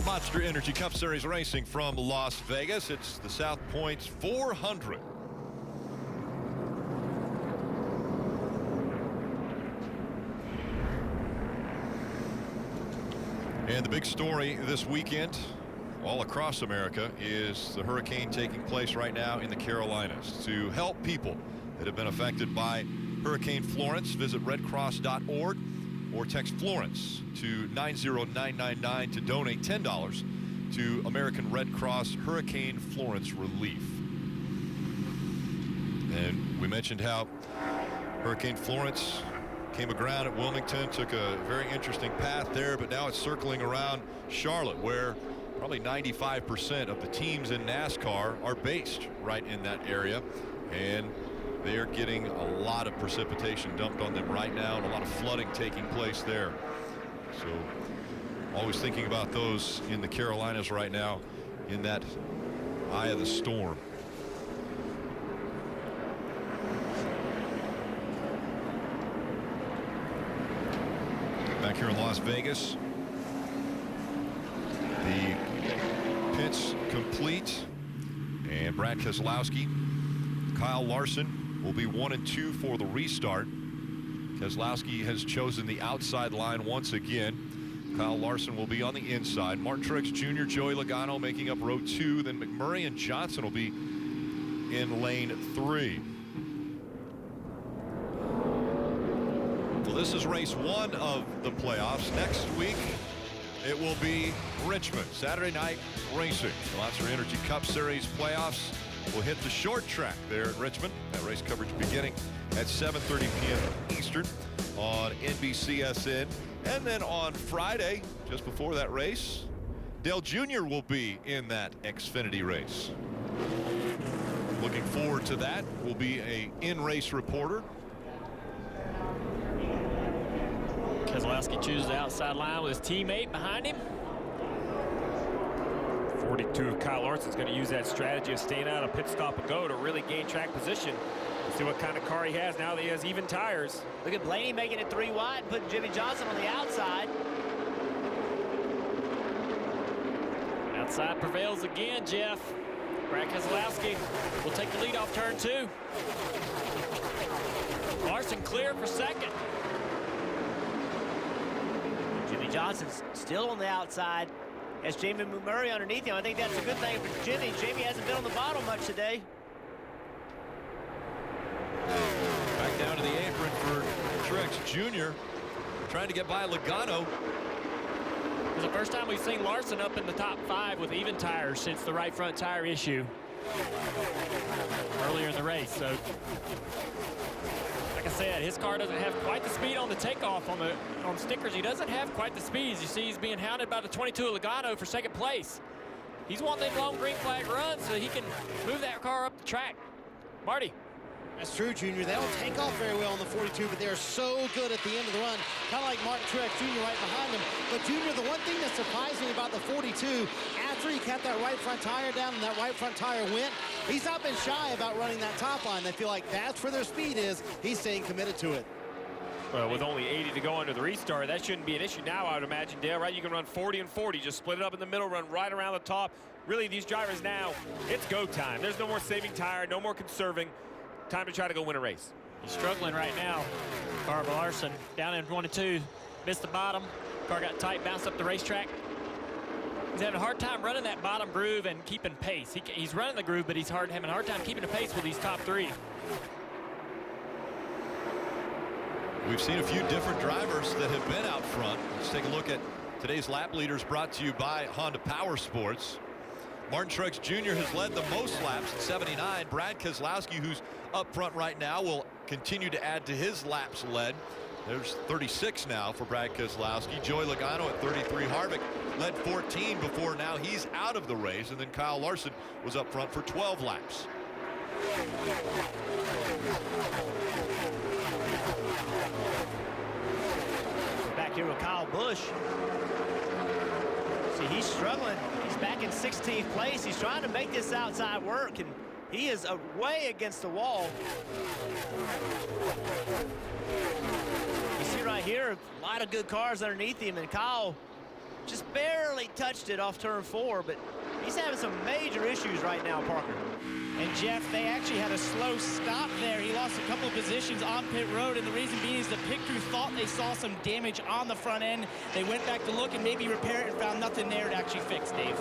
S3: Monster Energy Cup Series racing from Las Vegas. It's the South Points 400. And the big story this weekend all across America is the hurricane taking place right now in the Carolinas. To help people that have been affected by Hurricane Florence, visit redcross.org or text Florence to 90999 to donate $10 to American Red Cross Hurricane Florence Relief. And we mentioned how Hurricane Florence came aground at Wilmington, took a very interesting path there, but now it's circling around Charlotte, where probably 95% of the teams in NASCAR are based right in that area. And they are getting a lot of precipitation dumped on them right now, and a lot of flooding taking place there. So always thinking about those in the Carolinas right now in that eye of the storm. back here in Las Vegas. The pits complete, and Brad Keselowski, Kyle Larson will be 1 and 2 for the restart. Keselowski has chosen the outside line once again. Kyle Larson will be on the inside. Martin Truex Jr., Joey Logano making up row 2. Then McMurray and Johnson will be in lane 3. So this is race 1 of the playoffs. Next week, it will be Richmond, Saturday night racing. The Monster Energy Cup Series playoffs will hit the short track there at Richmond. That race coverage beginning at 7:30 p.m. Eastern on NBCSN. And then on Friday, just before that race, Dale Jr. will be in that Xfinity race. Looking forward to that. Will be a in-race reporter.
S12: Keselowski chooses the outside line with his teammate behind him.
S7: 42 of Kyle Larson's going to use that strategy of staying out of pit stop and go to really gain track position. Let's see what kind of car he has now that he has even tires.
S4: Look at Blaney making it 3 wide, putting Jimmy Johnson on the outside.
S12: Outside prevails again, Jeff. Brad Keselowski will take the lead off turn 2. Larson clear for second.
S4: Jimmy Johnson's still on the outside. Has Jamie McMurray underneath him. I think that's a good thing for Jimmy. Jamie hasn't been on the bottom much today.
S3: Back down to the apron for Truex Jr. Trying to get by Logano.
S12: It's the first time we've seen Larson up in the top 5 with even tires since the right front tire issue earlier in the race. So, like I said, his car doesn't have quite the speed on the takeoff on stickers. He doesn't have quite the speed. As you see, he's being hounded by the 22 of Logano for second place. He's wanting them long green flag runs so he can move that car up the track. Marty.
S11: That's true, Junior. They don't take off very well on the 42, but they're so good at the end of the run. Kind of like Martin Truex Jr. right behind him. But, Junior, the one thing that surprised me about the 42, after he kept that right front tire down and that right front tire went, he's not been shy about running that top line. They feel like that's where their speed is. He's staying committed to it.
S7: Well, with only 80 to go under the restart, that shouldn't be an issue now, I would imagine, Dale, right? You can run 40 and 40, just split it up in the middle, run right around the top. Really, these drivers now, it's go time. There's no more saving tire, no more conserving. Time to try to go win a race.
S12: He's struggling right now. Kyle Larson down in 1 and 2, missed the bottom. Car got tight, bounced up the racetrack. He's having a hard time running that bottom groove and keeping pace. He's running the groove, but he's having a hard time keeping the pace with these top 3.
S3: We've seen a few different drivers that have been out front. Let's take a look at today's lap leaders brought to you by Honda Power Sports. Martin Truex Jr. has led the most laps at 79. Brad Keselowski, who's up front right now, will continue to add to his laps led. There's 36 now for Brad Keselowski. Joey Logano at 33. Harvick led 14 before now he's out of the race. And then Kyle Larson was up front for 12 laps.
S4: Back here with Kyle Busch. See, he's struggling. He's back in 16th place. He's trying to make this outside work, and he is way against the wall. You see right here, a lot of good cars underneath him, and Kyle just barely touched it off turn 4, but he's having some major issues right now, Parker.
S9: And Jeff, they actually had a slow stop there. He lost a couple of positions on pit road, and the reason being is the pit crew thought they saw some damage on the front end. They went back to look and maybe repair it and found nothing there to actually fix, Dave.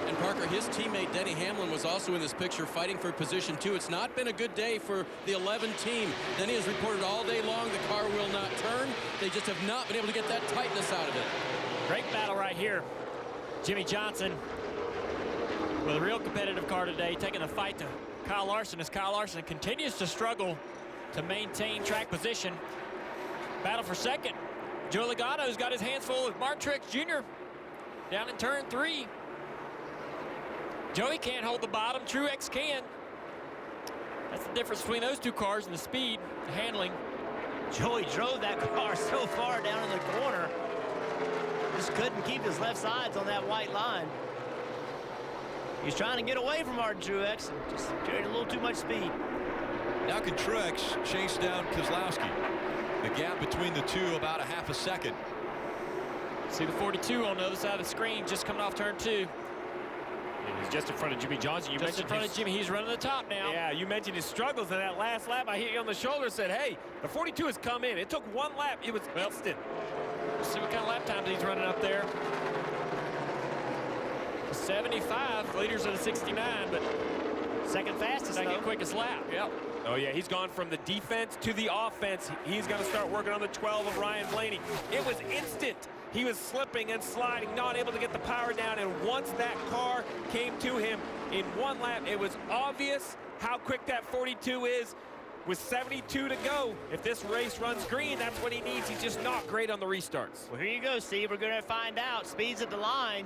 S8: And Parker, his teammate Denny Hamlin was also in this picture fighting for position 2. It's not been a good day for the 11 team. Denny has reported all day long the car will not turn. They just have not been able to get that tightness out of it.
S12: Great battle right here. Jimmy Johnson with a real competitive car today, taking the fight to Kyle Larson as Kyle Larson continues to struggle to maintain track position. Battle for second. Joey Logano's got his hands full with Martin Truex Jr. down in turn 3. Joey can't hold the bottom. Truex can. That's the difference between those two cars and the speed, the handling.
S4: Joey drove that car so far down in the corner. Just couldn't keep his left sides on that white line. He's trying to get away from Martin Truex and just carried a little too much speed.
S3: Now can Truex chase down Keselowski? The gap between the two about a half a second.
S12: See the 42 on the other side of the screen, just coming off turn 2.
S7: He's just in front of Jimmy Johnson. You
S12: Just in front of Jimmy. He's running the top now.
S7: Yeah, you mentioned his struggles in that last lap. I hit you on the shoulder, said, hey, the 42 has come in. It took one lap. It was instant.
S12: Let's see what kind of lap times he's running up there. 75, leaders at a 69, but
S4: second fastest,
S12: second quickest lap. Yep.
S7: Oh, yeah, he's gone from the defense to the offense. He's going to start working on the 12 of Ryan Blaney. It was instant. He was slipping and sliding, not able to get the power down, and once that car came to him in one lap, it was obvious how quick that 42 is. With 72 to go, if this race runs green, that's what he needs. He's just not great on the restarts.
S4: Well, here you go, Steve. We're going to find out. Speeds at the line.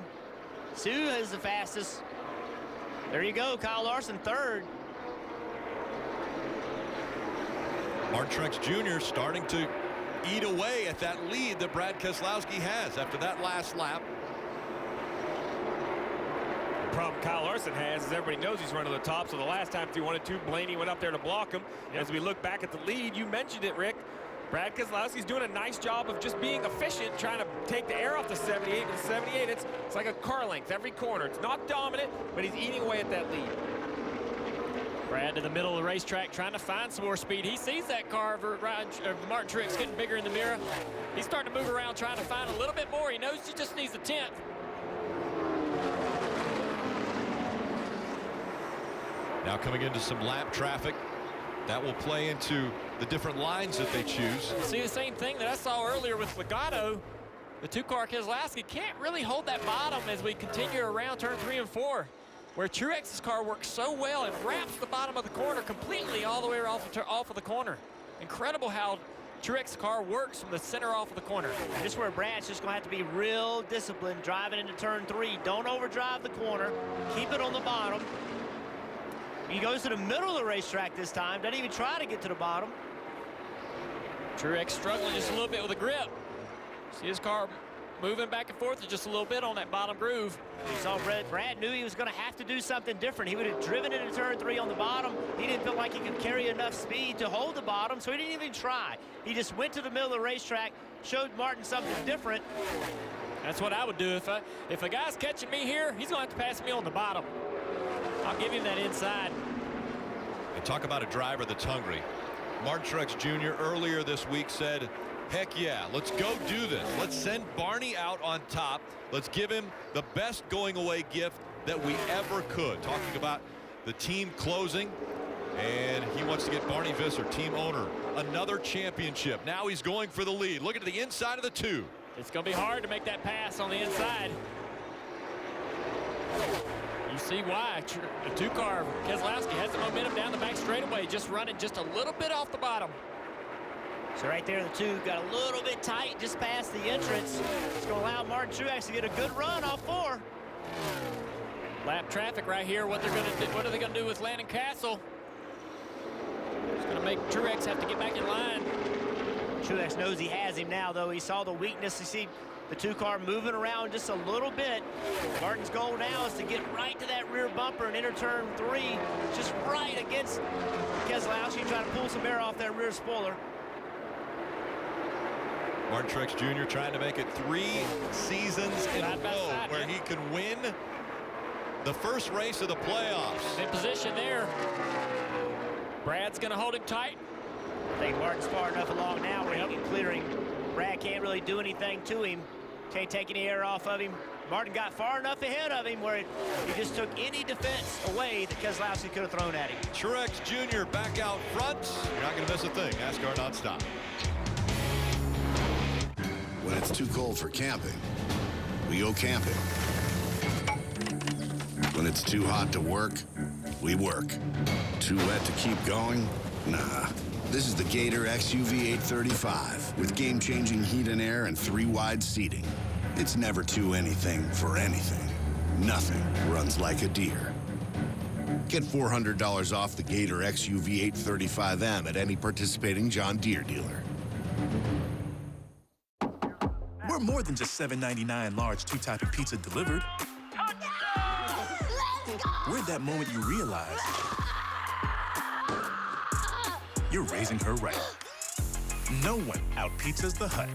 S4: Sue is the fastest. There you go, Kyle Larson, third.
S3: Martin Truex Jr. starting to eat away at that lead that Brad Keselowski has after that last lap.
S7: The problem Kyle Larson has is everybody knows he's running to the top, so the last time he wanted to, Blaney went up there to block him. Yep. As we look back at the lead, you mentioned it, Rick. Brad Keselowski's doing a nice job of just being efficient, trying to take the air off the 78. And the 78, it's like a car length every corner. It's not dominant, but he's eating away at that lead.
S12: Brad to the middle of the racetrack trying to find some more speed. He sees that car of Martin Truex getting bigger in the mirror. He's starting to move around trying to find a little bit more. He knows he just needs a 10th.
S3: Now coming into some lap traffic. That will play into the different lines that they choose.
S12: See the same thing that I saw earlier with Legato. The two-car Keselowski can't really hold that bottom as we continue around turn 3 and 4. Where Truex's car works so well, it wraps the bottom of the corner completely all the way off of the corner. Incredible how Truex's car works from the center off of the corner.
S4: And this is where Brad's just going to have to be real disciplined driving into turn 3. Don't overdrive the corner. Keep it on the bottom. He goes to the middle of the racetrack this time. Doesn't even try to get to the bottom.
S12: Truex struggling just a little bit with the grip. See his car moving back and forth just a little bit on that bottom groove.
S4: You saw Brad knew he was going to have to do something different. He would have driven into turn 3 on the bottom. He didn't feel like he could carry enough speed to hold the bottom, so he didn't even try. He just went to the middle of the racetrack, showed Martin something different.
S12: That's what I would do. If a guy's catching me here, he's going to have to pass me on the bottom. I'll give him that inside.
S3: And talk about a driver that's hungry. Martin Truex Jr. earlier this week said, heck yeah, let's go do this. Let's send Barney out on top. Let's give him the best going away gift that we ever could. Talking about the team closing, and he wants to get Barney Visser, team owner, another championship. Now he's going for the lead. Look at the inside of the 2.
S12: It's going to be hard to make that pass on the inside. You see why the two-car Keselowski has the momentum down the back straightaway, just running just a little bit off the bottom.
S4: So right there, the 2 got a little bit tight just past the entrance. It's going to allow Martin Truex to get a good run off 4.
S12: Lap traffic right here. What are they going to do with Landon Castle? It's going to make Truex have to get back in line.
S4: Truex knows he has him now, though. He saw the weakness. You see the 2-car moving around just a little bit. Martin's goal now is to get right to that rear bumper and enter turn 3, just right against Keselowski, trying to pull some air off that rear spoiler.
S3: Martin Truex Jr. trying to make it 3 seasons in a row where he can win the first race of the playoffs.
S12: In position there. Brad's going to hold him tight.
S4: I think Martin's far enough along now where he can clear him. Brad can't really do anything to him. Can't take any air off of him. Martin got far enough ahead of him where he just took any defense away that Keselowski could have thrown at him.
S3: Truex Jr. back out front. You're not going to miss a thing. NASCAR nonstop.
S2: When it's too cold for camping, we go camping. When it's too hot to work, we work. Too wet to keep going? Nah. This is the Gator XUV 835 with game-changing heat and air and 3 wide seating. It's never too anything for anything. Nothing runs like a deer. Get $400 off the Gator XUV 835M at any participating John Deere dealer.
S21: We're more than just $7.99 large 2-topping pizza delivered. We're that moment you realize you're raising her right. No one out-pizzas the Hut.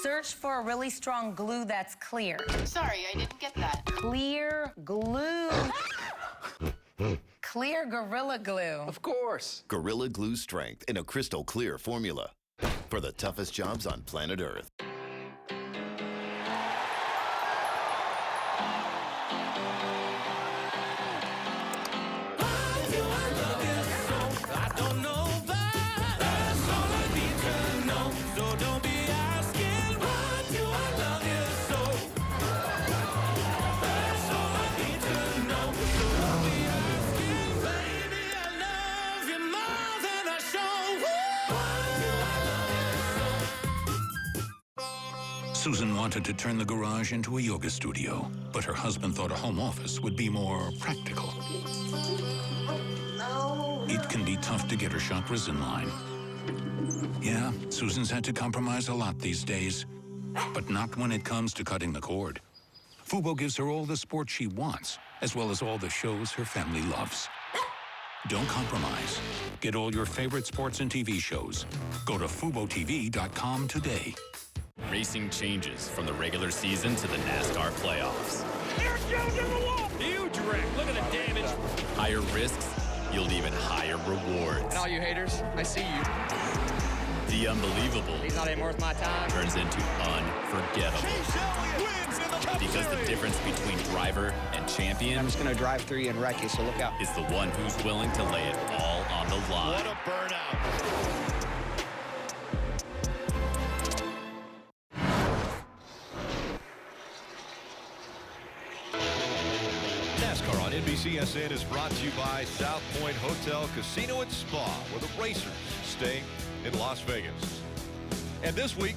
S13: Search for a really strong glue that's clear.
S17: Sorry, I didn't get that.
S13: Clear glue. Clear Gorilla Glue.
S20: Of course. Gorilla Glue strength in a crystal clear formula for the toughest jobs on planet Earth.
S23: Susan wanted to turn the garage into a yoga studio, but her husband thought a home office would be more practical. It can be tough to get her chakras in line. Yeah, Susan's had to compromise a lot these days, but not when it comes to cutting the cord. Fubo gives her all the sports she wants, as well as all the shows her family loves. Don't compromise. Get all your favorite sports and TV shows. Go to FuboTV.com today.
S24: Racing changes from the regular season to the NASCAR playoffs.
S7: Here it goes in the wall. Huge wreck. Look at the damage.
S24: Higher risks yield even higher rewards.
S25: And all you haters, I see you.
S24: The unbelievable
S25: He's not even worth my time.
S24: turns into unforgettable. Because the difference between driver and champion,
S25: I'm just going to drive through you and wreck you, so look out.
S24: is the one who's willing to lay it all on the line.
S3: What a burnout. NASCAR on NBCSN is brought to you by South Point Hotel, Casino and Spa, where the racers stay in Las Vegas. And this week,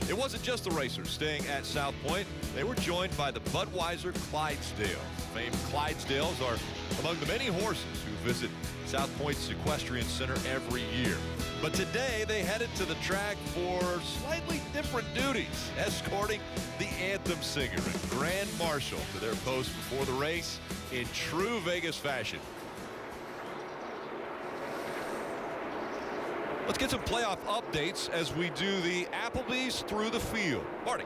S3: it wasn't just the racers staying at South Point. They were joined by the Budweiser Clydesdales. Famed Clydesdales are among the many horses who visit South Point's Equestrian Center every year. But today, they headed to the track for slightly different duties, escorting the anthem singer and grand marshal to their post before the race in true Vegas fashion. Let's get some playoff updates as we do the Applebee's through the field. Marty.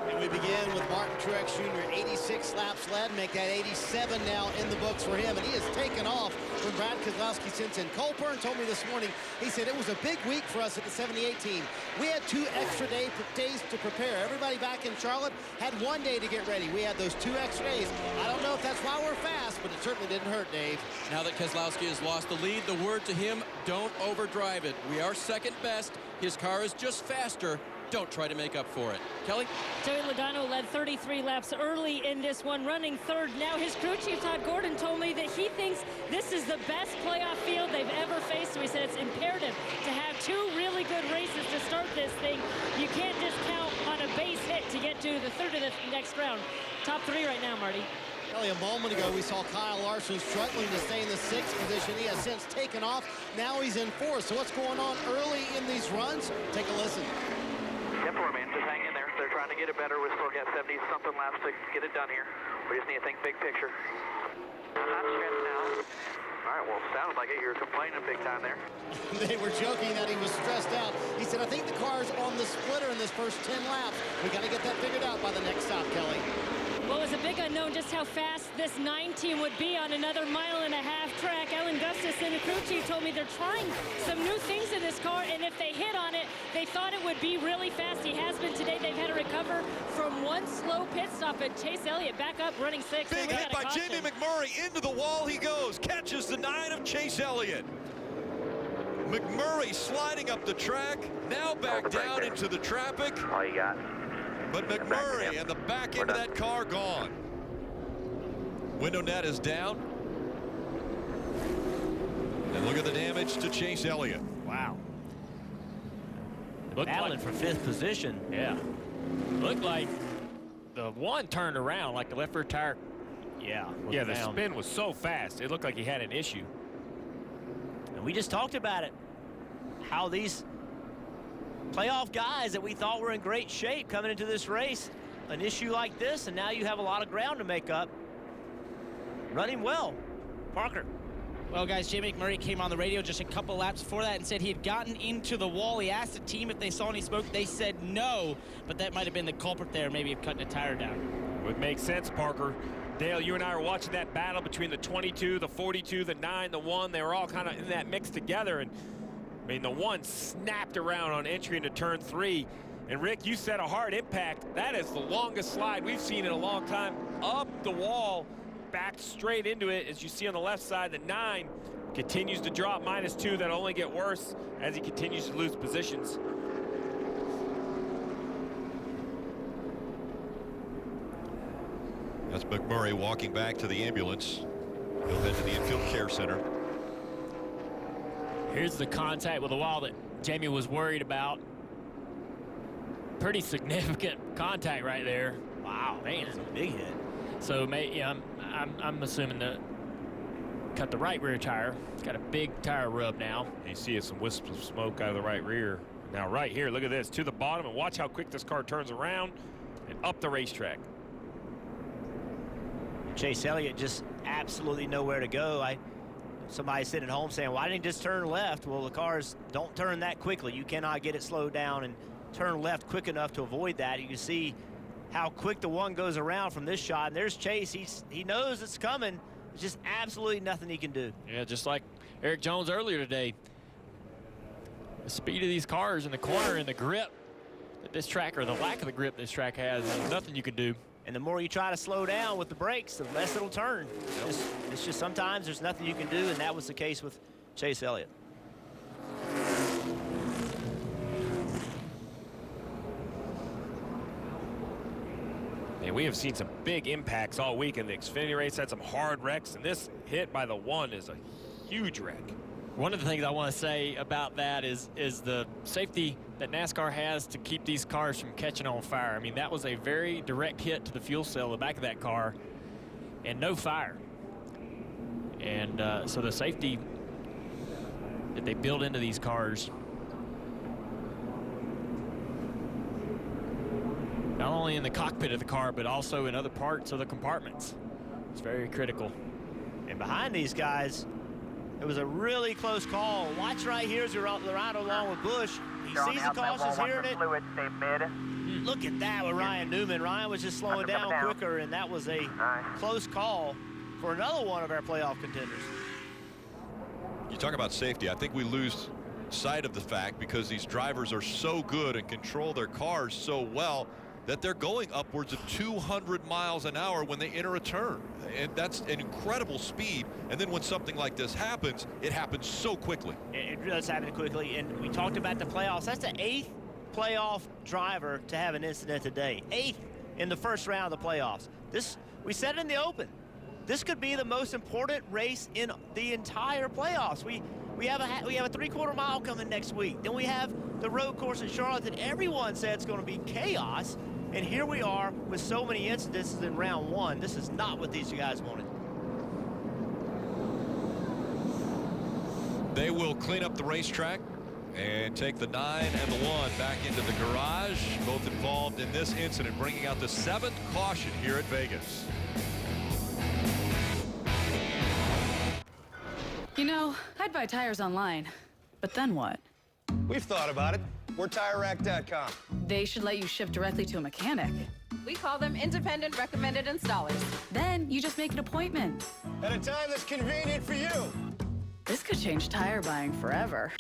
S11: And we begin with Martin Truex Jr. 86 laps led, make that 87 now in the books for him. And he has taken off from Brad Keselowski since in. Cole Pearn told me this morning, he said it was a big week for us at the 78 team. We had 2 extra days to prepare. Everybody back in Charlotte had 1 day to get ready. We had those 2 extra days. I don't know if that's why we're fast, but it certainly didn't hurt, Dave.
S8: Now that Keselowski has lost the lead, the word to him, don't overdrive it. We are second best. His car is just faster. Don't try to make up for it. Kelly?
S26: Joey Logano led 33 laps early in this one, running third. Now his crew chief, Todd Gordon, told me that he thinks this is the best playoff field they've ever faced. So he said it's imperative to have 2 really good races to start this thing. You can't just count on a base hit to get to the third of the next round. Top 3 right now, Marty.
S11: Kelly, a moment ago, we saw Kyle Larson struggling to stay in the 6th position. He has since taken off. Now he's in 4th. So what's going on early in these runs? Take a listen.
S15: Step 4, man. Just hang in there. They're trying to get it better. We still got 70-something laps to get it done here. We just need to think big picture. Not stressed now. All right, well, sounded like it. You were complaining big time there.
S11: They were joking that he was stressed out. He said, I think the car's on the splitter in this first 10 laps. We got to get that figured out by the next stop, Kelly.
S26: Well, it was a big unknown just how fast this 9 team would be on another 1.5 mile track. Ellen Gustafson, the crew chief, told me they're trying some new things in this car, and if they hit on it, they thought it would be really fast. He has been today. They've had to recover from 1 slow pit stop, and Chase Elliott back up running 6th.
S3: Big hit by Jamie McMurray. Into the wall he goes. Catches the 9 of Chase Elliott. McMurray sliding up the track. Now back down into the traffic.
S15: All you got.
S3: But McMurray and the back end of that car gone. Window net is down. And look at the damage to Chase Elliott.
S4: Wow. Battling for 5th position.
S12: Yeah. Looked like the one turned around, like the left rear tire.
S4: Yeah.
S7: Yeah, the spin was so fast. It looked like he had an issue.
S4: And we just talked about it. How these playoff guys that we thought were in great shape coming into this race, an issue like this, and now you have a lot of ground to make up. Running well. Parker.
S9: Well, guys, Jay McMurray came on the radio just a couple laps before that and said he had gotten into the wall. He asked the team if they saw any smoke. They said no, but that might have been the culprit there, maybe of cutting a tire down.
S7: Would make sense, Parker. Dale, you and I were watching that battle between the 22, the 42, the 9, the 1. They were all kind of in that mix together. And, I mean, the 1 snapped around on entry into turn 3. And, Rick, you said a hard impact. That is the longest slide we've seen in a long time. Up the wall, back straight into it. As you see on the left side, the 9 continues to drop -2. That'll only get worse as he continues to lose positions.
S3: That's McMurray walking back to the ambulance. He'll head to the infield care center.
S12: Here's the contact with the wall that Jamie was worried about. Pretty significant contact right there.
S4: Wow, man, it's a big hit.
S12: So, yeah, I'm assuming that cut the right rear tire. It's got a big tire rub now.
S7: You see some wisps of smoke out of the right rear. Now, right here, look at this, to the bottom, and watch how quick this car turns around and up the racetrack.
S4: Chase Elliott just absolutely nowhere to go. Somebody sitting at home saying, why didn't he just turn left? Well, the cars don't turn that quickly. You cannot get it slowed down and turn left quick enough to avoid that. You can see how quick the 1 goes around from this shot. And there's Chase. He knows it's coming. There's just absolutely nothing he can do.
S12: Yeah, just like Eric Jones earlier today. The speed of these cars in the corner and the grip that this track, or the lack of the grip this track has, there's nothing you can do.
S4: And the more you try to slow down with the brakes, the less it'll turn. It's just sometimes there's nothing you can do, and that was the case with Chase Elliott.
S7: And we have seen some big impacts all week in the Xfinity race. Had some hard wrecks, and this hit by the 1 is a huge wreck.
S12: One of the things I want to say about that is the safety that NASCAR has to keep these cars from catching on fire. I mean, that was a very direct hit to the fuel cell, the back of that car, and no fire. And so the safety that they build into these cars, not only in the cockpit of the car, but also in other parts of the compartments, it's very critical.
S4: And behind these guys, it was a really close call. Watch right here as you're right along with Busch. He sees the cautions, hearing it. Look at that with Ryan Newman. Ryan was just slowing down quicker, and that was a close call for another one of our playoff contenders.
S3: You talk about safety. I think we lose sight of the fact, because these drivers are so good and control their cars so well, that they're going upwards of 200 miles an hour when they enter a turn. And that's an incredible speed. And then when something like this happens, it happens so quickly.
S4: It does happen quickly. And we talked about the playoffs. That's the 8th playoff driver to have an incident today. 8th in the first round of the playoffs. We said it in the open. This could be the most important race in the entire playoffs. We have a 3/4 mile coming next week. Then we have the road course in Charlotte that everyone said it's going to be chaos. And here we are with so many incidences in round 1. This is not what these guys wanted.
S3: They will clean up the racetrack and take the 9 and the 1 back into the garage. Both involved in this incident, bringing out the 7th caution here at Vegas.
S1: You know, I'd buy tires online, but then what?
S5: We've thought about it. We're TireRack.com.
S1: They should let you ship directly to a mechanic.
S17: We call them independent recommended installers.
S1: Then you just make an appointment.
S5: At a time that's convenient for you.
S1: This could change tire buying forever.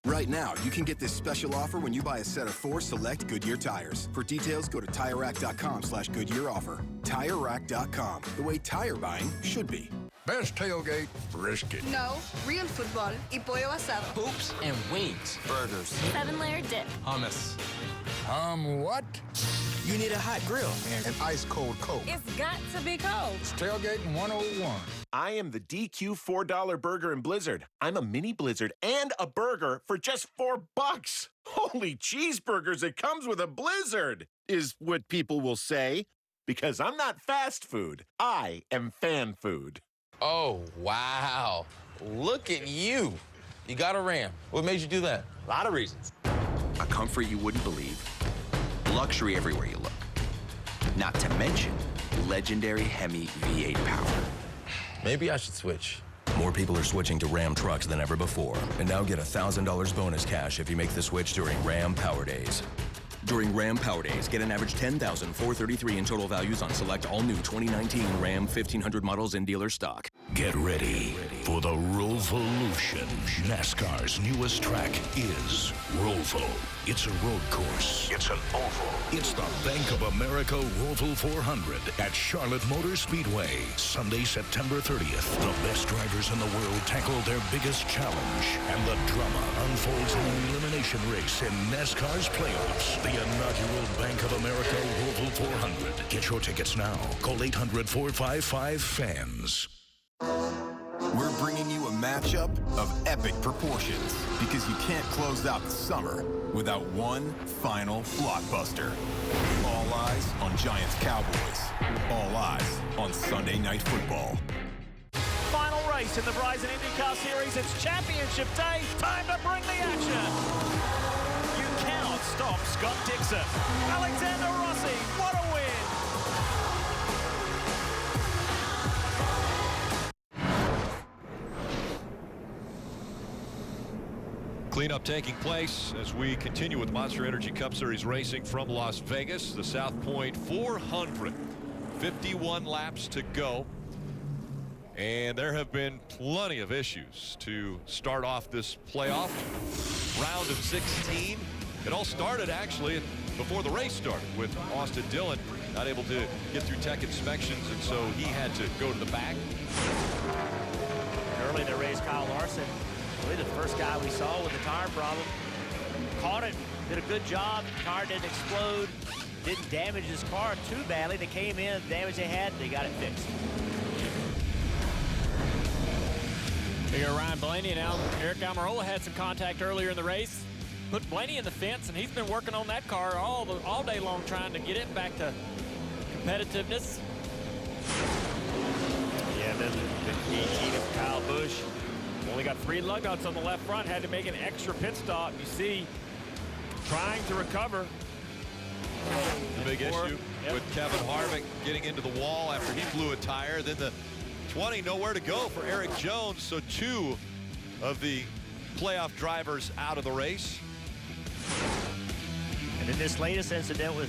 S6: Right now, you can get this special offer when you buy a set of 4 select Goodyear tires. For details, go to TireRack.com/Goodyear offer. TireRack.com, the way tire buying should be.
S14: Best tailgate, brisket.
S17: No, real football y pollo asado.
S14: Hoops and wings. Burgers.
S17: 7-layer dip.
S14: Hummus. What?
S6: You need a hot grill
S14: and an ice-cold Coke.
S17: It's got to be cold.
S14: It's tailgating 101.
S16: I am the DQ $4 burger in Blizzard. I'm a mini Blizzard and a burger for just $4. Holy cheeseburgers, it comes with a Blizzard, is what people will say. Because I'm not fast food. I am fan food.
S19: Oh, wow. Look at you. You got a Ram. What made you do that?
S16: A lot of reasons.
S27: A comfort you wouldn't believe. Luxury everywhere you look. Not to mention legendary Hemi V8 power.
S19: Maybe I should switch.
S2: More people are switching to Ram trucks than ever before. And now get $1,000 bonus cash if you make the switch during Ram Power Days. During Ram Power Days, get an average $10,433 in total values on select all-new 2019 Ram 1500 models in dealer stock.
S10: Get ready for the Rovolution. NASCAR's newest track is Roval. It's a road course. It's an oval. It's the Bank of America Roval 400 at Charlotte Motor Speedway. Sunday, September 30th. The best drivers in the world tackle their biggest challenge. And the drama unfolds in an elimination race in NASCAR's playoffs. The inaugural Bank of America Roval 400. Get your tickets now. Call 800-455-FANS.
S6: We're bringing you a matchup of epic proportions because you can't close out the summer without one final blockbuster. All eyes on Giants Cowboys. All eyes on Sunday Night Football.
S4: Final race in the Verizon IndyCar Series. It's championship day. Time to bring the action. You cannot stop Scott Dixon. Alexander Rossi, what a win.
S3: Cleanup taking place as we continue with Monster Energy Cup Series racing from Las Vegas. The South Point 400. 51 laps to go. And there have been plenty of issues to start off this playoff round of 16. It all started actually before the race started with Austin Dillon not able to get through tech inspections, and so he had to go to the back.
S4: Early in the race, Kyle Larson, really the first guy we saw with the tire problem. Caught it, did a good job. The car didn't explode, didn't damage his car too badly. They came in, the damage they had, they got it fixed.
S12: Here Ryan Blaney, and Eric Almirola had some contact earlier in the race. Put Blaney in the fence, and he's been working on that car all day long trying to get it back to competitiveness.
S4: Yeah, then the 18 of Kyle Busch.
S12: Only got 3 lug nuts on the left front, had to make an extra pit stop. You see, trying to recover.
S3: The big issue with Kevin Harvick getting into the wall after he blew a tire. Then the 20, nowhere to go for Eric Jones. So 2 of the playoff drivers out of the race.
S4: And in this latest incident with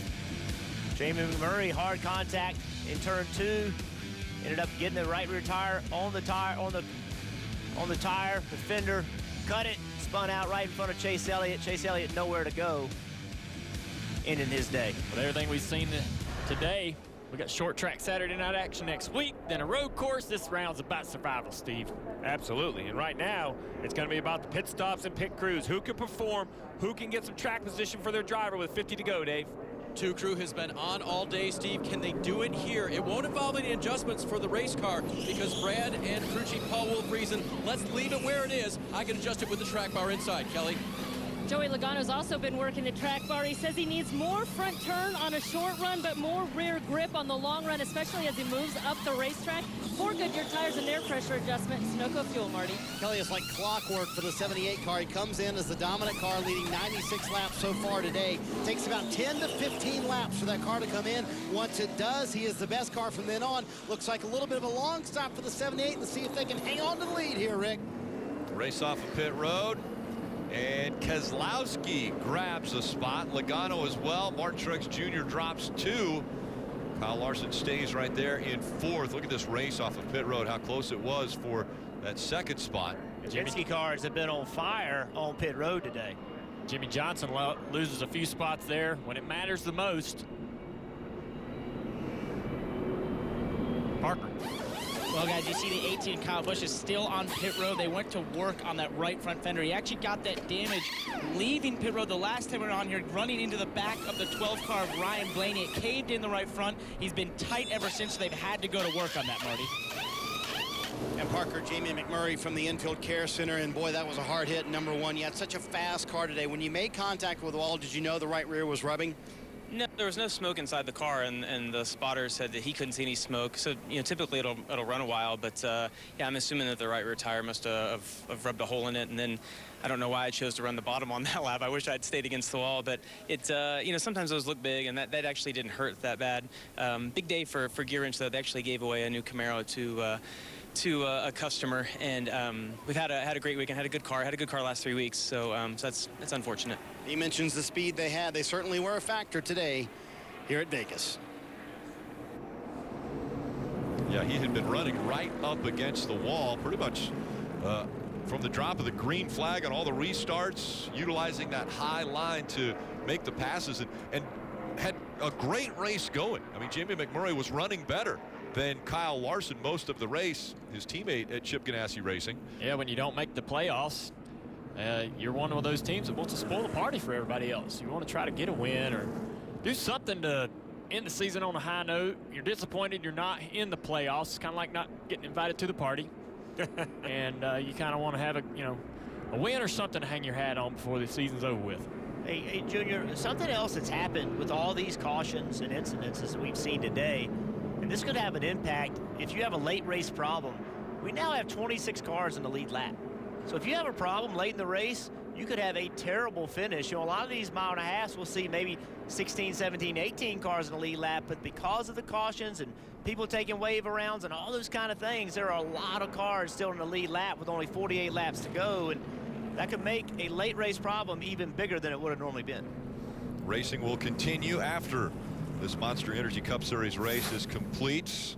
S4: Jamie McMurray, hard contact in turn 2, ended up getting the right rear tire on the tire, the fender, cut it, spun out right in front of Chase Elliott. Chase Elliott nowhere to go, ending his day.
S12: With everything we've seen today, we got short track Saturday night action next week, then a road course. This round's about survival, Steve.
S7: Absolutely, and right now, it's going to be about the pit stops and pit crews. Who can perform, who can get some track position for their driver with 50 to go, Dave?
S8: 2 Crew has been on all day, Steve. Can they do it here? It won't involve any adjustments for the race car because Brad and crew chief Paul Wolf reason, let's leave it where it is. I can adjust it with the track bar inside, Kelly.
S26: Joey Logano's also been working the track bar. He says he needs more front turn on a short run, but more rear grip on the long run, especially as he moves up the racetrack. 4 Goodyear tires and air pressure adjustment. Sunoco fuel, Marty.
S11: Kelly, is like clockwork for the 78 car. He comes in as the dominant car, leading 96 laps so far today. Takes about 10 to 15 laps for that car to come in. Once it does, he is the best car from then on. Looks like a little bit of a long stop for the 78, and see if they can hang on to the lead here, Rick.
S3: Race off of pit road. And Keselowski grabs a spot. Logano as well. Martin Truex Jr. drops 2. Kyle Larson stays right there in 4th. Look at this race off of pit road, how close it was for that 2nd spot.
S4: Penske cars have been on fire on pit road today.
S12: Jimmy Johnson loses a few spots there when it matters the most. Parker.
S9: Well, guys, you see the 18 Kyle Busch is still on pit road. They went to work on that right front fender. He actually got that damage leaving pit road the last time we were on here, running into the back of the 12 car of Ryan Blaney. It caved in the right front. He's been tight ever since. They've had to go to work on that, Marty.
S11: And Parker, Jamie McMurray from the Infield Care Center, and boy, that was a hard hit, number 1. You had such a fast car today. When you made contact with the wall, did you know the right rear was rubbing?
S13: No, there was no smoke inside the car, and the spotter said that he couldn't see any smoke. So, you know, typically it'll run a while, but yeah, I'm assuming that the right rear tire must have rubbed a hole in it, and then I don't know why I chose to run the bottom on that lap. I wish I'd stayed against the wall, but it, you know, sometimes those look big, and that actually didn't hurt that bad. Big day for Gear Wrench, though. They actually gave away a new Camaro to a customer, and we've had a great weekend, had a good car last 3 weeks, so that's unfortunate.
S11: He mentions the speed they had. They certainly were a factor today here at Vegas.
S3: Yeah, he had been running right up against the wall pretty much from the drop of the green flag on all the restarts, utilizing that high line to make the passes, and had a great race going. I mean, Jamie McMurray was running better than Kyle Larson most of the race, his teammate at Chip Ganassi Racing.
S12: Yeah, when you don't make the playoffs, you're one of those teams that wants to spoil the party for everybody else. You want to try to get a win or do something to end the season on a high note. You're disappointed you're not in the playoffs. It's kind of like not getting invited to the party. And you kind of want to have a win or something to hang your hat on before the season's over with.
S4: Hey, Junior, something else that's happened with all these cautions and incidences that we've seen today, and this could have an impact if you have a late race problem. We now have 26 cars in the lead lap. So if you have a problem late in the race, you could have a terrible finish. You know, a lot of these mile and a halves, we'll see maybe 16, 17, 18 cars in the lead lap, but because of the cautions and people taking wave arounds and all those kind of things, there are a lot of cars still in the lead lap with only 48 laps to go, and that could make a late race problem even bigger than it would have normally been.
S3: Racing will continue after this Monster Energy Cup Series race is complete.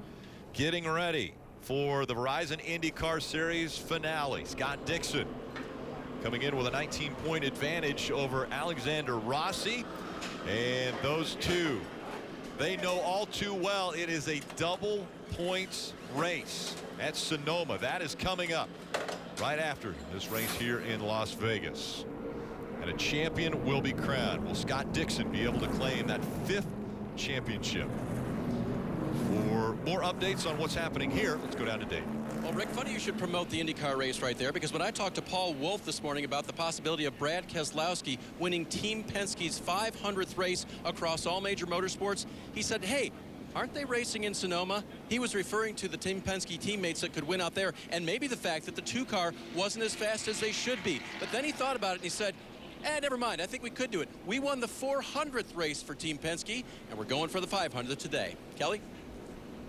S3: Getting ready for the Verizon IndyCar Series finale. Scott Dixon coming in with a 19-point advantage over Alexander Rossi. And those two, they know all too well it is a double points race at Sonoma. That is coming up right after this race here in Las Vegas. And a champion will be crowned. Will Scott Dixon be able to claim that 5th championship? For more updates on what's happening here, let's go down to Dave.
S8: Well, Rick, funny you should promote the IndyCar race right there, because when I talked to Paul Wolfe this morning about the possibility of Brad Keselowski winning Team Penske's 500th race across all major motorsports, he said, hey, aren't they racing in Sonoma? He was referring to the Team Penske teammates that could win out there, and maybe the fact that the 2-car wasn't as fast as they should be. But then he thought about it and he said, never mind, I think we could do it. We won the 400th race for Team Penske, and we're going for the 500th today. Kelly?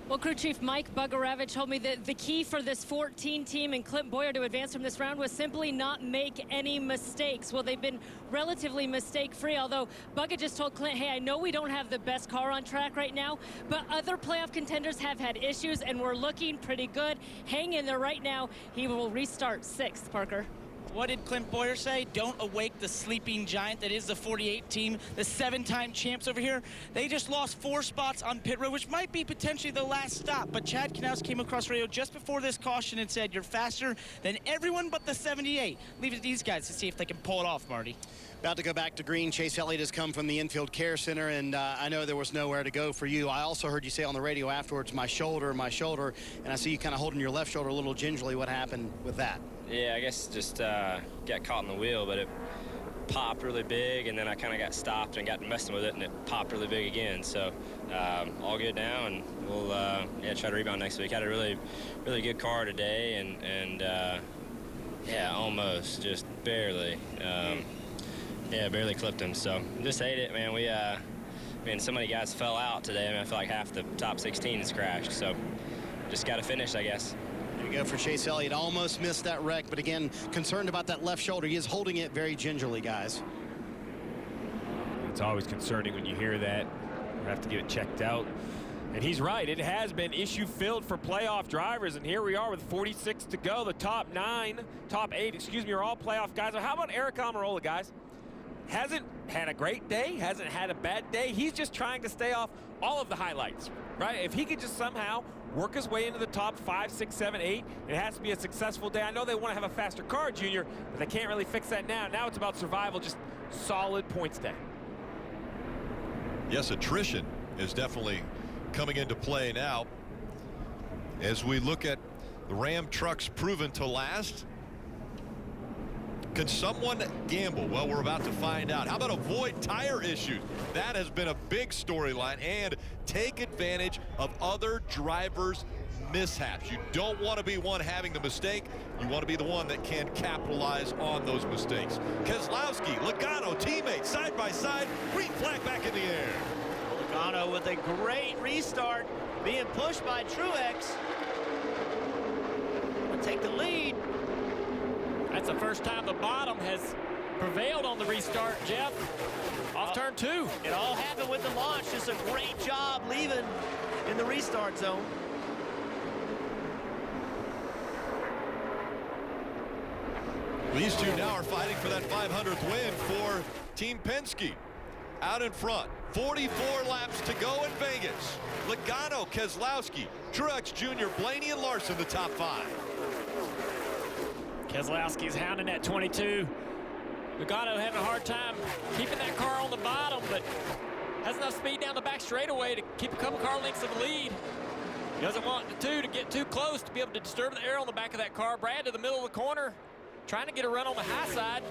S26: Well, crew chief Mike Bugarevich told me that the key for this 14 team and Clint Boyer to advance from this round was simply not make any mistakes. Well, they've been relatively mistake-free, although Bugga just told Clint, hey, I know we don't have the best car on track right now, but other playoff contenders have had issues, and we're looking pretty good. Hang in there right now. He will restart 6th, Parker.
S9: What did Clint Boyer say? Don't awake the sleeping giant that is the 48 team, the 7-time champs over here. They just lost 4 spots on pit road, which might be potentially the last stop. But Chad Knaus came across radio just before this caution and said, you're faster than everyone but the 78. Leave it to these guys to see if they can pull it off, Marty.
S11: About to go back to green. Chase Elliott has come from the infield care center, and I know there was nowhere to go for you. I also heard you say on the radio afterwards, my shoulder, and I see you kind of holding your left shoulder a little gingerly. What happened with that?
S18: Yeah, I guess just got caught in the wheel, but it popped really big, and then I kind of got stopped and got messing with it, and it popped really big again. So all good now, and we'll try to rebound next week. Had a really good car today, and yeah, almost, just barely. Yeah, barely clipped him. So just hate it, man. So many guys fell out today. I mean, I feel like half the top 16 has crashed. So just got to finish, I guess.
S11: There you go for Chase Elliott. Almost missed that wreck, but again, concerned about that left shoulder. He is holding it very gingerly, guys.
S7: It's always concerning when you hear that. You have to get it checked out. And he's right. It has been issue-filled for playoff drivers, and here we are with 46 to go. The top 8, are all playoff guys. How about Eric Almirola, guys? Hasn't had a great day, hasn't had a bad day. He's just trying to stay off all of the highlights, right? If he could just somehow work his way into the top 5, 6, 7, 8, it has to be a successful day. I know they want to have a faster car, Junior, but they can't really fix that now. Now it's about survival, just solid points day.
S3: Yes, attrition is definitely coming into play now. As we look at the Ram trucks proven to last, can someone gamble? Well, we're about to find out. How about avoid tire issues? That has been a big storyline, and take advantage of other drivers' mishaps. You don't want to be one having the mistake. You want to be the one that can capitalize on those mistakes. Keselowski, Logano, teammates, side by side, green flag back in the air.
S4: Logano with a great restart, being pushed by Truex. take the lead.
S12: That's the first time the bottom has prevailed on the restart, Jeff. Off turn 2.
S4: It all happened with the launch. Just a great job leaving in the restart zone.
S3: These two now are fighting for that 500th win for Team Penske. Out in front, 44 laps to go in Vegas. Logano, Keselowski, Truex Jr., Blaney, and Larson, the top 5.
S12: Keselowski's hounding that 22. Logano having a hard time keeping that car on the bottom, but has enough speed down the back straightaway to keep a couple car lengths of the lead. Doesn't want the two to get too close to be able to disturb the air on the back of that car. Brad to the middle of the corner, trying to get a run on the high side.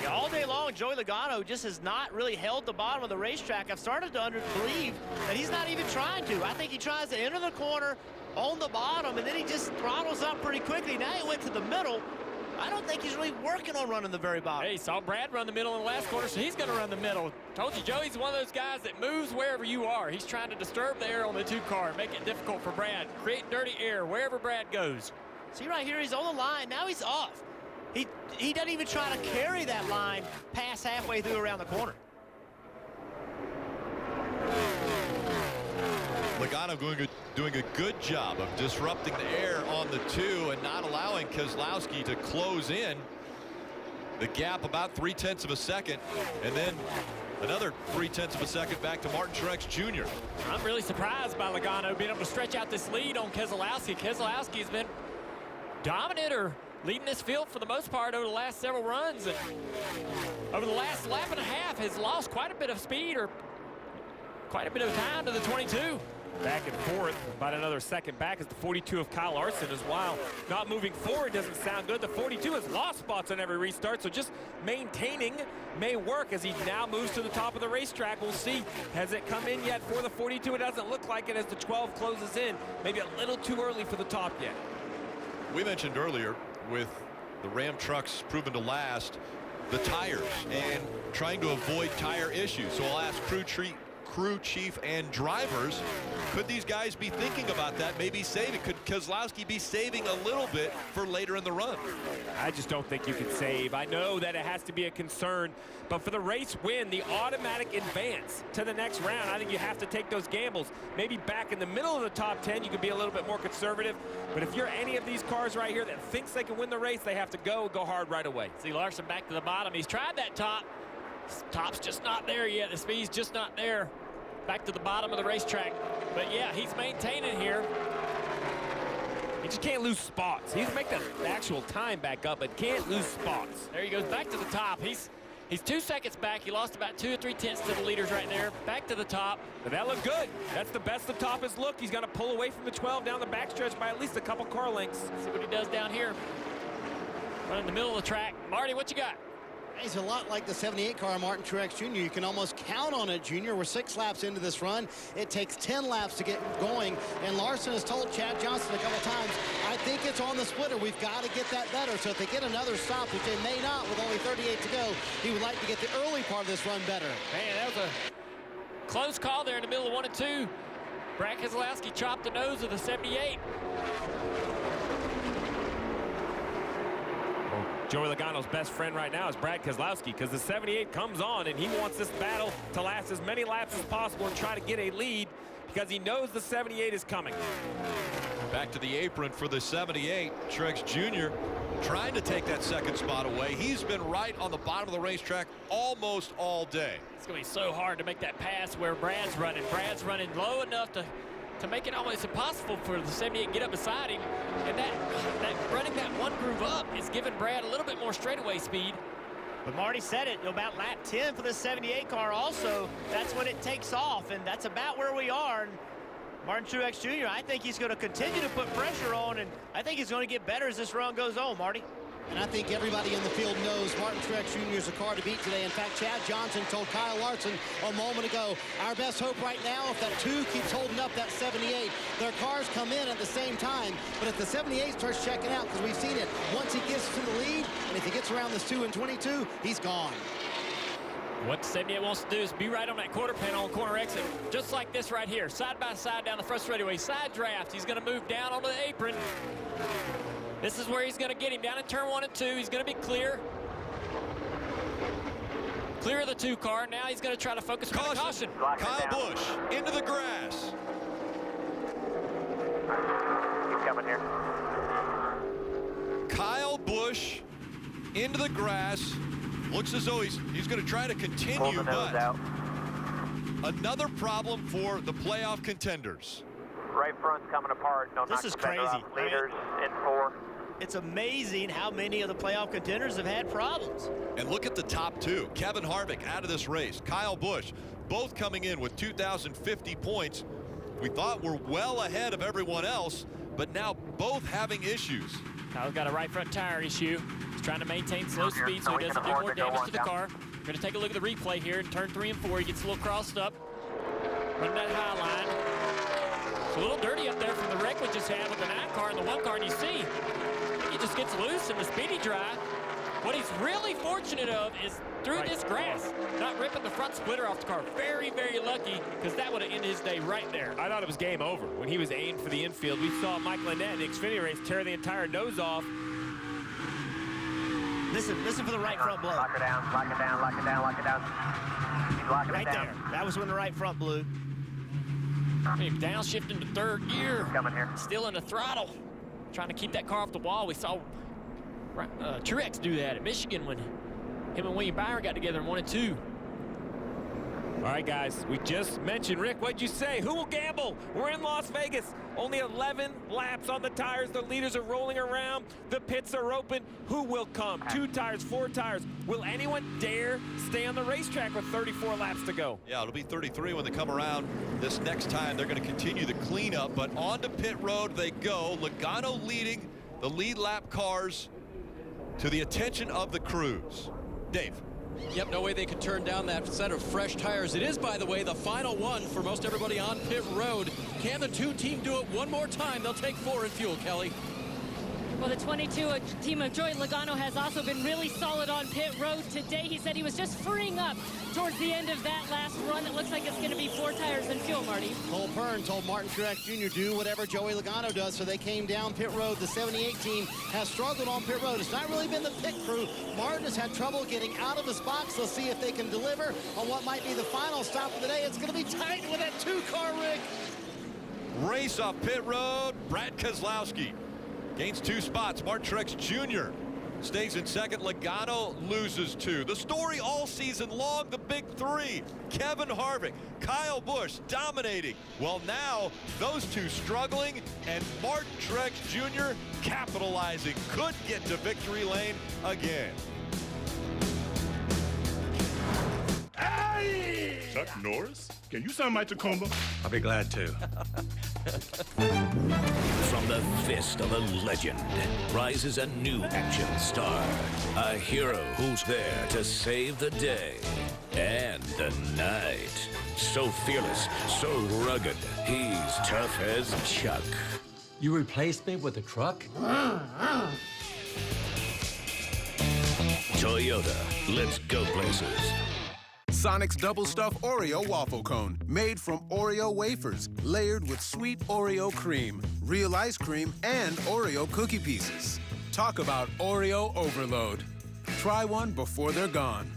S4: Yeah, all day long, Joey Logano just has not really held the bottom of the racetrack. I've started to believe that he's not even trying to. I think he tries to enter the corner on the bottom, and then he just throttles up pretty quickly. Now he went to the middle. I don't think he's really working on running the very bottom.
S12: Hey, saw Brad run the middle in the last quarter, so he's going to run the middle. Told you, Joey's one of those guys that moves wherever you are. He's trying to disturb the air on the 2 car and make it difficult for Brad. Create dirty air wherever Brad goes.
S4: See right here, he's on the line. Now he's off. He doesn't even try to carry that line past halfway through around the corner.
S3: Logano doing a good job of disrupting the air on the 2 and not allowing Keselowski to close in. The gap about 0.3 of a second, and then another 0.3 of a second back to Martin Truex Jr.
S12: I'm really surprised by Logano being able to stretch out this lead on Keselowski. Keselowski has been dominant or leading this field for the most part over the last several runs, and over the last lap and a half has lost quite a bit of speed or quite a bit of time to the 22.
S7: Back and forth, about another second back is the 42 of Kyle Larson as well. Not moving forward doesn't sound good. The 42 has lost spots on every restart, so just maintaining may work as he now moves to the top of the racetrack. We'll see. Has it come in yet for the 42? It doesn't look like it as the 12 closes in. Maybe a little too early for the top yet.
S3: We mentioned earlier with the Ram trucks proven to last, the tires and trying to avoid tire issues. So I'll ask crew chief and drivers, could these guys be thinking about that, maybe saving? Could Keselowski be saving a little bit for later in the run?
S7: I just don't think you can save. I know that it has to be a concern, but for the race win, the automatic advance to the next round, I think you have to take those gambles. Maybe back in the middle of the top 10, you could be a little bit more conservative, but if you're any of these cars right here that thinks they can win the race, they have to go hard right away.
S12: See Larson back to the bottom. He's tried that top. Top's just not there yet. The speed's just not there. Back to the bottom of the racetrack. But yeah, he's maintaining here.
S7: He just can't lose spots. He's making the actual time back up, but can't lose spots.
S12: There he goes back to the top. He's 2 seconds back. He lost about 2 or 3 tenths to the leaders right there. Back to the top.
S7: But that looked good. That's the best the top has looked. He's going to pull away from the 12 down the backstretch by at least a couple car lengths.
S12: See what he does down here. Running the middle of the track. Marty, what you got?
S11: He's a lot like the 78 car, Martin Truex Jr. You can almost count on it, Jr. We're 6 laps into this run. It takes 10 laps to get going. And Larson has told Chad Johnson a couple times, I think it's on the splitter. We've got to get that better. So if they get another stop, which they may not with only 38 to go, he would like to get the early part of this run better.
S12: Man, that was a close call there in the middle of 1 and 2. Brad Keselowski chopped the nose of the 78.
S7: Joey Logano's best friend right now is Brad Keselowski, because the 78 comes on and he wants this battle to last as many laps as possible and try to get a lead because he knows the 78 is coming.
S3: Back to the apron for the 78. Truex Jr. trying to take that second spot away. He's been right on the bottom of the racetrack almost all day.
S12: It's going to be so hard to make that pass where Brad's running. Brad's running low enough to make it almost impossible for the 78 to get up beside him. And that running that one groove up is giving Brad a little bit more straightaway speed.
S4: But Marty said it, about lap 10 for the 78 car also. That's when it takes off, and that's about where we are. And Martin Truex Jr., I think he's going to continue to put pressure on, and I think he's going to get better as this run goes on, Marty.
S11: And I think everybody in the field knows Martin Truex Jr. is a car to beat today. In fact, Chad Johnson told Kyle Larson a moment ago, our best hope right now, if that 2 keeps holding up that 78, their cars come in at the same time. But if the 78 starts checking out, because we've seen it, once he gets to the lead, and if he gets around this 2 and 22, he's gone.
S12: What the 78 wants to do is be right on that quarter panel on corner exit, just like this right here, side by side down the front straightaway. Side draft, he's going to move down onto the apron. This is where he's going to get him down in turn 1 and 2. He's going to be clear. Clear of the 2 car. Now he's going to try to focus on the caution.
S3: Kyle Busch into the grass.
S4: He's coming here.
S3: Kyle Busch into the grass. Looks as though he's going to try to continue, but another problem for the playoff contenders.
S4: Right front's coming apart. This is crazy. Leaders in 4. It's amazing how many of the playoff contenders have had problems.
S3: And look at the top 2. Kevin Harvick out of this race. Kyle Busch, both coming in with 2,050 points. We thought we're well ahead of everyone else, but now both having issues.
S12: Kyle's got a right front tire issue. He's trying to maintain slow speed so he doesn't do more damage to the car. We're going to take a look at the replay here in turn 3 and 4. He gets a little crossed up. Running that high line. It's a little dirty up there from the wreck we just had with the 9 car and the 1 car, and you see he just gets loose in the speedy dry. What he's really fortunate of is through this grass, not ripping the front splitter off the car. Very, very lucky, because that would have ended his day right there.
S7: I thought it was game over. When he was aimed for the infield, we saw Mike Lynette in the Xfinity race tear the entire nose off.
S4: Listen for the right front blow. Lock her down, lock it down, lock it down, lock it down. He's locking it down. Right there. That was when the right front blew.
S12: Downshifting to 3rd gear.
S4: Coming here.
S12: Still in the throttle. Trying to keep that car off the wall. We saw Truex do that at Michigan when him and William Byron got together in 1 and 2.
S7: All right, guys, we just mentioned, Rick, what'd you say? Who will gamble? We're in Las Vegas. Only 11 laps on the tires. The leaders are rolling around. The pits are open. Who will come? 2 tires, 4 tires. Will anyone dare stay on the racetrack with 34 laps to go?
S3: Yeah, it'll be 33 when they come around. This next time, they're going to continue the cleanup, but on to pit road they go. Logano leading the lead lap cars to the attention of the crews. Dave.
S8: Yep, no way they could turn down that set of fresh tires. It is, by the way, the final one for most everybody on pit road. Can the 2 team do it one more time? They'll take 4 in fuel, Kelly.
S26: Well, the 22 team of Joey Logano has also been really solid on pit road today. He said he was just freeing up towards the end of that last run. It looks like it's going to be 4 tires and fuel, Marty.
S11: Cole Pearn told Martin Truex Jr. do whatever Joey Logano does, so they came down pit road. The 78 team has struggled on pit road. It's not really been the pit crew. Martin has had trouble getting out of his box. They'll see if they can deliver on what might be the final stop of the day. It's going to be tight with that 2-car rig.
S3: Race off pit road. Brad Keselowski gains 2 spots. Martin Truex Jr. stays in 2nd. Logano loses 2. The story all season long, the big 3. Kevin Harvick, Kyle Busch dominating. Well, now those 2 struggling, and Martin Truex Jr. capitalizing. Could get to victory lane again.
S15: Hey! Chuck Norris? Can you sign my Tacoma?
S20: I'll be glad to.
S10: From the fist of a legend rises a new action star. A hero who's there to save the day and the night. So fearless, so rugged, he's tough as Chuck.
S20: You replaced me with a truck?
S10: Toyota, let's go places.
S21: Sonic's Double Stuffed Oreo Waffle Cone, made from Oreo wafers, layered with sweet Oreo cream, real ice cream, and Oreo cookie pieces. Talk about Oreo overload. Try one before they're gone.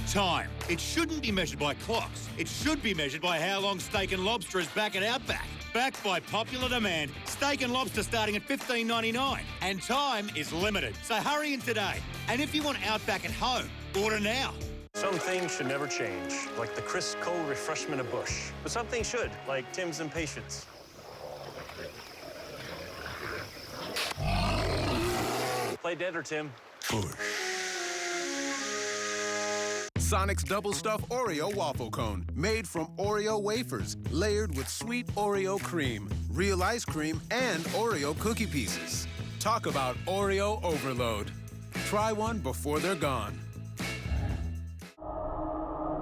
S22: Time. It shouldn't be measured by clocks. It should be measured by how long Steak and Lobster is back at Outback. Backed by popular demand, Steak and Lobster starting at $15.99. And time is limited, so hurry in today. And if you want Outback at home, order now.
S23: Some things should never change, like the crisp, cold refreshment of Busch. But some things should, like Tim's impatience. Play dead or Tim.
S21: Sonic's Double Stuffed Oreo Waffle Cone, made from Oreo wafers, layered with sweet Oreo cream, real ice cream, and Oreo cookie pieces. Talk about Oreo overload. Try one before they're gone.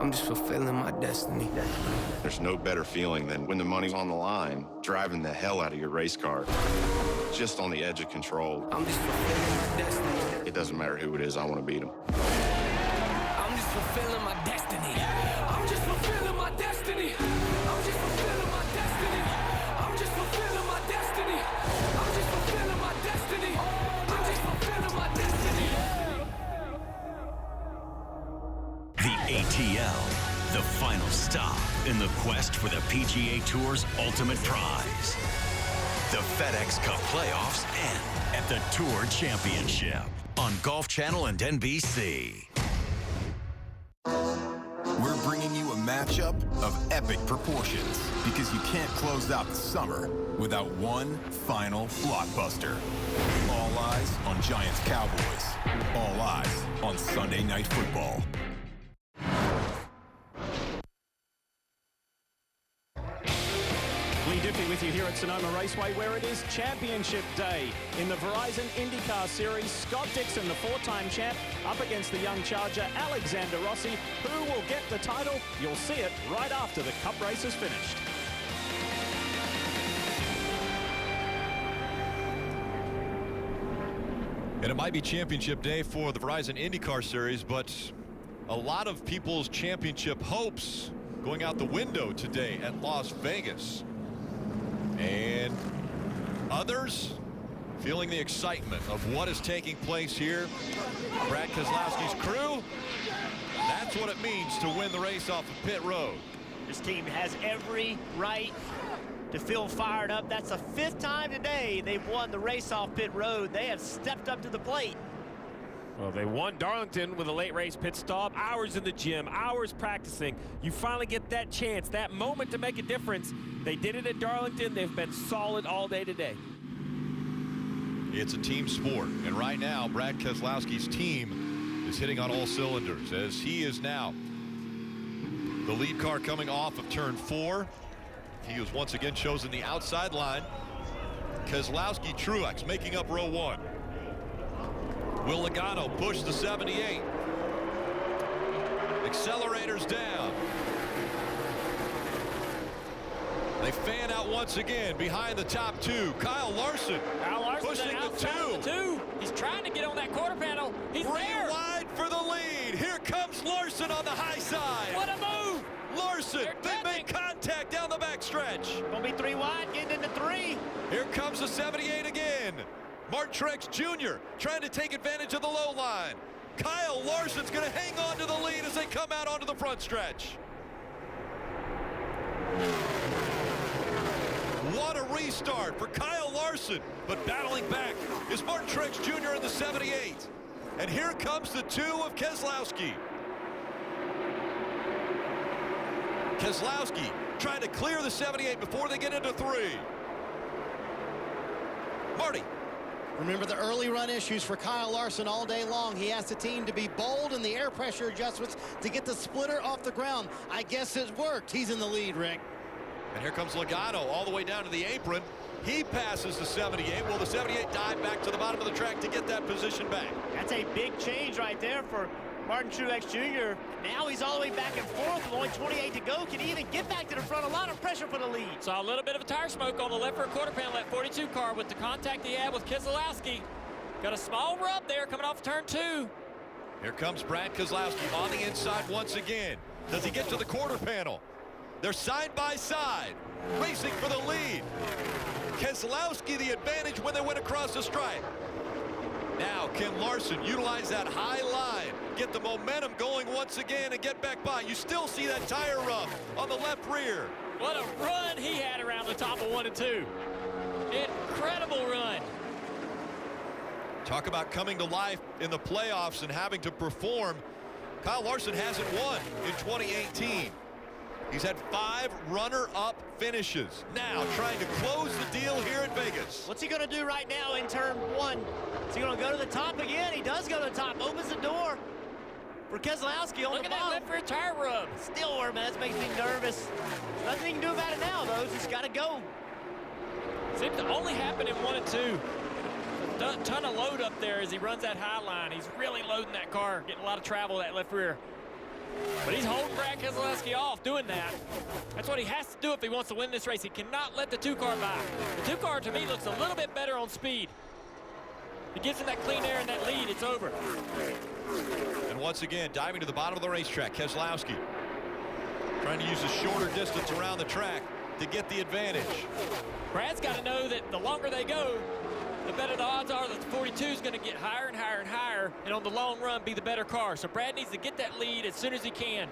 S24: I'm just fulfilling my destiny.
S25: There's no better feeling than when the money's on the line, driving the hell out of your race car, just on the edge of control.
S24: I'm just fulfilling my destiny.
S25: It doesn't matter who it is, I want to beat them.
S24: I'm just fulfilling my destiny. I'm just fulfilling my destiny. I'm just fulfilling my destiny. I'm just fulfilling my destiny. I'm just fulfilling my destiny.
S1: ATL, the final stop in the quest for the PGA Tour's ultimate prize. The FedEx Cup playoffs end at the Tour Championship on Golf Channel and NBC.
S6: We're bringing you a matchup of epic proportions because you can't close out the summer without one final blockbuster. All eyes on Giants Cowboys. All eyes on Sunday Night Football.
S5: Lee Diffie with you here at Sonoma Raceway, where it is Championship Day in the Verizon IndyCar Series. Scott Dixon, the four-time champ, up against the young charger Alexander Rossi. Who will get the title? You'll see it right after the Cup race is finished.
S3: And it might be championship day for the Verizon IndyCar Series, but a lot of people's championship hopes going out the window today at Las Vegas. And others feeling the excitement of what is taking place here. Brad Keselowski's crew, that's what it means to win the race off of pit road.
S4: This team has every right to feel fired up. That's the 5th time today they've won the race off pit road. They have stepped up to the plate.
S7: Well, they won Darlington with a late race pit stop, hours in the gym, hours practicing. You finally get that chance, that moment to make a difference. They did it at Darlington. They've been solid all day today.
S3: It's a team sport, and right now Brad Keselowski's team is hitting on all cylinders as he is now the lead car coming off of turn 4. He was once again chosen the outside line. Keselowski, Truex making up row 1. Will Logano push the 78. Accelerators down. They fan out once again behind the top 2. Kyle Larson pushing the 2.
S12: He's trying to get on that quarter panel. He's
S3: 3
S12: there.
S3: wide for the lead. Here comes Larson on the high side.
S12: What a move.
S3: Larson, they make contact down the backstretch.
S4: Gonna be 3 wide, getting into 3.
S3: Here comes the 78 again. Martin Truex Jr. trying to take advantage of the low line. Kyle Larson's going to hang on to the lead as they come out onto the front stretch. What a restart for Kyle Larson, but battling back is Martin Truex Jr. in the 78. And here comes the 2 of Keselowski. Keselowski trying to clear the 78 before they get into 3. Marty.
S11: Remember the early run issues for Kyle Larson all day long. He asked the team to be bold in the air pressure adjustments to get the splitter off the ground. I guess it worked. He's in the lead, Rick.
S3: And here comes Logano all the way down to the apron. He passes the 78. Will the 78 dive back to the bottom of the track to get that position back?
S4: That's a big change right there for Martin Truex Jr. Now he's all the way back and forth with only 28 to go. Can he even get back to the front? A lot of pressure for the lead.
S12: Saw a little bit of a tire smoke on the left rear quarter panel at 42 car with the contact he had with Keselowski. Got a small rub there coming off turn 2.
S3: Here comes Brad Keselowski on the inside once again. Does he get to the quarter panel? They're side by side, racing for the lead. Keselowski the advantage when they went across the stripe. Now can Larson utilize that high line, get the momentum going once again and get back by. You still see that tire rub on the left rear.
S12: What a run he had around the top of 1 and 2. Incredible run.
S3: Talk about coming to life in the playoffs and having to perform. Kyle Larson hasn't won in 2018. He's had 5 runner-up finishes. Now trying to close the deal here at Vegas.
S4: What's he going to do right now in turn 1? Is he going to go to the top again? He does go to the top. Opens the door for Keselowski on
S12: Look
S4: the
S12: at
S4: bottom.
S12: that left rear tire rub.
S4: Still working, man. That makes me nervous. Nothing he can do about it now, though. Just got to go.
S12: Seems to only happen in 1 and 2. A ton of load up there as he runs that high line. He's really loading that car, getting a lot of travel that left rear. But he's holding Brad Keselowski off doing that. That's what he has to do if he wants to win this race. He cannot let the 2 car by. The 2 car, to me, looks a little bit better on speed. He gives him that clean air and that lead. It's over.
S3: And once again, diving to the bottom of the racetrack, Keselowski trying to use a shorter distance around the track to get the advantage.
S12: Brad's got to know that the longer they go, the better the odds are that the 42 is going to get higher and higher and higher, and on the long run be the better car. So Brad needs to get that lead as soon as he can.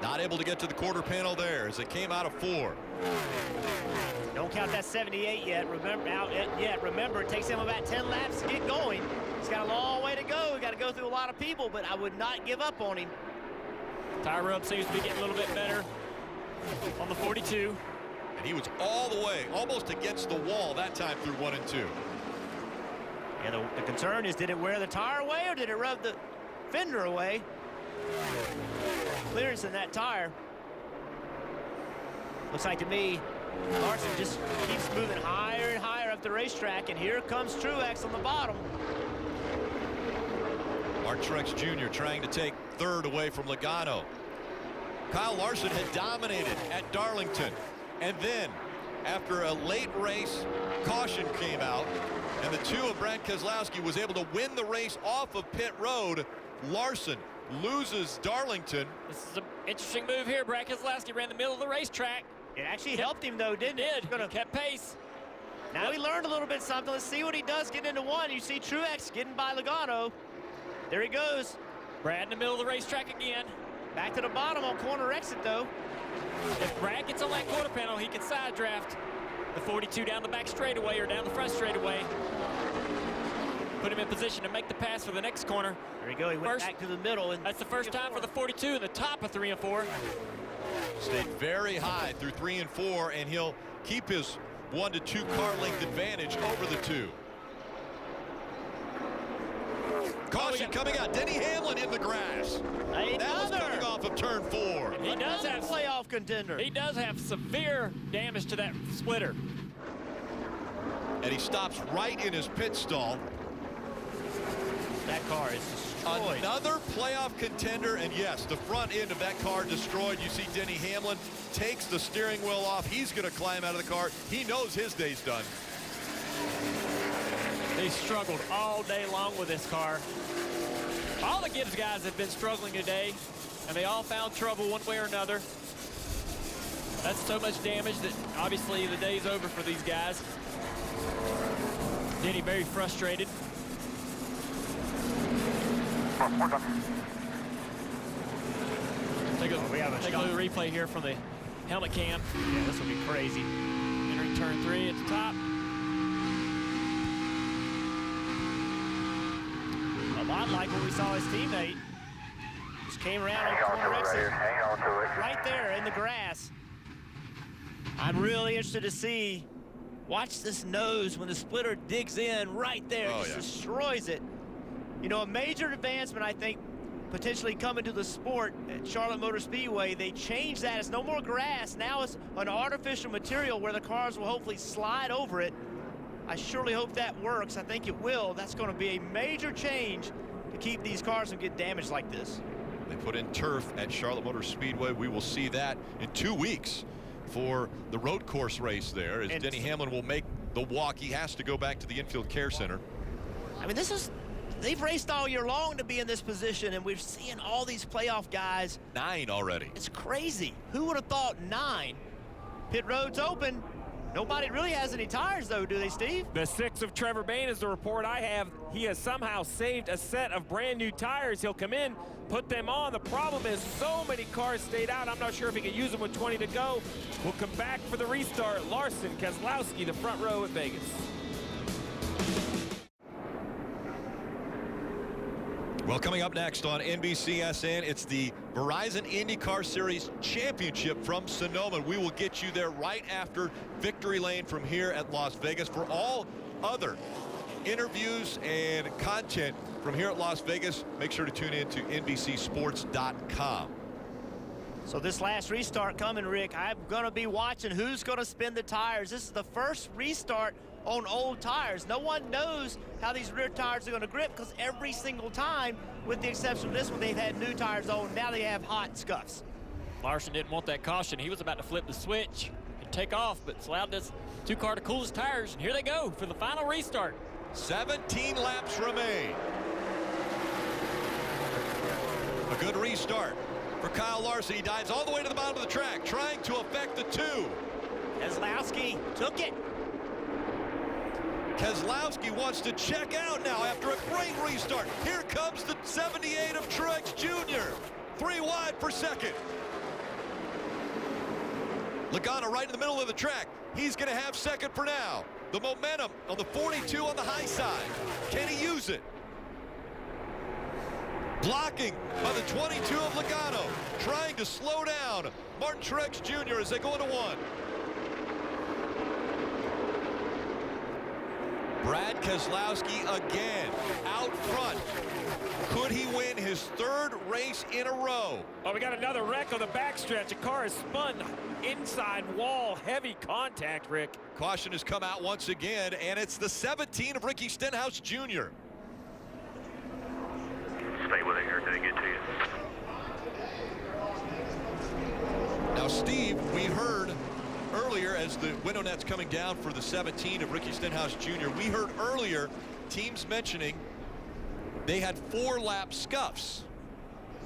S3: Not able to get to the quarter panel there as it came out of 4.
S4: Don't count that 78 yet. Remember, it takes him about 10 laps to get going. He's got a long way to go. He's got to go through a lot of people, but I would not give up on him.
S12: Tire rub seems to be getting a little bit better on the 42.
S3: And he was all the way, almost against the wall that time through 1 and 2.
S4: And the concern is, did it wear the tire away or did it rub the fender away? Clearance in that tire. Looks like to me, Larson just keeps moving higher and higher up the racetrack, and here comes Truex on the bottom.
S3: Mark Truex Jr. trying to take 3rd away from Logano. Kyle Larson had dominated at Darlington, and then after a late race, caution came out, and the 2 of Brad Keselowski was able to win the race off of pit road. Larson loses Darlington.
S12: This is an interesting move here. Brad Keselowski ran the middle of the racetrack.
S4: It actually helped him, though, didn't it?
S12: He kept pace.
S4: Now he learned a little bit something. Let's see what he does getting into 1. You see Truex getting by Logano. There he goes.
S12: Brad in the middle of the racetrack again.
S4: Back to the bottom on corner exit, though.
S12: If Brad gets on that quarter panel, he can side draft the 42 down the back straightaway or down the front straightaway. Put him in position to make the pass for the next corner.
S4: There you go. He went back to the middle. And
S12: that's the first time for the 42 in the top of 3 and 4.
S3: Stayed very high through 3 and 4, and he'll keep his 1 to 2 car length advantage over the 2. Caution coming out. Denny Hamlin in the grass. That was coming off of turn 4.
S12: He does have
S4: playoff contender.
S12: He does have severe damage to that splitter.
S3: And he stops right in his pit stall.
S4: That car is destroyed.
S3: Another playoff contender, and yes, the front end of that car destroyed. You see Denny Hamlin takes the steering wheel off. He's going to climb out of the car. He knows his day's done.
S12: They struggled all day long with this car. All the Gibbs guys have been struggling today, and they all found trouble one way or another. That's so much damage that obviously the day's over for these guys. Denny very frustrated. Take a little replay here from the helmet cam.
S4: Yeah, this will be crazy.
S12: Entering turn 3 at the top.
S4: A lot like what we saw his teammate. Just came around on corner exit. Right there in the grass. I'm really interested to see. Watch this nose when the splitter digs in right there. Just destroys it. You know, a major advancement, I think, potentially coming to the sport at Charlotte Motor Speedway. They changed that. It's no more grass. Now it's an artificial material where the cars will hopefully slide over it. I surely hope that works. I think it will. That's going to be a major change to keep these cars from getting damaged like this.
S3: They put in turf at Charlotte Motor Speedway. We will see that in 2 weeks for the road course race there, as Denny Hamlin will make the walk. He has to go back to the infield care center.
S4: I mean, they've raced all year long to be in this position, and we're seeing all these playoff guys.
S3: 9 already.
S4: It's crazy. Who would have thought 9? Pit road's open. Nobody really has any tires, though, do they, Steve?
S7: The 6 of Trevor Bayne is the report I have. He has somehow saved a set of brand new tires. He'll come in, put them on. The problem is so many cars stayed out. I'm not sure if he can use them with 20 to go. We'll come back for the restart. Larson, Keselowski, the front row at Vegas.
S3: Well, coming up next on NBCSN, it's the Verizon IndyCar Series Championship from Sonoma. We will get you there right after Victory Lane from here at Las Vegas. For all other interviews and content from here at Las Vegas, make sure to tune in to NBCSports.com.
S4: So this last restart coming, Rick, I'm going to be watching who's going to spin the tires. This is the first restart on old tires. No one knows how these rear tires are going to grip because every single time, with the exception of this one, they've had new tires on. Now they have hot scuffs.
S12: Larson didn't want that caution. He was about to flip the switch and take off, but it's allowed this 2 car to cool his tires. And here they go for the final restart.
S3: 17 laps remain. A good restart for Kyle Larson. He dives all the way to the bottom of the track, trying to affect the 2.
S4: Keselowski took it.
S3: Keselowski wants to check out now after a great restart. Here comes the 78 of Truex Jr. 3 wide for second. Logano right in the middle of the track. He's going to have second for now. The momentum on the 42 on the high side. Can he use it? Blocking by the 22 of Logano. Trying to slow down Martin Truex Jr. as they go into 1. Brad Keselowski again out front. Could he win his 3rd race in a row?
S7: Oh, we got another wreck on the backstretch. A car is spun inside wall. Heavy contact, Rick.
S3: Caution has come out once again, and it's the 17 of Ricky Stenhouse Jr.
S2: Stay with it here until they get to you.
S3: Now, Steve, we heard earlier as the window net's coming down for the 17 of Ricky Stenhouse Jr., we heard earlier teams mentioning they had 4-lap scuffs.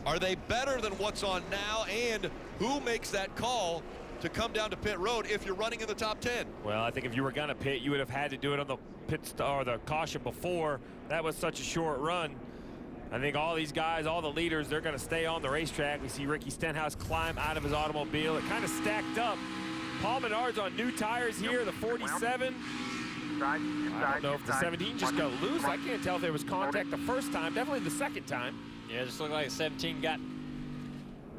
S3: Are they better than what's on now? And who makes that call to come down to pit road if you're running in the top 10?
S7: Well, I think if you were going to pit, you would have had to do it on the the caution before. That was such a short run. I think all these guys, all the leaders, they're going to stay on the racetrack. We see Ricky Stenhouse climb out of his automobile. It kind of stacked up. Paul Menard's on new tires here, the 47. I don't know if the 17 just got loose. I can't tell if there was contact the first time. Definitely the second time.
S12: Yeah, it just looked like the 17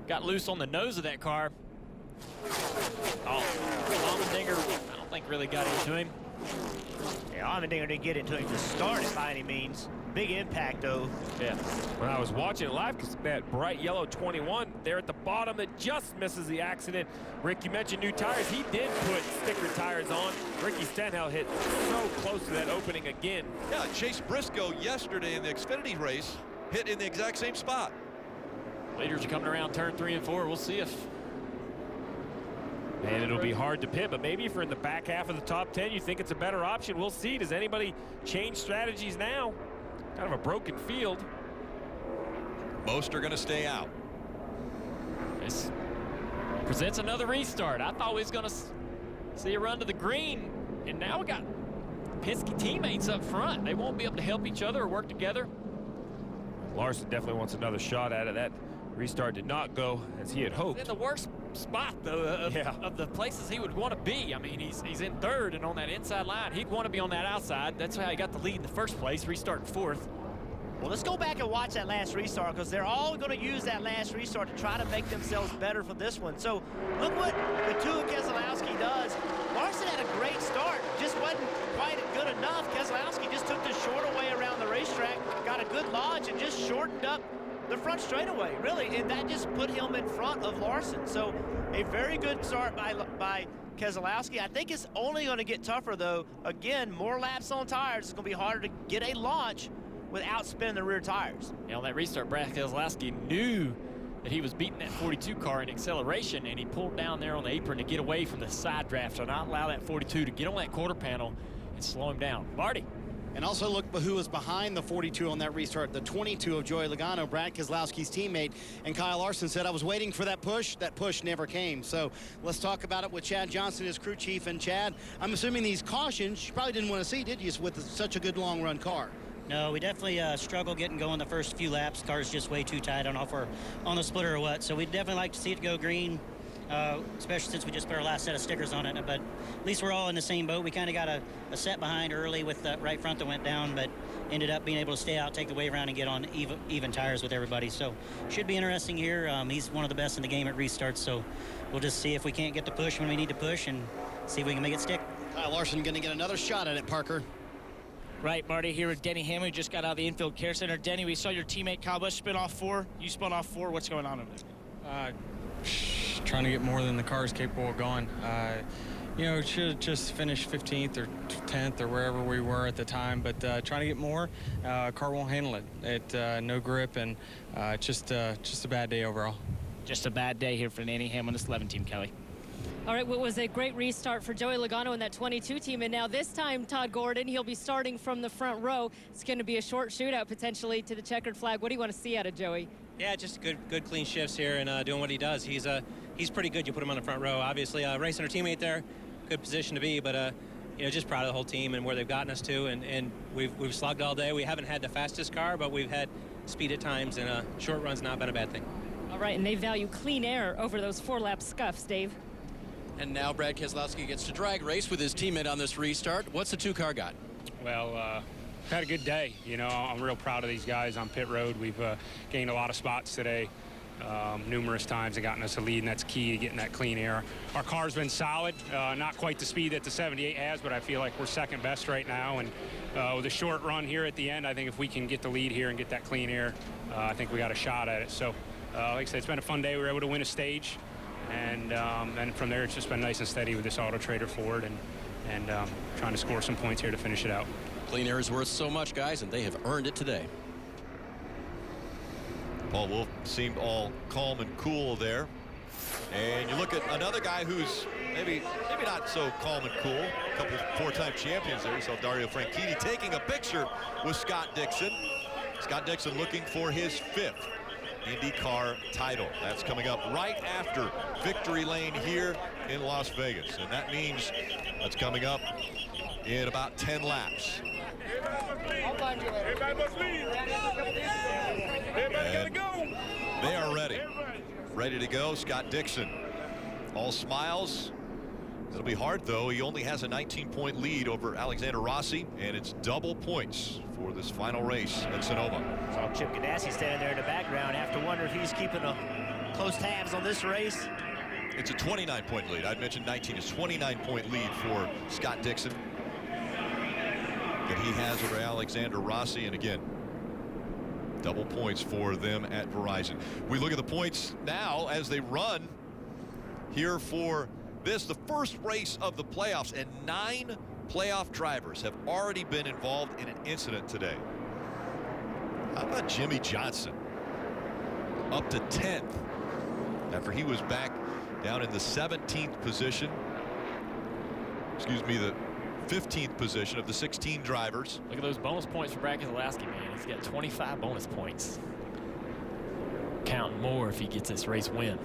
S12: got loose on the nose of that car. Oh, Allmendinger, I don't think really got into him.
S4: Yeah, Allmendinger didn't get into him to start it by any means. Big impact, though.
S7: Yeah. When I was watching it live, because that bright yellow 21 there at the bottom that just misses the accident. Rick, you mentioned new tires. He did put sticker tires on. Ricky Stenhouse hit so close to that opening again.
S3: Yeah, Chase Briscoe yesterday in the Xfinity race hit in the exact same spot.
S12: Leaders are coming around turn 3 and 4. We'll see if...
S7: And it'll be hard to pit, but maybe if you're in the back half of the top 10, you think it's a better option. We'll see. Does anybody change strategies now? Kind of a broken field.
S3: Most are going to stay out.
S12: This presents another restart. I thought we was going to see a run to the green, and now we got Penske teammates up front. They won't be able to help each other or work together.
S7: Larson definitely wants another shot at it. That restart did not go as he had hoped.
S12: In the worst spot, though, of the places he would want to be. I mean, he's in 3rd and on that inside line. He'd want to be on that outside. That's how he got the lead in the first place, restarting 4th.
S4: Well, let's go back and watch that last restart, because they're all going to use that last restart to try to make themselves better for this one. So look what the 2 of Keselowski does. Larson had a great start, just wasn't quite good enough. Keselowski just took the shorter way around the racetrack, got a good launch, and just shortened up the front straightaway, really, and that just put him in front of Larson. So a very good start by Keselowski. I think it's only going to get tougher, though. Again, more laps on tires. It's going to be harder to get a launch without spinning the rear tires.
S12: Yeah, on that restart, Brad Keselowski knew that he was beating that 42 car in acceleration, and he pulled down there on the apron to get away from the side draft, so not allow that 42 to get on that quarter panel and slow him down. Marty.
S11: And also look who was behind the 42 on that restart, the 22 of Joey Logano, Brad Keselowski's teammate. And Kyle Larson said, I was waiting for that push. That push never came. So let's talk about it with Chad Johnson, his crew chief. And Chad, I'm assuming these cautions you probably didn't want to see, did you, with such a good long run car?
S13: No, we definitely struggled getting going the first few laps. Car's just way too tight. I don't know if we're on the splitter or what. So we'd definitely like to see it go green. Especially since we just put our last set of stickers on it. But at least we're all in the same boat. We kind of got a set behind early with the right front that went down, but ended up being able to stay out, take the way around, and get on even tires with everybody. So should be interesting here. He's one of the best in the game at restarts, so we'll just see if we can't get the push when we need to push and see if we can make it stick.
S11: Kyle Larson going to get another shot at it, Parker.
S9: Right, Marty, here with Denny Hamlin, just got out of the infield care center. Denny, we saw your teammate Kyle Busch spin off 4. You spun off 4. What's going on over there?
S14: Trying to get more than the car is capable of going. You know, should have just finished 15th or 10th or wherever we were at the time, but trying to get more. Car won't handle it. No grip, and just a bad day overall.
S9: Just a bad day here for Denny Hamlin, this 11 team, Kelly.
S26: All right, what was a great restart for Joey Logano in that 22 team. And now this time, Todd Gordon, he'll be starting from the front row. It's going to be a short shootout potentially to the checkered flag. What do you want to see out of Joey?
S16: Yeah, just good clean shifts here and doing what he does. He's pretty good. You put him on the front row. Obviously, racing our teammate there, good position to be. But just proud of the whole team and where they've gotten us to, and we've slugged all day. We haven't had the fastest car, but we've had speed at times, and short run's not been a bad thing.
S26: All right, and they value clean air over those 4-lap scuffs, Dave.
S8: And now Brad Keselowski gets to drag race with his teammate on this restart. What's the 2-car got?
S15: Well, had a good day. I'm real proud of these guys on pit road. We've gained a lot of spots today, numerous times, and gotten us a lead, and that's key to getting that clean air. Our car's been solid, not quite the speed that the 78 has, but I feel like we're second best right now. And with a short run here at the end, I think if we can get the lead here and get that clean air, I think we got a shot at it. So, like I said, it's been a fun day. We were able to win a stage. And from there, it's just been nice and steady with this Auto Trader Ford and trying to score some points here to finish it out.
S8: Clean air is worth so much, guys, and they have earned it today.
S3: Paul Wolfe seemed all calm and cool there. And you look at another guy who's maybe not so calm and cool. A couple four-time champions there. You saw Dario Franchitti taking a picture with Scott Dixon. Scott Dixon looking for his 5th IndyCar title. That's coming up right after Victory Lane here in Las Vegas. And that means that's coming up in about 10 laps. And they are ready. Ready to go. Scott Dixon, all smiles. It'll be hard, though. He only has a 19-point lead over Alexander Rossi, and it's double points for this final race at Sonoma.
S4: Saw Chip Ganassi standing there in the background. Have to wonder if he's keeping a close tabs on this race.
S3: It's a 29-point lead. I'd mentioned 19. It's 29-point lead for Scott Dixon that he has over Alexander Rossi. And again, double points for them at Verizon. We look at the points now as they run here for this, the first race of the playoffs, and 9 playoff drivers have already been involved in an incident today. How about Jimmy Johnson? Up to 10th after he was back down in the 17th position. Excuse me, the 15th position of the 16 drivers.
S12: Look at those bonus points for Brad Keselowski, man. He's got 25 bonus points. Counting more if he gets this race win.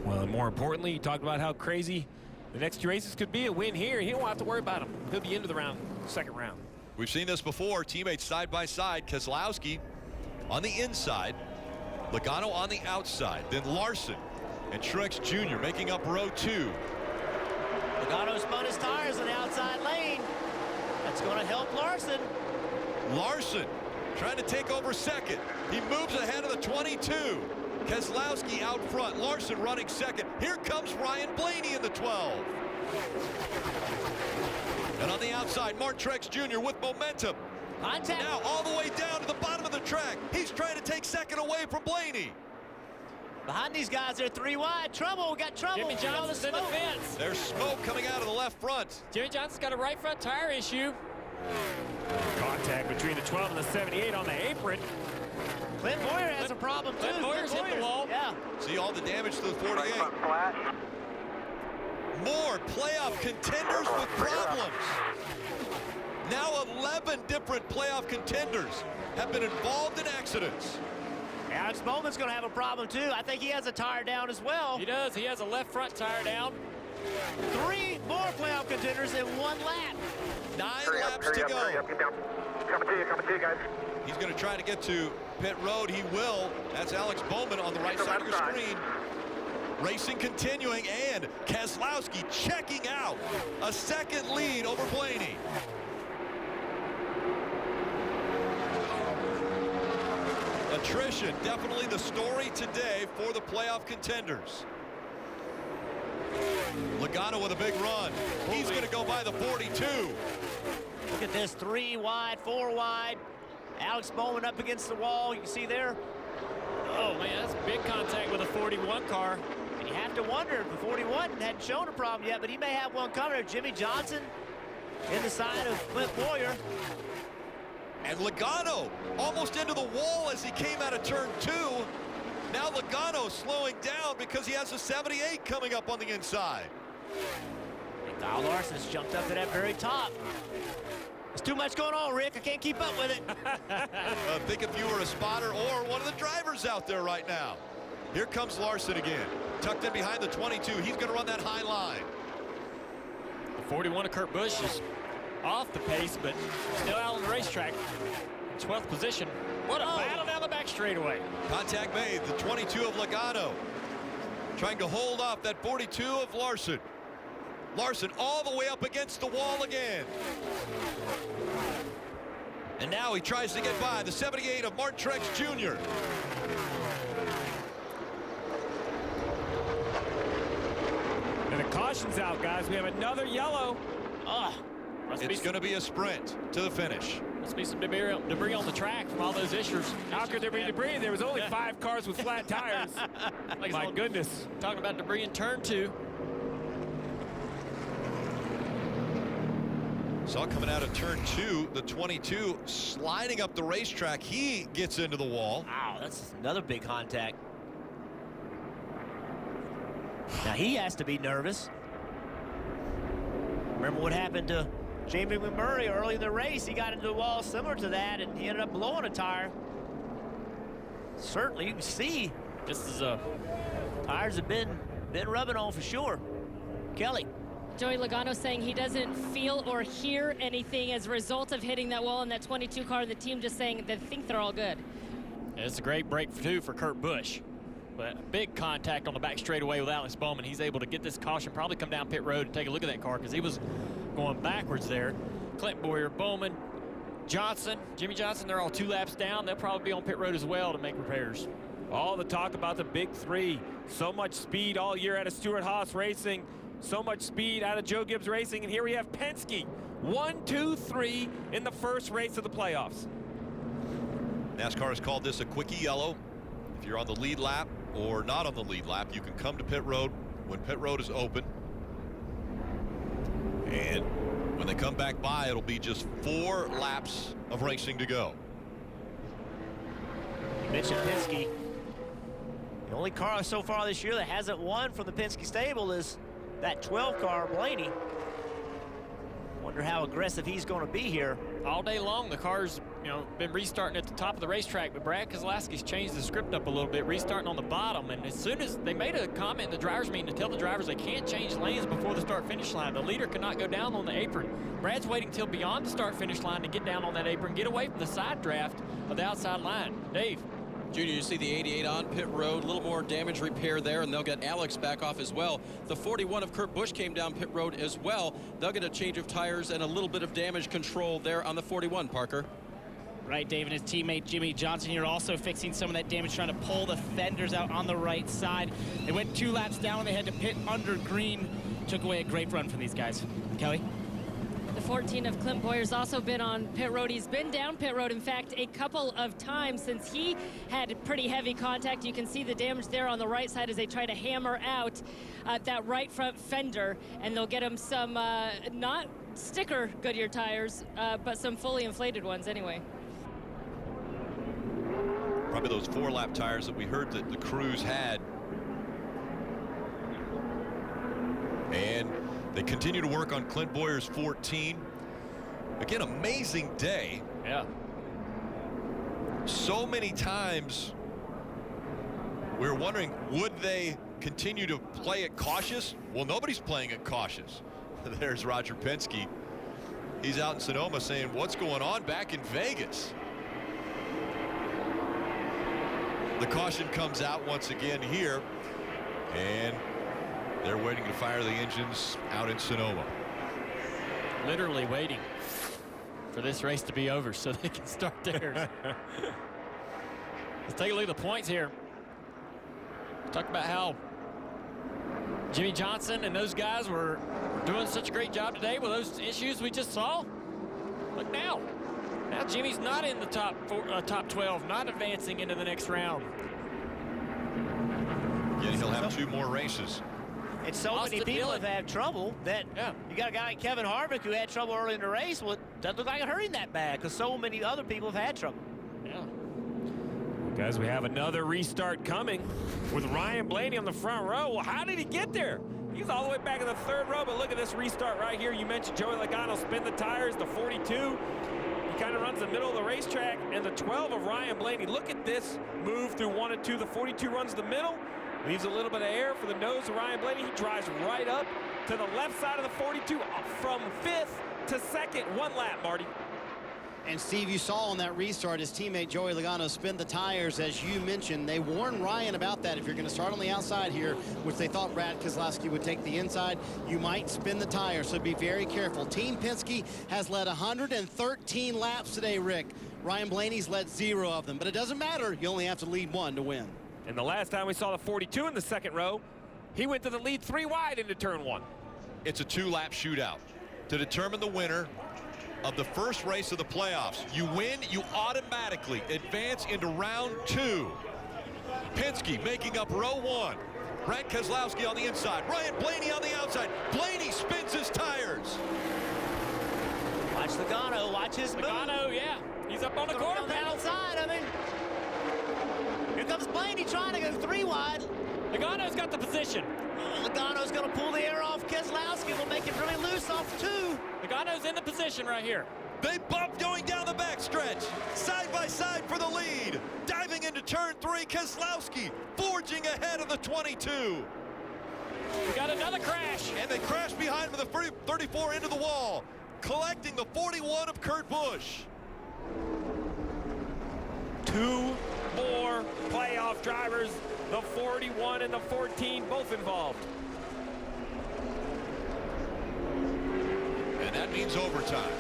S7: Well, and more importantly, you talked about how crazy the next 2 races could be. A win here, he don't have to worry about him. He'll be into the second round.
S3: We've seen this before. Teammates side by side. Keselowski on the inside, Logano on the outside. Then Larson and Truex Jr. making up row 2.
S4: Logano spun his tires in the outside lane. That's going to help Larson.
S3: Larson trying to take over second. He moves ahead of the 22. Keselowski out front. Larson running second. Here comes Ryan Blaney in the 12. And on the outside, Mark Truex Jr. with momentum.
S4: Contact.
S3: Now all the way down to the bottom of the track. He's trying to take second away from Blaney.
S4: Behind these guys, they're 3 wide. Trouble. We got trouble.
S12: Jimmy Johnson's in the fence.
S3: There's smoke coming out of the left front.
S12: Jimmy Johnson's got a right front tire issue.
S7: Contact between the 12 and the 78 on the apron.
S4: Clint Boyer has a problem, too.
S12: Clint Boyer's hit the wall.
S4: Yeah.
S3: See all the damage to the 48. More playoff contenders with problems. Now 11 different playoff contenders have been involved in accidents.
S4: Alex Bowman's going to have a problem, too. I think he has a tire down as well.
S12: He does. He has a left front tire down.
S4: 3 more playoff contenders in 1 lap.
S3: 9 laps to go.
S2: Coming to you, guys.
S3: He's going to try to get to pit road. He will. That's Alex Bowman on the right side of your screen. Racing continuing, and Keselowski checking out. A second lead over Blaney. Attrition, definitely the story today for the playoff contenders. Logano with a big run. He's going to go by the 42.
S4: Look at this, 3 wide, 4 wide. Alex Bowman up against the wall. You can see there.
S12: Oh, man, that's big contact with a 41 car.
S4: And you have to wonder if the 41 hadn't shown a problem yet, but he may have one coming. Jimmy Johnson in the side of Clint Boyer.
S3: And Logano almost into the wall as he came out of turn 2. Now Logano slowing down because he has a 78 coming up on the inside.
S4: And Kyle Larson's jumped up to that very top. There's too much going on, Rick. I can't keep up with it.
S3: Think if you were a spotter or one of the drivers out there right now. Here comes Larson again. Tucked in behind the 22. He's going to run that high line.
S12: 41 of Kurt Busch is off the pace, but still out on the racetrack. 12th position. What a battle down the back straightaway.
S3: Contact made. The 22 of Logano trying to hold off that 42 of Larson. Larson all the way up against the wall again. And now he tries to get by the 78 of Martin Truex Jr.
S7: And the caution's out, guys. We have another yellow.
S3: It's going to be a sprint to the finish.
S12: Must be some debris on the track from all those issues.
S7: How could there be debris? There was only 5 cars with flat tires. My goodness.
S12: Talking about debris in turn 2.
S3: Saw coming out of turn 2, the 22 sliding up the racetrack. He gets into the wall.
S4: Wow, that's another big contact. Now he has to be nervous. Remember what happened to Jamie McMurray early in the race? He got into the wall similar to that, and he ended up blowing a tire. Certainly, you can see
S12: this is a
S4: tires have been rubbing on for sure. Kelly.
S26: Joey Logano saying he doesn't feel or hear anything as a result of hitting that wall in that 22 car. The team just saying they think they're all good.
S12: It's a great break too for Kurt Busch. But a big contact on the back straightaway with Alex Bowman. He's able to get this caution, probably come down pit road and take a look at that car because he was going backwards there. Clint Bowyer, Bowman, Johnson, Jimmy Johnson, they're all 2 laps down. They'll probably be on pit road as well to make repairs.
S7: All the talk about the big 3. So much speed all year out of Stewart-Haas Racing. So much speed out of Joe Gibbs Racing. And here we have Penske. 1, 2, 3 in the first race of the playoffs.
S3: NASCAR has called this a quickie yellow. If you're on the lead lap or not on the lead lap, you can come to pit road when pit road is open. And when they come back by, it'll be just 4 laps of racing to go.
S4: You mentioned Penske. The only car so far this year that hasn't won from the Penske stable is that 12 car, Blaney. Wonder how aggressive he's going to be here.
S12: All day long, the car's been restarting at the top of the racetrack, but Brad Keselowski's changed the script up a little bit, restarting on the bottom. And as soon as they made a comment in the drivers' meeting to tell the drivers they can't change lanes before the start-finish line, the leader cannot go down on the apron. Brad's waiting till beyond the start-finish line to get down on that apron, get away from the side draft of the outside line. Dave.
S8: Junior, you see the 88 on pit road, a little more damage repair there, and they'll get Alex back off as well. The 41 of Kurt Busch came down pit road as well. They'll get a change of tires and a little bit of damage control there on the 41, Parker.
S9: Right, Dave, and his teammate Jimmy Johnson here also fixing some of that damage, trying to pull the fenders out on the right side. They went 2 laps down when they had to pit under green. Took away a great run from these guys. Kelly?
S26: The 14 of Clint Bowyer's also been on pit road. He's been down pit road, in fact, a couple of times since he had pretty heavy contact. You can see the damage there on the right side as they try to hammer out that right front fender, and they'll get him some not sticker Goodyear tires, but some fully inflated ones anyway.
S3: Probably those 4-lap tires that we heard that the crews had. And they continue to work on Clint Bowyer's 14. Again, amazing day.
S12: Yeah.
S3: So many times we're wondering, would they continue to play it cautious? Well, nobody's playing it cautious. There's Roger Penske. He's out in Sonoma saying, what's going on back in Vegas? The caution comes out once again here, and they're waiting to fire the engines out in Sonoma.
S12: Literally waiting for this race to be over so they can start theirs. Let's take a look at the points here. Talk about how Jimmy Johnson and those guys were doing such a great job today with those issues we just saw. Look now. Now Jimmy's not in the top 12, not advancing into the next round.
S3: Again, he'll have 2 more races.
S4: And so many people have had trouble that you got a guy like Kevin Harvick who had trouble early in the race. Well, it doesn't look like it hurt him that bad because so many other people have had trouble.
S12: Yeah.
S7: Guys, we have another restart coming with Ryan Blaney on the front row. Well, how did he get there? He's all the way back in the 3rd row, but look at this restart right here. You mentioned Joey Logano spin the tires, the 42. He kind of runs the middle of the racetrack, and the 12 of Ryan Blaney. Look at this move through 1 and 2. The 42 runs the middle, leaves a little bit of air for the nose of Ryan Blaney. He drives right up to the left side of the 42 from 5th to 2nd. 1 lap, Marty.
S11: And Steve, you saw on that restart his teammate Joey Logano spin the tires. As you mentioned, they warned Ryan about that. If you're going to start on the outside here, which they thought Brad Keselowski would take the inside, you might spin the tires, so be very careful. Team Penske has led 113 laps today, Rick. Ryan Blaney's led 0 of them, but it doesn't matter. You only have to lead 1 to win.
S7: And the last time we saw the 42 in the 2nd row, he went to the lead 3 wide into turn 1.
S3: It's a 2-lap shootout to determine the winner of the first race of the playoffs. You win, you automatically advance into round 2. Penske making up row 1. Brad Keselowski on the inside. Ryan Blaney on the outside. Blaney spins his tires.
S4: Watch Logano. Watch his move.
S7: Logano, yeah. He's up on the corner
S4: on the outside of him. Here comes Blaney trying to go 3 wide.
S7: Logano's got the position.
S4: Logano's going to pull the air off Keselowski. Will make it really loose off 2.
S7: Logano's in the position right here.
S3: They bump going down the backstretch. Side by side for the lead. Diving into turn 3, Keselowski forging ahead of the 22.
S7: We got another crash.
S3: And they crash behind him with the 34 into the wall, collecting the 41 of Kurt Busch.
S7: 2 more playoff drivers, the 41 and the 14, both involved.
S3: And that means overtime.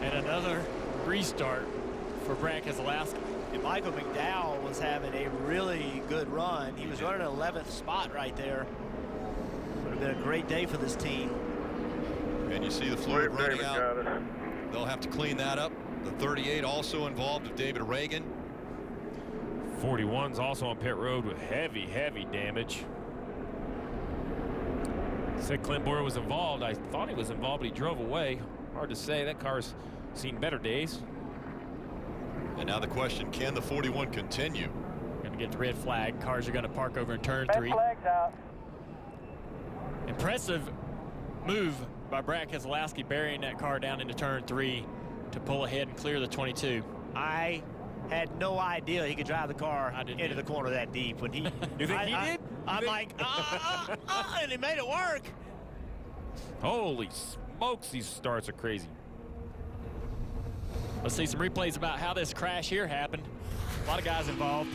S12: And another restart for Brad Keselowski.
S4: And Michael McDowell was having a really good run. He was running 11th spot right there. Would have been a great day for this team.
S3: And you see the fluid running out. They'll have to clean that up. The 38 also involved with David Reagan.
S7: 41's also on pit road with heavy damage. Said Clint Bowyer was involved. I thought he was involved, but he drove away. Hard to say. That car's seen better days.
S3: And now the question, can the 41 continue?
S12: Going to get the red flag. Cars are going to park over in turn 3.
S2: Red flag's out.
S12: Impressive move by Brad Keselowski, burying that car down into turn 3 to pull ahead and clear the 22.
S4: I had no idea he could drive the car into the corner that deep. When he,
S7: you think he did?
S4: I'm like, and he made it work.
S7: Holy smokes, these starts are crazy.
S12: Let's see some replays about how this crash here happened. A lot of guys involved.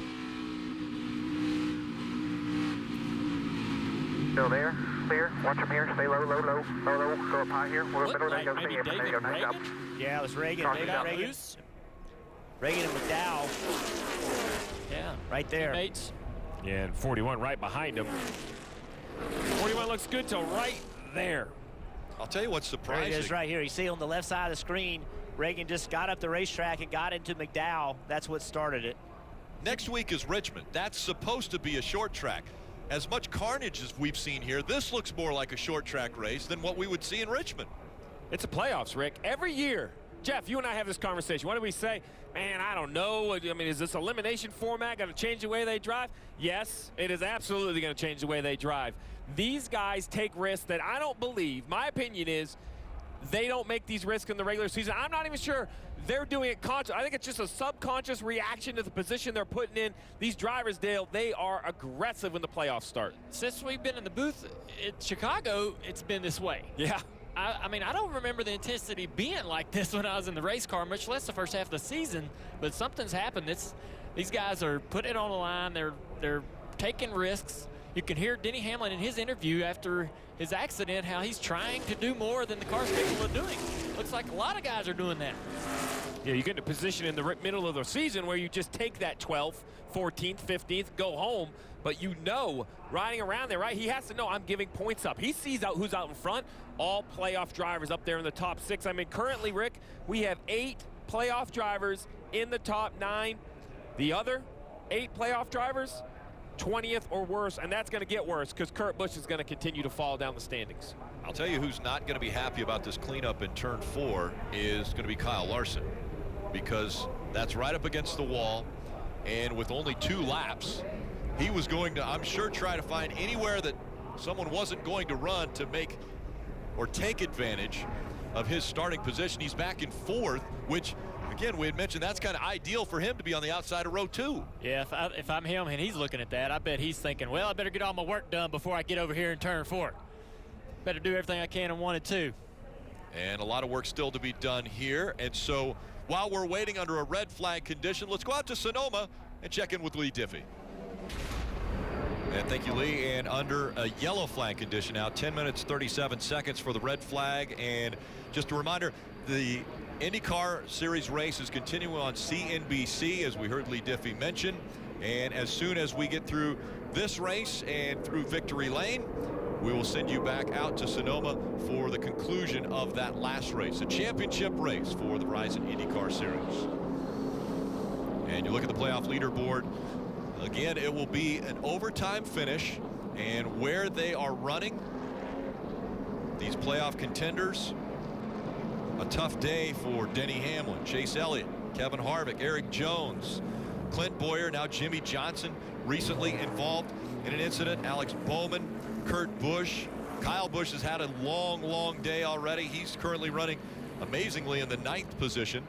S2: Still there, clear. Watch them here. Stay low. Go up high here. We're middle. There you go.
S12: Maybe David Reagan?
S4: Yeah, it was Reagan. Reagan and McDowell.
S12: Yeah,
S4: right there.
S12: Teammates.
S7: Yeah, and 41 right behind him. 41 looks good till right there.
S3: I'll tell you what's surprising.
S4: There it is right here. You see on the left side of the screen, Reagan just got up the racetrack and got into McDowell. That's what started it.
S3: Next week is Richmond. That's supposed to be a short track. As much carnage as we've seen here, this looks more like a short track race than what we would see in Richmond.
S7: It's a playoffs, Rick. Every year, Jeff, you and I have this conversation. What do we say? Man, I don't know. I mean, is this elimination format going to change the way they drive? Yes, it is absolutely going to change the way they drive. These guys take risks that I don't believe. My opinion is they don't make these risks in the regular season. I'm not even sure they're doing it conscious. I think it's just a subconscious reaction to the position they're putting in. These drivers, Dale, they are aggressive when the playoffs start.
S12: Since we've been in the booth in Chicago, it's been this way.
S7: Yeah.
S12: I mean, I don't remember the intensity being like this when I was in the race car, much less the first half of the season. But something's happened. These guys are putting it on the line. They're taking risks. You can hear Denny Hamlin in his interview after his accident how he's trying to do more than the car's capable of doing. Looks like a lot of guys are doing that.
S7: Yeah, you get in a position in the middle of the season where you just take that 12th, 14th, 15th, go home. But you know, riding around there, right? He has to know I'm giving points up. He sees out who's out in front. All playoff drivers up there in the top 6. I mean, currently, Rick, we have 8 playoff drivers in the top 9. The other 8 playoff drivers, 20th or worse, and that's going to get worse because Kurt Busch is going to continue to fall down the standings.
S3: I'll tell you who's not going to be happy about this cleanup in turn 4 is going to be Kyle Larson, because that's right up against the wall, and with only 2 laps, he was going to, I'm sure, try to find anywhere that someone wasn't going to run to make or take advantage of his starting position. He's back in 4th, which, again, we had mentioned that's kind of ideal for him to be on the outside of row 2.
S12: Yeah, if I'm him and he's looking at that, I bet he's thinking, well, I better get all my work done before I get over here in turn 4. better do everything I can in 1 and 2.
S3: And a lot of work still to be done here. And so while we're waiting under a red flag condition, let's go out to Sonoma and check in with Leigh Diffey. And thank you, Lee. And under a yellow flag condition now, 10 minutes, 37 seconds for the red flag. And just a reminder, the IndyCar Series race is continuing on CNBC, as we heard Leigh Diffey mention. And as soon as we get through this race and through Victory Lane, we will send you back out to Sonoma for the conclusion of that last race, a championship race for the Verizon IndyCar Series. And you look at the playoff leaderboard. Again, it will be an overtime finish, and where they are running, these playoff contenders, a tough day for Denny Hamlin, Chase Elliott, Kevin Harvick, Eric Jones, Clint Bowyer, now Jimmie Johnson, recently involved in an incident, Alex Bowman, Kurt Busch. Kyle Busch has had a long day already. He's currently running amazingly in the 9th position.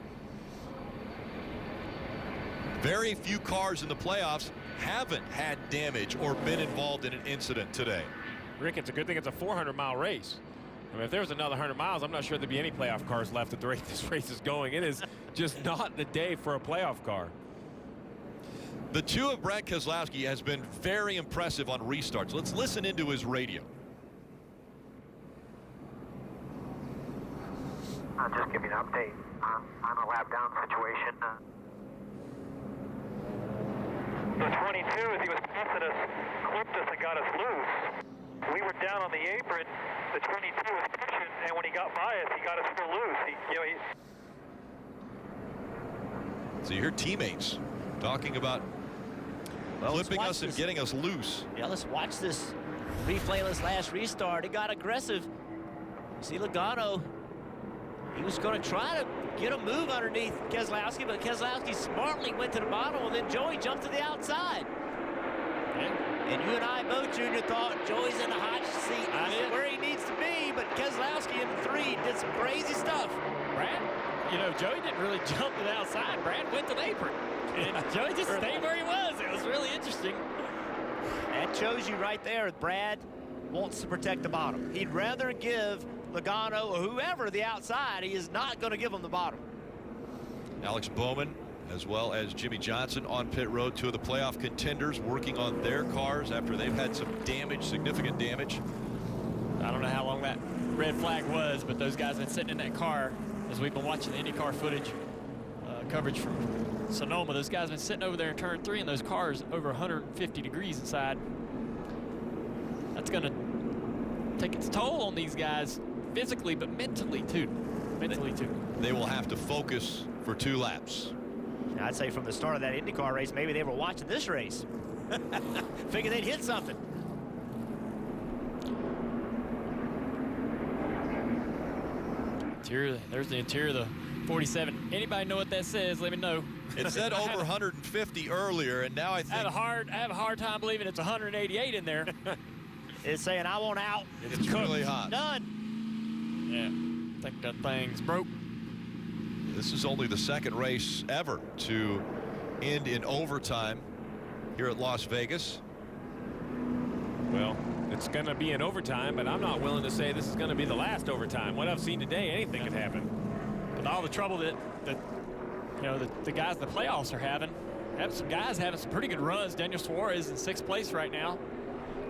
S3: Very few cars in the playoffs haven't had damage or been involved in an incident today.
S7: Rick, it's a good thing it's a 400-mile race. I mean, if there was another 100 miles, I'm not sure there'd be any playoff cars left at the rate this race is going. It is just not the day for a playoff car.
S3: The 2 of Brad Keselowski has been very impressive on restarts. Let's listen into his radio.
S2: I'll just give you an update on a lap down situation.
S10: The 22, as he was passing us, clipped us and got us loose. We were down on the apron. The 22 was pushing, and when he got by us, he got us still loose.
S3: So you hear teammates talking about clipping us and getting us loose.
S4: Yeah, let's watch this replay of this last restart. It got aggressive. You see Logano, he was going to try to get a move underneath Keselowski, but Keselowski smartly went to the bottom, and then Joey jumped to the outside. And you and I both, Junior, thought Joey's in the hot seat. He's where he needs to be, but Keselowski in the 3 did some crazy stuff.
S12: Brad, you know, Joey didn't really jump to the outside. Brad went to the apron. And Joey just stayed where he was. It was really interesting.
S4: That shows you right there, Brad wants to protect the bottom. He'd rather give Logano or whoever the outside. He is not going to give him the bottom.
S3: Alex Bowman, as well as Jimmie Johnson on pit road, 2 of the playoff contenders working on their cars after they've had some damage, significant damage.
S12: I don't know how long that red flag was, but those guys have been sitting in that car as we've been watching the IndyCar footage coverage from Sonoma. Those guys have been sitting over there in turn 3, and those cars over 150 degrees inside. That's going to take its toll on these guys physically, but mentally too. They will have to focus for 2 laps.
S4: I'd say from the start of that IndyCar race, maybe they were watching this race. Figured they'd hit something.
S12: There's the interior of the 47. Anybody know what that says? Let me know.
S3: It said over 150 earlier, and now I think
S12: I have a hard time believing it's 188 in there.
S4: It's saying I want out.
S3: It's really hot.
S4: Done.
S12: Yeah, I think that thing's broke.
S3: This is only the 2nd race ever to end in overtime here at Las Vegas.
S7: Well, it's going to be in overtime, but I'm not willing to say this is going to be the last overtime. What I've seen today, anything could happen.
S12: With all the trouble that you know the guys in the playoffs are having, some guys having some pretty good runs. Daniel Suarez in 6th place right now.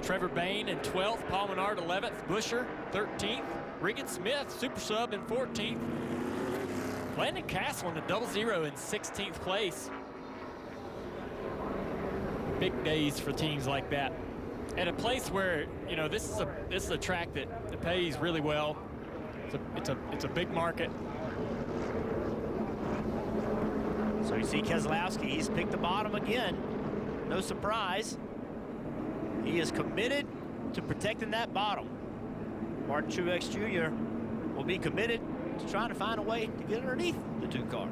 S12: Trevor Bayne in 12th. Paul Menard 11th. Buscher 13th. Regan Smith, super sub, in 14th. Landon Castle in a 0-0 in 16th place. Big days for teams like that. At a place where, you know, this is a track that pays really well. It's a big market.
S4: So you see Keselowski, he's picked the bottom again. No surprise. He is committed to protecting that bottom. Martin Truex Jr. will be committed to trying to find a way to get underneath the 2 car.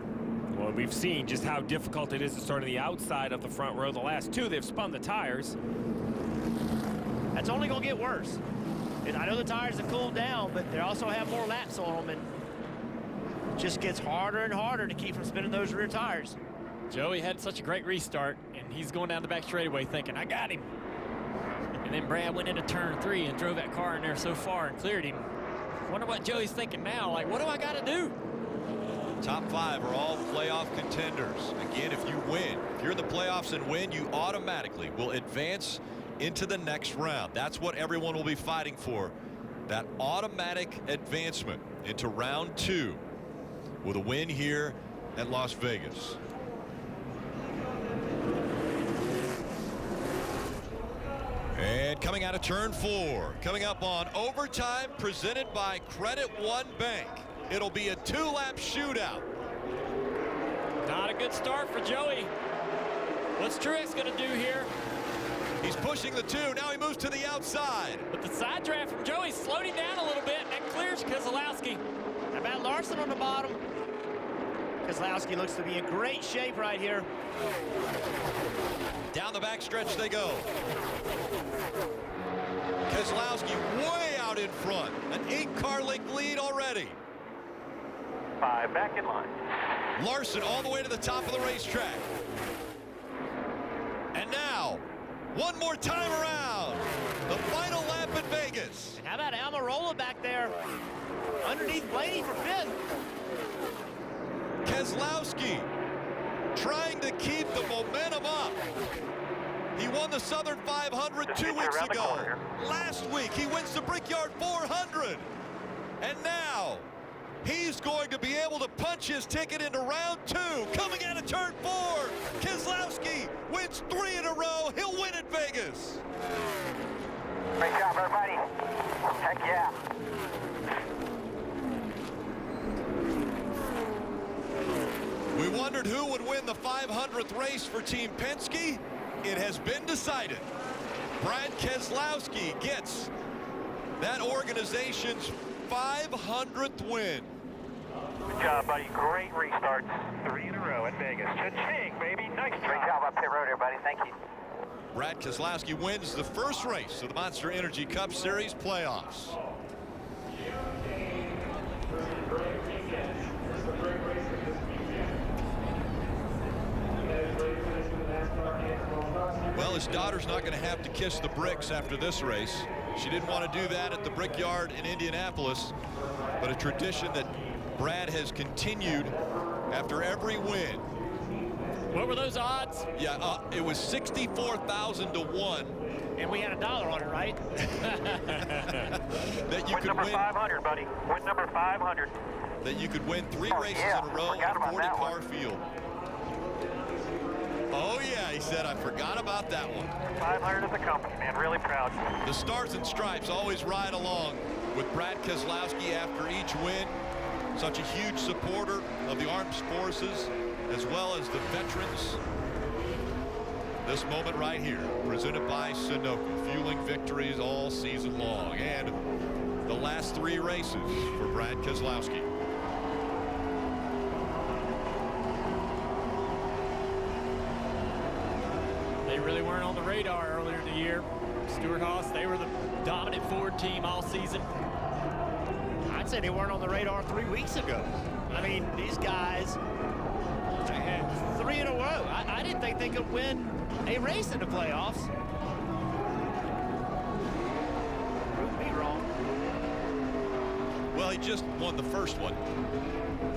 S7: Well, we've seen just how difficult it is to start on the outside of the front row. The last 2, they've spun the tires.
S4: That's only going to get worse. And I know the tires have cooled down, but they also have more laps on them, and it just gets harder and harder to keep from spinning those rear tires.
S12: Joey had such a great restart, and he's going down the back straightaway thinking, I got him. And And then Brad went into turn 3 and drove that car in there so far and cleared him. Wonder what Joey's thinking now. Like, what do I got to do?
S3: Top 5 are all playoff contenders. Again, if you win, if you're in the playoffs and win, you automatically will advance into the next round. That's what everyone will be fighting for. That automatic advancement into round 2 with a win here at Las Vegas. And coming out of turn 4, coming up on overtime presented by Credit One Bank. It'll be a 2-lap shootout.
S12: Not a good start for Joey. What's Truex going to do here?
S3: He's pushing the 2. Now he moves to the outside.
S12: But the side draft from Joey slowed him down a little bit. That clears Keselowski.
S4: How about Larson on the bottom? Keselowski looks to be in great shape right here.
S3: Down the backstretch they go. Keselowski way out in front. An 8-car length lead already.
S10: 5 back in line.
S3: Larson all the way to the top of the racetrack. And now, one more time around. The final lap in Vegas.
S4: And how about Almirola back there underneath Blaney for 5th?
S3: Keselowski trying to keep the momentum up. He won the Southern 500 2 weeks ago. Last week, he wins the Brickyard 400. And now, he's going to be able to punch his ticket into round 2. Coming out of turn 4, Keselowski wins 3 in a row. He'll win at Vegas.
S2: Great job, everybody. Heck yeah.
S3: We wondered who would win the 500th race for Team Penske. It has been decided. Brad Keselowski gets that organization's 500th win.
S10: Good job, buddy. Great restarts. 3 in a row at Vegas. Cha-ching, baby. Nice job.
S2: Great job up pit road, everybody. Thank you.
S3: Brad Keselowski wins the first race of the Monster Energy Cup Series playoffs. Well, his daughter's not going to have to kiss the bricks after this race. She didn't want to do that at the Brickyard in Indianapolis, but a tradition that Brad has continued after every win.
S12: What were those odds?
S3: Yeah, it was 64,000 to 1.
S4: And we had $1 on it, right?
S3: That you
S10: win
S3: could
S10: number
S3: win
S10: 500, buddy. Win number 500.
S3: That you could win 3 races
S2: yeah.
S3: in a row
S2: Forgot
S3: on a
S2: about that
S3: 40-car field. Oh yeah, he said, I forgot about that one.
S10: 500 as a company, man. Really proud.
S3: The Stars and Stripes always ride along with Brad Keselowski after each win. Such a huge supporter of the armed forces as well as the veterans. This moment right here, presented by Sunoco, fueling victories all season long. And the last 3 races for Brad Keselowski.
S12: They really weren't on the radar earlier in the year. Stewart-Haas, they were the dominant Ford team all season.
S4: I'd say they weren't on the radar 3 weeks ago. I mean, these guys had 3 in a row. I didn't think they could win a race in the playoffs. Prove me wrong.
S3: Well, he just won the first one.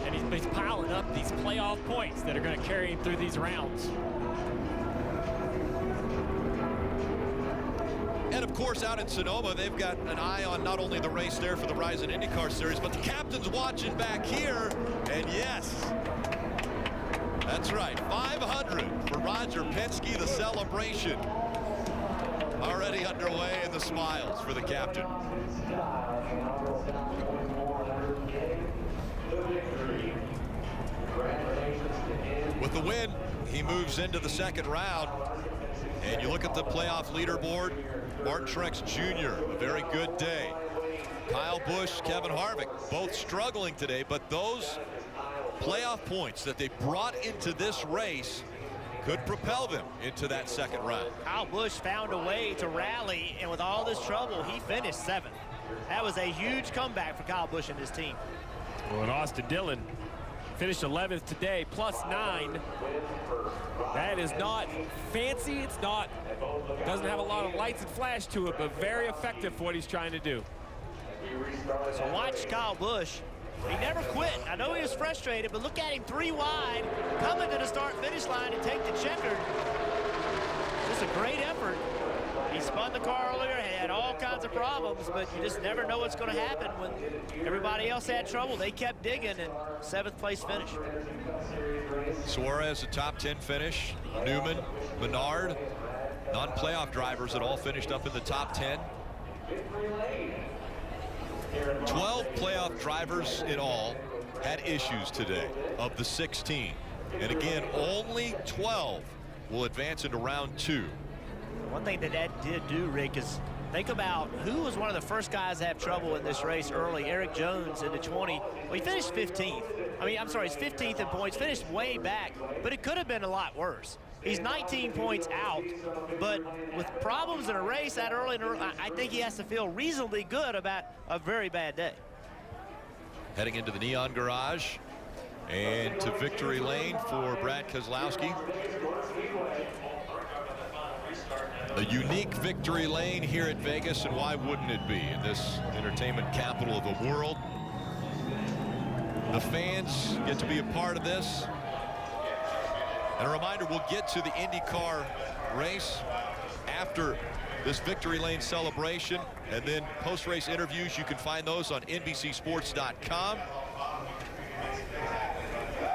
S12: And he's piling up these playoff points that are going to carry him through these rounds.
S3: And of course, out in Sonoma, they've got an eye on not only the race there for the Verizon IndyCar Series, but the captain's watching back here. And yes, that's right, 500 for Roger Penske. The celebration already underway, and the smiles for the captain. With the win, he moves into the second round. And you look at the playoff leaderboard, Martin Truex Jr., a very good day. Kyle Busch, Kevin Harvick, both struggling today, but those playoff points that they brought into this race could propel them into that second round.
S4: Kyle Busch found a way to rally, and with all this trouble, he finished 7th. That was a huge comeback for Kyle Busch and his team.
S12: Well, and Austin Dillon
S7: Finished 11th today, +9. That is not fancy. It's not, doesn't have a lot of lights and flash to it, but very effective for what he's trying to do.
S4: So watch Kyle Busch. He never quit. I know he was frustrated, but look at him 3 wide, coming to the start-finish line and take the checkered. Just a great effort. He spun the car earlier, had all kinds of problems, but you just never know what's going to happen. When everybody else had trouble, they kept digging, and 7th place finish.
S3: Suarez, a top 10 finish. Newman, Menard, non-playoff drivers that all finished up in the top 10. 12 playoff drivers in all had issues today of the 16. And again, only 12 will advance into round 2.
S4: One thing that did do, Rick, is think about who was one of the first guys to have trouble in this race early. Eric Jones in the 20. Well, he finished 15th. I mean, I'm sorry, he's 15th in points, finished way back, but it could have been a lot worse. He's 19 points out, but with problems in a race that early, I think he has to feel reasonably good about a very bad day.
S3: Heading into the Neon Garage and to victory lane for Brad Keselowski. A unique victory lane here at Vegas, and why wouldn't it be in this entertainment capital of the world? The fans get to be a part of this. And a reminder, we'll get to the IndyCar race after this victory lane celebration, and then post-race interviews. You can find those on NBCSports.com.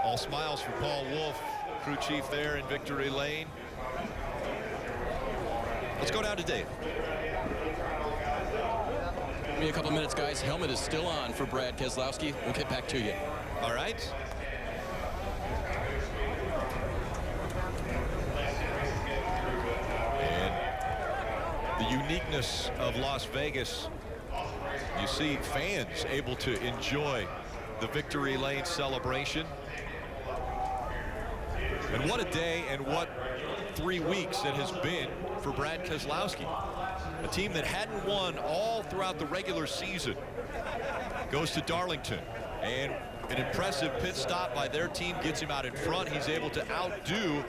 S3: All smiles for Paul Wolfe, crew chief there in victory lane. Let's go down to Dave.
S8: Give me a couple minutes, guys. Helmet is still on for Brad Keselowski. We'll get back to you.
S3: All right. The uniqueness of Las Vegas, you see fans able to enjoy the victory lane celebration. And what a day and what 3 weeks it has been for Brad Keselowski. A team that hadn't won all throughout the regular season goes to Darlington, and an impressive pit stop by their team gets him out in front. He's able to outdo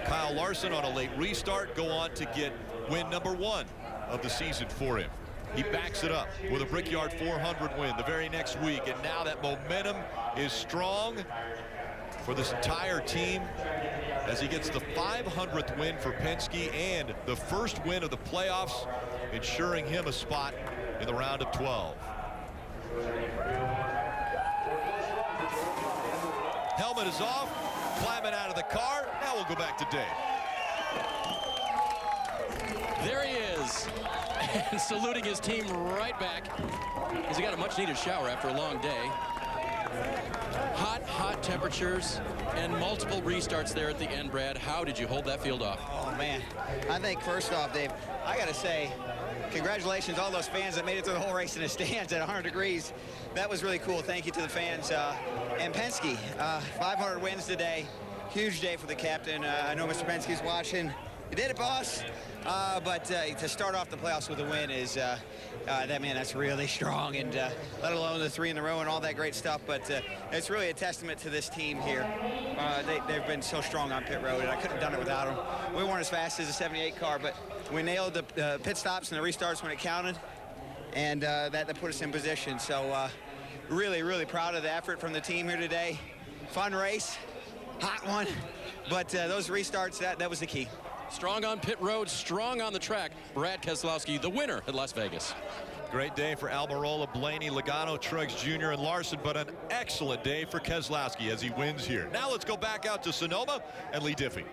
S3: Kyle Larson on a late restart, go on to get win number 1 of the season for him. He backs it up with a Brickyard 400 win the very next week, and now that momentum is strong for this entire team as he gets the 500th win for Penske and the first win of the playoffs, ensuring him a spot in the round of 12. Helmet is off, climbing out of the car. Now we'll go back to Dave.
S8: There he is, and saluting his team right back. He's got a much-needed shower after a long day. Hot temperatures and multiple restarts there at the end, Brad. How did you hold that field off?
S17: Oh, man. I think, first off, Dave, I got to say, congratulations to all those fans that made it through the whole race in the stands at 100 degrees. That was really cool. Thank you to the fans. And Penske, 500 wins today. Huge day for the captain. I know Mr. Penske's watching. You did it, boss. But to start off the playoffs with a win is, that's really strong, and let alone the 3 in a row and all that great stuff. But it's really a testament to this team here. They've been so strong on pit road, and I couldn't have done it without them. We weren't as fast as the 78 car, but we nailed the pit stops and the restarts when it counted, and that put us in position. So really, really proud of the effort from the team here today. Fun race, hot one, but those restarts, that was the key.
S8: Strong on pit road, strong on the track. Brad Keselowski, the winner at Las Vegas.
S3: Great day for Almirola, Blaney, Logano, Truex Jr., and Larson, but an excellent day for Keselowski as he wins here. Now let's go back out to Sonoma and Lee Diffie.